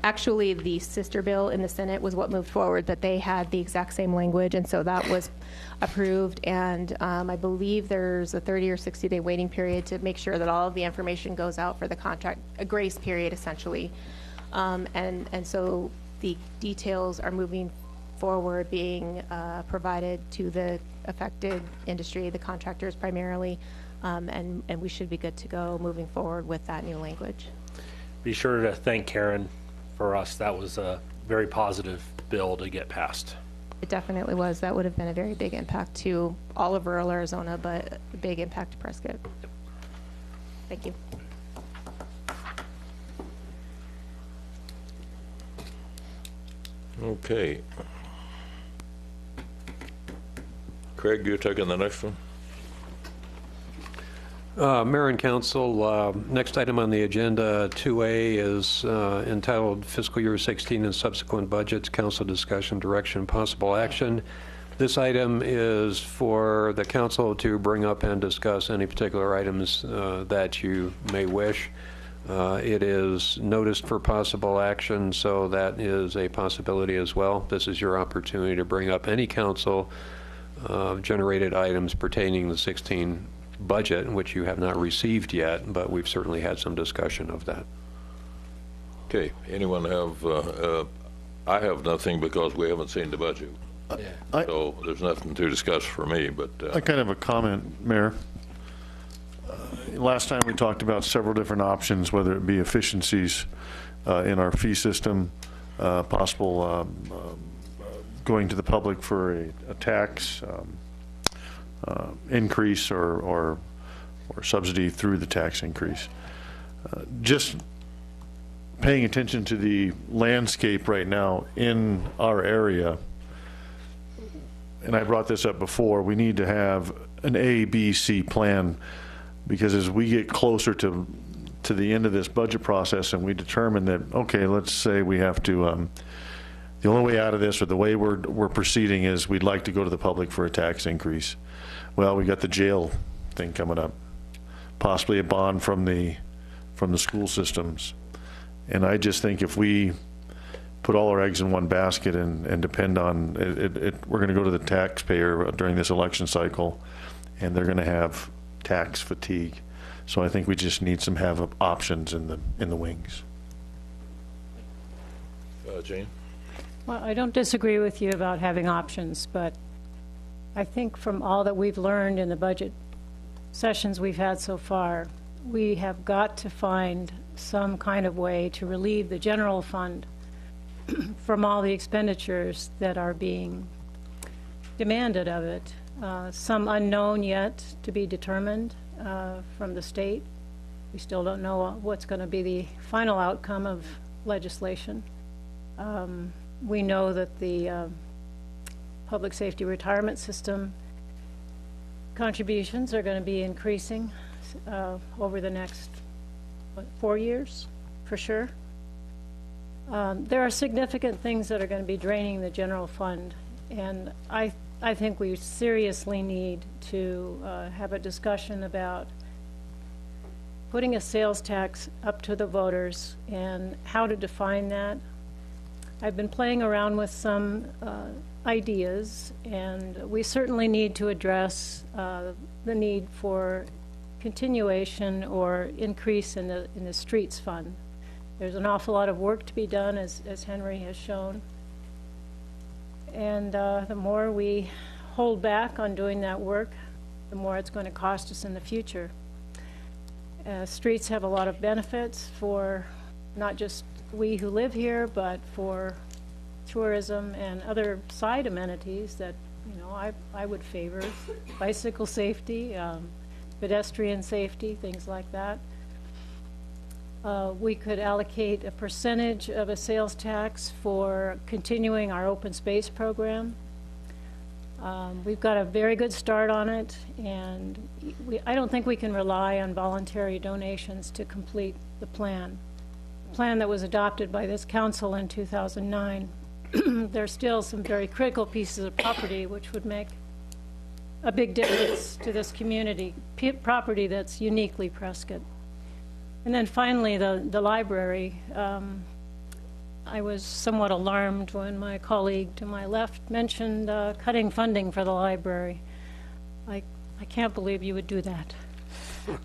Speaker 2: actually the sister bill in the Senate was what moved forward, but they had the exact same language, and so that was approved. And I believe there's a 30 or 60-day waiting period to make sure that all of the information goes out for the contract, a grace period essentially. And so the details are moving forward, being provided to the affected industry, the contractors primarily. And we should be good to go moving forward with that new language.
Speaker 6: Be sure to thank Karen for us. That was a very positive bill to get passed.
Speaker 2: It definitely was. That would have been a very big impact to all of rural Arizona, but a big impact to Prescott. Thank you.
Speaker 1: Okay. Craig, you're taking the next one?
Speaker 9: Mayor and Council, next item on the agenda, 2A, is entitled Fiscal Year 16 and Subsequent Budgets, Council Discussion, Direction, Possible Action. This item is for the council to bring up and discuss any particular items that you may wish. It is noticed for possible action, so that is a possibility as well. This is your opportunity to bring up any council generated items pertaining to the 16 budget, which you have not received yet, but we've certainly had some discussion of that.
Speaker 1: Okay, anyone have, I have nothing because we haven't seen the budget. So there's nothing to discuss for me, but.
Speaker 14: I kind of have a comment, Mayor. Last time we talked about several different options, whether it be efficiencies in our fee system, possible going to the public for a tax increase or subsidy through the tax increase. Just paying attention to the landscape right now in our area, and I brought this up before, we need to have an A, B, C plan, because as we get closer to the end of this budget process and we determine that, okay, let's say we have to, the only way out of this, or the way we're proceeding, is we'd like to go to the public for a tax increase. Well, we got the jail thing coming up, possibly a bond from the school systems. And I just think if we put all our eggs in one basket and depend on it, we're going to go to the taxpayer during this election cycle, and they're going to have tax fatigue. So I think we just need some options in the wings.
Speaker 1: Jane?
Speaker 12: Well, I don't disagree with you about having options, but I think from all that we've learned in the budget sessions we've had so far, we have got to find some kind of way to relieve the general fund from all the expenditures that are being demanded of it. Some unknown yet to be determined from the state. We still don't know what's going to be the final outcome of legislation. We know that the public safety retirement system contributions are going to be increasing over the next 4 years, for sure. There are significant things that are going to be draining the general fund, and I think we seriously need to have a discussion about putting a sales tax up to the voters and how to define that. I've been playing around with some ideas, and we certainly need to address the need for continuation or increase in the streets fund. There's an awful lot of work to be done, as Henry has shown. And the more we hold back on doing that work, the more it's going to cost us in the future. Streets have a lot of benefits for not just we who live here, but for tourism and other side amenities that, you know, I would favor. Bicycle safety, pedestrian safety, things like that. We could allocate a percentage of a sales tax for continuing our open space program. We've got a very good start on it, and I don't think we can rely on voluntary donations to complete the plan. The plan that was adopted by this council in 2009, there's still some very critical pieces of property which would make a big difference to this community, property that's uniquely Prescott. And then finally, the library. I was somewhat alarmed when my colleague to my left mentioned cutting funding for the library. I can't believe you would do that.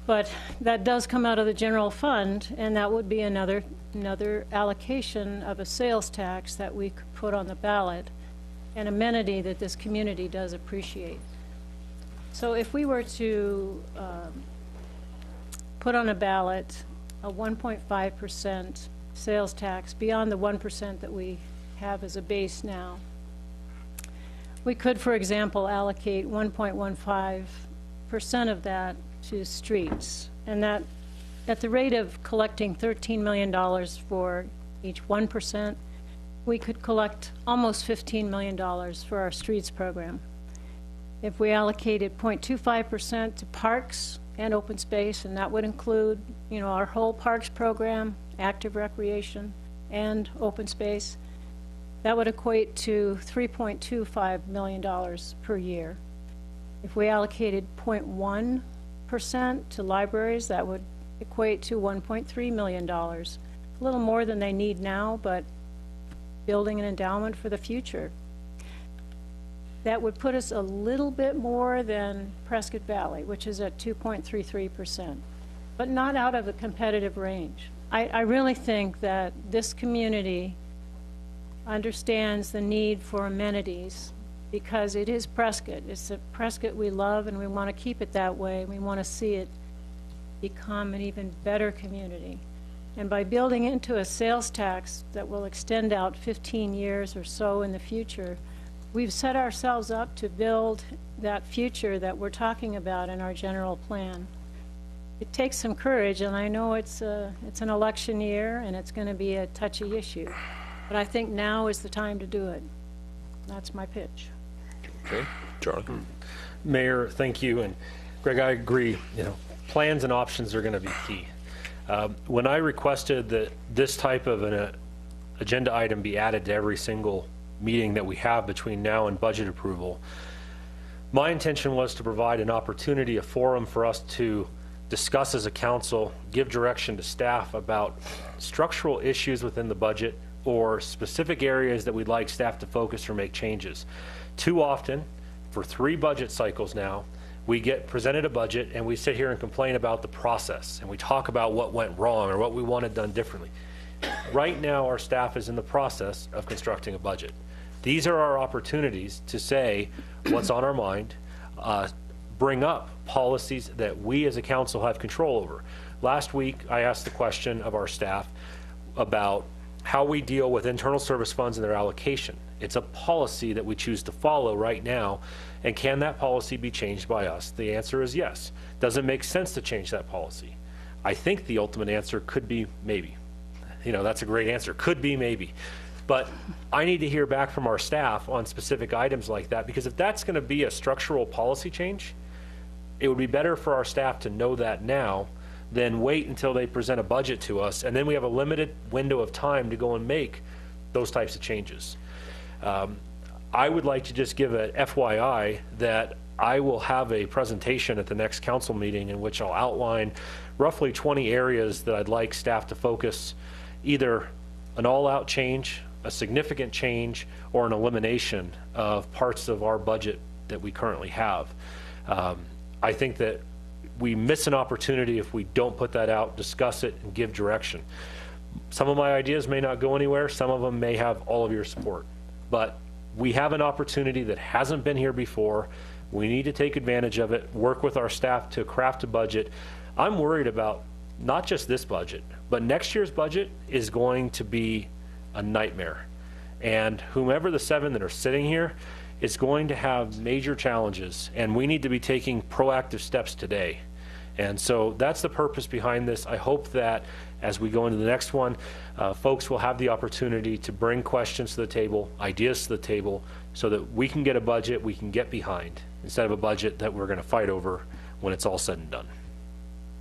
Speaker 12: But that does come out of the general fund, and that would be another allocation of a sales tax that we could put on the ballot, an amenity that this community does appreciate. So if we were to put on a ballot a 1.5% sales tax beyond the 1% that we have as a base now, we could, for example, allocate 1.15% of that to streets, and that at the rate of collecting $13 million for each 1%, we could collect almost $15 million for our streets program. If we allocated 0.25% to parks and open space, and that would include, you know, our whole parks program, active recreation, and open space. That would equate to $3.25 million per year. If we allocated 0.1% to libraries, that would equate to $1.3 million. A little more than they need now, but building an endowment for the future. That would put us a little bit more than Prescott Valley, which is at 2.33%, but not out of the competitive range. I really think that this community understands the need for amenities because it is Prescott. It's a Prescott we love, and we want to keep it that way. We want to see it become an even better community. And by building into a sales tax that will extend out 15 years or so in the future, we've set ourselves up to build that future that we're talking about in our general plan. It takes some courage, and I know it's an election year and it's going to be a touchy issue, but I think now is the time to do it. That's my pitch.
Speaker 1: Okay, Charlie.
Speaker 6: Mayor, thank you, and Greg, I agree. You know, plans and options are going to be key. When I requested that this type of an agenda item be added to every single meeting that we have between now and budget approval, my intention was to provide an opportunity, a forum for us to discuss as a council, give direction to staff about structural issues within the budget or specific areas that we'd like staff to focus or make changes. Too often, for 3 budget cycles now, we get presented a budget and we sit here and complain about the process and we talk about what went wrong or what we wanted done differently. Right now, our staff is in the process of constructing a budget. These are our opportunities to say what's on our mind, bring up policies that we as a council have control over. Last week, I asked the question of our staff about how we deal with internal service funds and their allocation. It's a policy that we choose to follow right now, and can that policy be changed by us? The answer is yes. Does it make sense to change that policy? I think the ultimate answer could be maybe. You know, that's a great answer. Could be maybe. But I need to hear back from our staff on specific items like that, because if that's going to be a structural policy change, it would be better for our staff to know that now than wait until they present a budget to us, and then we have a limited window of time to go and make those types of changes. I would like to just give a FYI that I will have a presentation at the next council meeting in which I'll outline roughly 20 areas that I'd like staff to focus, either an all-out change, a significant change, or an elimination of parts of our budget that we currently have. I think that we miss an opportunity if we don't put that out, discuss it, and give direction. Some of my ideas may not go anywhere. Some of them may have all of your support. But we have an opportunity that hasn't been here before. We need to take advantage of it, work with our staff to craft a budget. I'm worried about not just this budget, but next year's budget is going to be a nightmare. And whomever the 7 that are sitting here is going to have major challenges, and we need to be taking proactive steps today. And so that's the purpose behind this. I hope that as we go into the next one, folks will have the opportunity to bring questions to the table, ideas to the table, so that we can get a budget we can get behind, instead of a budget that we're going to fight over when it's all said and done.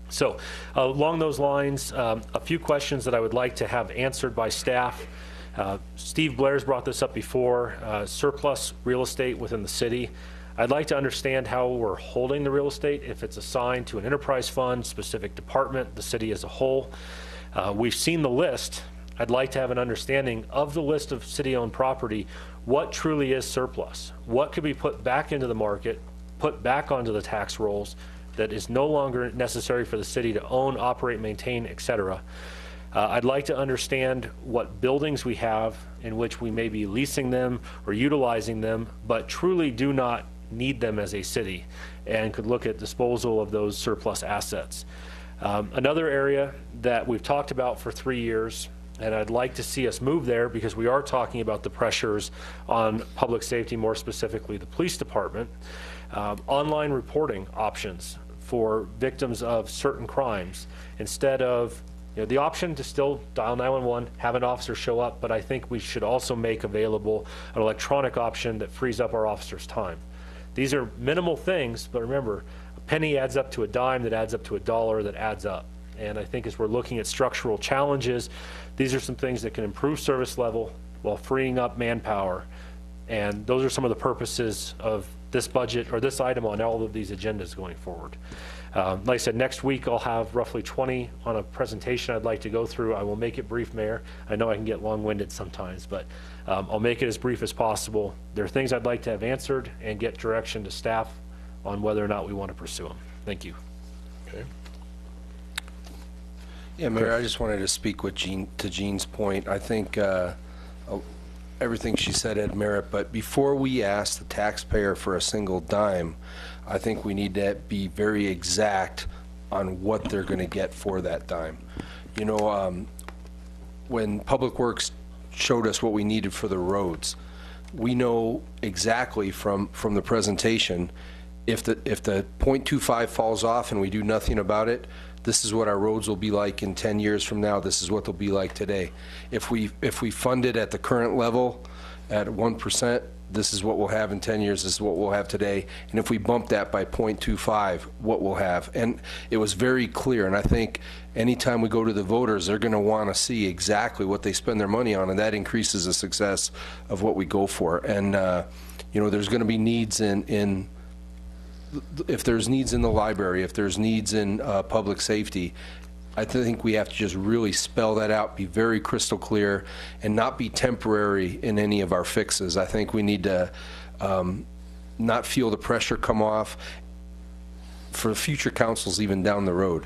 Speaker 6: So along those lines, a few questions that I would like to have answered by staff. Steve Blair's brought this up before, surplus real estate within the city. I'd like to understand how we're holding the real estate, if it's assigned to an enterprise fund, specific department, the city as a whole. We've seen the list. I'd like to have an understanding of the list of city-owned property, what truly is surplus, what could be put back into the market, put back onto the tax rolls that is no longer necessary for the city to own, operate, maintain, etc. I'd like to understand what buildings we have in which we may be leasing them or utilizing them, but truly do not need them as a city, and could look at disposal of those surplus assets. Another area that we've talked about for 3 years, and I'd like to see us move there because we are talking about the pressures on public safety, more specifically the police department, online reporting options for victims of certain crimes, instead of the option to still dial 911, have an officer show up, but I think we should also make available an electronic option that frees up our officers' time. These are minimal things, but remember, a penny adds up to a dime, that adds up to a dollar, that adds up. And I think as we're looking at structural challenges, these are some things that can improve service level while freeing up manpower. And those are some of the purposes of this budget, or this item on all of these agendas going forward. Like I said, next week I'll have roughly 20 on a presentation I'd like to go through. I will make it brief, Mayor. I know I can get long-winded sometimes, but I'll make it as brief as possible. There are things I'd like to have answered and get direction to staff on whether or not we want to pursue them. Thank you.
Speaker 1: Okay.
Speaker 15: Yeah, Mayor, I just wanted to speak with to Jean's point. I think everything she said had merit, but before we ask the taxpayer for a single dime, I think we need to be very exact on what they're going to get for that dime. You know, when Public Works showed us what we needed for the roads, we know exactly from the presentation, if the 0.25 falls off and we do nothing about it, this is what our roads will be like in 10 years from now. This is what they'll be like today. If we fund it at the current level at 1%, this is what we'll have in 10 years, this is what we'll have today. And if we bump that by 0.25, what we'll have. And it was very clear, and I think anytime we go to the voters, they're going to want to see exactly what they spend their money on, and that increases the success of what we go for. And, you know, there's going to be needs if there's needs in the library, if there's needs in public safety, I think we have to just really spell that out, be very crystal clear, and not be temporary in any of our fixes. I think we need to not feel the pressure come off for future councils even down the road.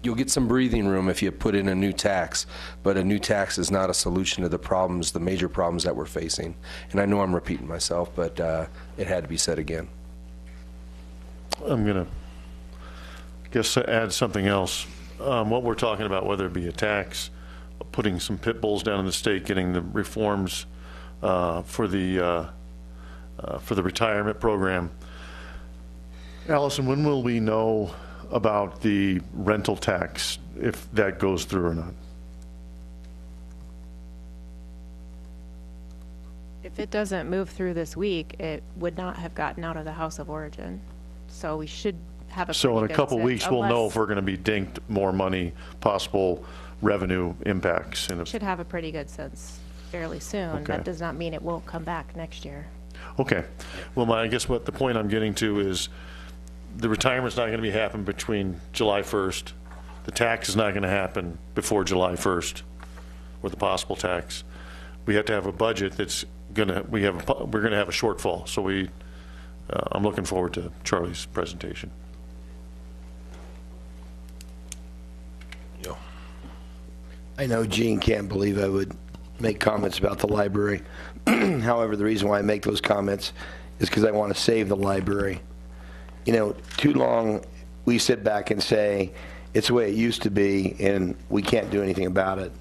Speaker 15: You'll get some breathing room if you put in a new tax, but a new tax is not a solution to the problems, the major problems that we're facing. And I know I'm repeating myself, but it had to be said again.
Speaker 14: I'm going to guess add something else. What we're talking about, whether it be a tax, putting some pit bulls down in the state, getting the reforms for the retirement program. Allison, when will we know about the rental tax, if that goes through or not?
Speaker 2: If it doesn't move through this week, it would not have gotten out of the House of Origin. So we should have a
Speaker 14: So in a
Speaker 2: pretty
Speaker 14: couple
Speaker 2: good
Speaker 14: weeks,
Speaker 2: sense,
Speaker 14: we'll know
Speaker 2: unless-
Speaker 14: if we're going to be dinked more money, possible revenue impacts. And if,
Speaker 2: should have a pretty good sense fairly soon.
Speaker 14: Okay.
Speaker 2: That does not mean it won't come back next year.
Speaker 14: okay. Well, I guess what the point I'm getting to is the retirement's not going to be happening between July 1st. The tax is not going to happen before July 1st, or the possible tax. We have to have a budget that's going to, we're going to have a shortfall. So I'm looking forward to Charlie's presentation.
Speaker 1: Yeah.
Speaker 5: I know Gene can't believe I would make comments about the library. However, the reason why I make those comments is because I want to save the library. You know, too long we sit back and say, it's the way it used to be, and we can't do anything about it.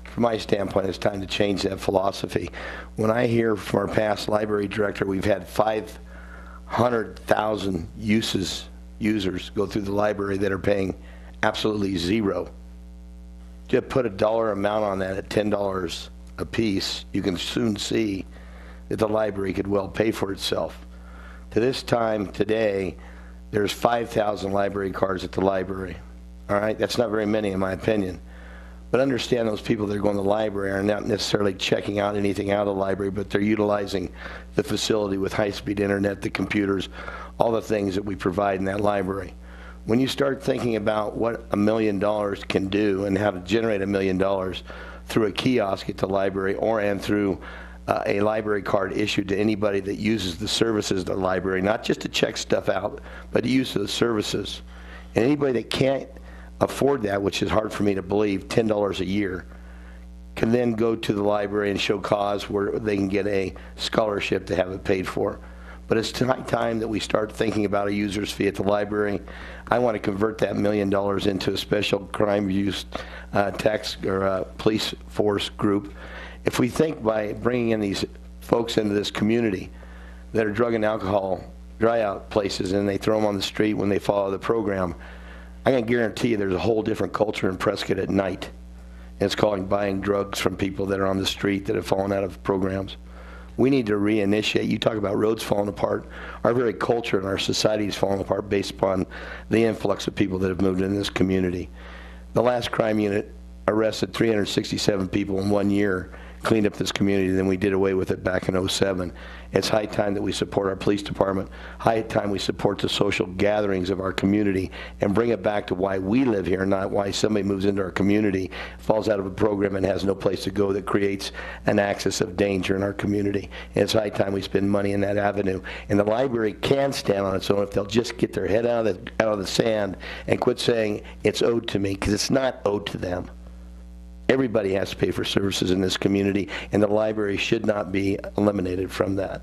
Speaker 5: From my standpoint, it's time to change that philosophy. When I hear from our past library director, we've had 500,000 users go through the library that are paying absolutely zero. Just put a dollar amount on that at $10 a piece, you can soon see that the library could well pay for itself. To this time today, there's 5,000 library cards at the library. All right, that's not very many in my opinion. But understand those people that are going to the library are not necessarily checking out anything out of the library, but they're utilizing the facility with high-speed internet, the computers, all the things that we provide in that library. When you start thinking about what $1 million can do and how to generate $1 million through a kiosk at the library and through a library card issued to anybody that uses the services of the library, not just to check stuff out, but to use the services. And anybody that can't afford that, which is hard for me to believe, $10 a year, can then go to the library and show cause where they can get a scholarship to have it paid for. But it's time that we start thinking about a user's fee at the library. I want to convert that $1 million into a special crime use tax or police force group. If we think by bringing in these folks into this community that are drug and alcohol dry out places and they throw them on the street when they follow the program, I can guarantee you there's a whole different culture in Prescott at night. And it's called buying drugs from people that are on the street that have fallen out of programs. we need to reinitiate. You talk about roads falling apart. Our very culture and our society is falling apart based upon the influx of people that have moved in this community. The last crime unit arrested 367 people in 1 year, cleaned up this community, then we did away with it back in '07. It's high time that we support our police department, high time we support the social gatherings of our community and bring it back to why we live here, not why somebody moves into our community, falls out of a program and has no place to go that creates an axis of danger in our community. And it's high time we spend money in that avenue. And the library can stand on its own if they'll just get their head out of the sand and quit saying it's owed to me, because it's not owed to them. Everybody has to pay for services in this community, and the library should not be eliminated from that.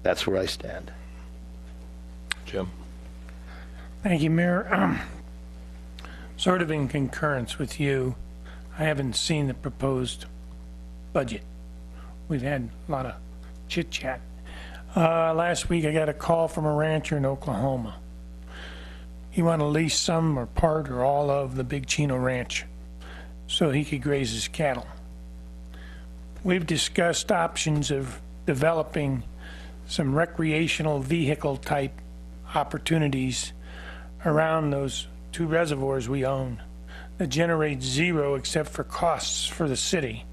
Speaker 5: That's where I stand.
Speaker 1: Jim?
Speaker 19: Thank you, Mayor. Sort of in concurrence with you, I haven't seen the proposed budget. We've had a lot of chit-chat. Last week I got a call from a rancher in Oklahoma. He wanted to lease some or part or all of the Big Chino Ranch so he could graze his cattle. We've discussed options of developing some recreational vehicle type opportunities around those 2 reservoirs we own that generate zero except for costs for the city,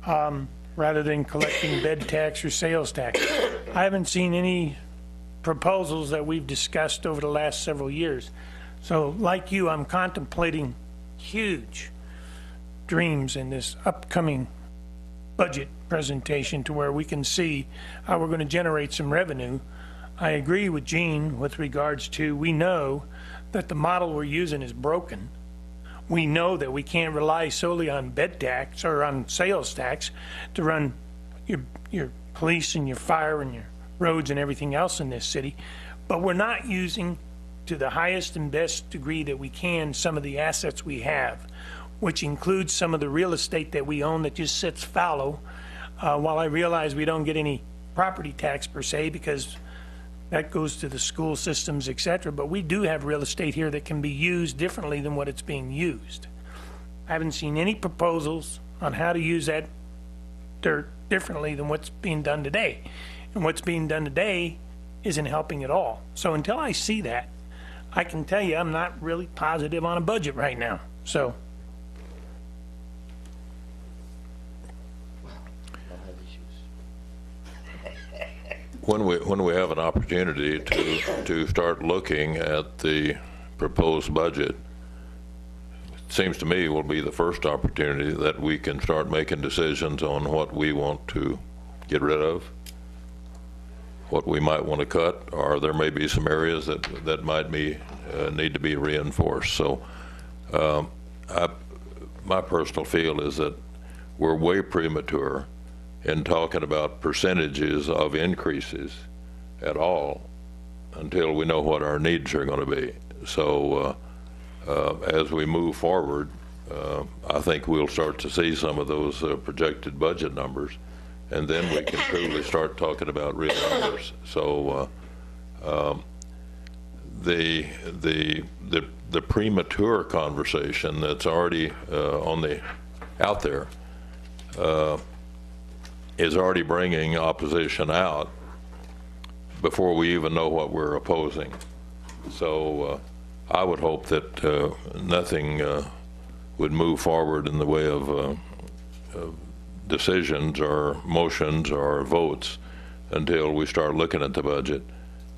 Speaker 19: rather than collecting bed tax or sales tax. I haven't seen any proposals that we've discussed over the last several years. So like you, I'm contemplating huge dreams in this upcoming budget presentation to where we can see how we're going to generate some revenue. I agree with Gene with regards to, we know that the model we're using is broken. We know that we can't rely solely on bed tax or on sales tax to run your police and your fire and your roads and everything else in this city, but we're not using to the highest and best degree that we can some of the assets we have, which includes some of the real estate that we own that just sits fallow. While I realize we don't get any property tax per se because that goes to the school systems, etc., but we do have real estate here that can be used differently than what it's being used. I haven't seen any proposals on how to use that dirt differently than what's being done today. And what's being done today isn't helping at all. So until I see that, I can tell you I'm not really positive on a budget right now. So.
Speaker 1: When we have an opportunity to start looking at the proposed budget, it seems to me will be the first opportunity that we can start making decisions on what we want to get rid of, what we might want to cut, or there may be some areas that might be need to be reinforced. So my personal feel is that we're way premature in talking about percentages of increases at all until we know what our needs are going to be. So as we move forward, I think we'll start to see some of those projected budget numbers, and then we can truly start talking about real numbers. So the premature conversation that's already out there is already bringing opposition out before we even know what we're opposing. So I would hope that nothing would move forward in the way of decisions or motions or votes until we start looking at the budget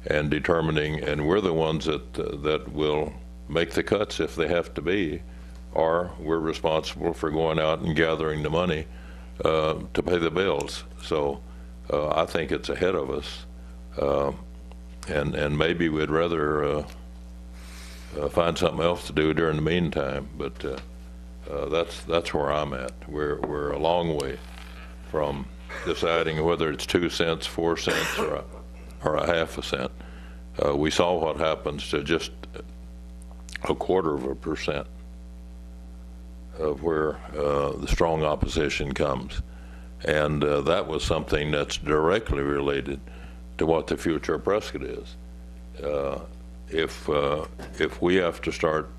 Speaker 1: and determining, and we're the ones that will make the cuts if they have to be, or we're responsible for going out and gathering the money to pay the bills. So I think it's ahead of us, and maybe we'd rather find something else to do during the meantime. But that's where I'm at. We're a long way from deciding whether it's 2 cents, 4 cents, or a half a cent. We saw what happens to just 1/4% of where the strong opposition comes. And that was something that's directly related to what the future of Prescott is. If we have to start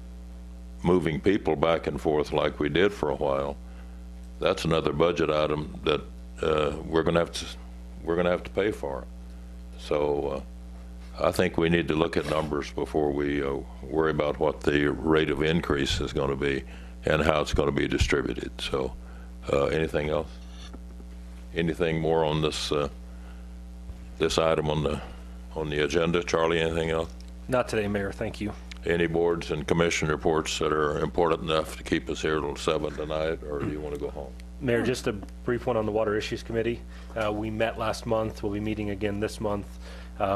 Speaker 1: moving people back and forth like we did for a while, that's another budget item that we're going to have to we're going to have to pay for it. So I think we need to look at numbers before we worry about what the rate of increase is going to be and how it's going to be distributed. So anything else? Anything more on this this item on the agenda? Charlie, anything else?
Speaker 6: Not today, Mayor. Thank you.
Speaker 1: Any boards and commission reports that are important enough to keep us here till 7 tonight, or do you want to go home?
Speaker 6: Mayor, just a brief one on the Water Issues Committee. We met last month. We'll be meeting again this month.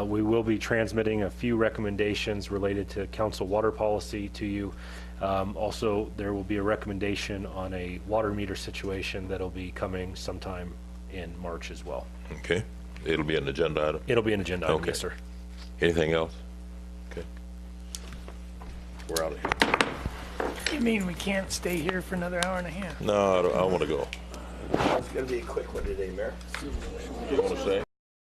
Speaker 6: We will be transmitting a few recommendations related to council water policy to you. Also, there will be a recommendation on a water meter situation that'll be coming sometime in March as well.
Speaker 1: Okay. It'll be an agenda item?
Speaker 6: It'll be an agenda item,
Speaker 1: Okay.
Speaker 6: yes, sir.
Speaker 1: Anything else? Okay. We're out of here.
Speaker 19: You mean we can't stay here for another hour and a half?
Speaker 1: No, I want to go.
Speaker 5: It's going to be a quick one today, Mayor.
Speaker 1: You want to say?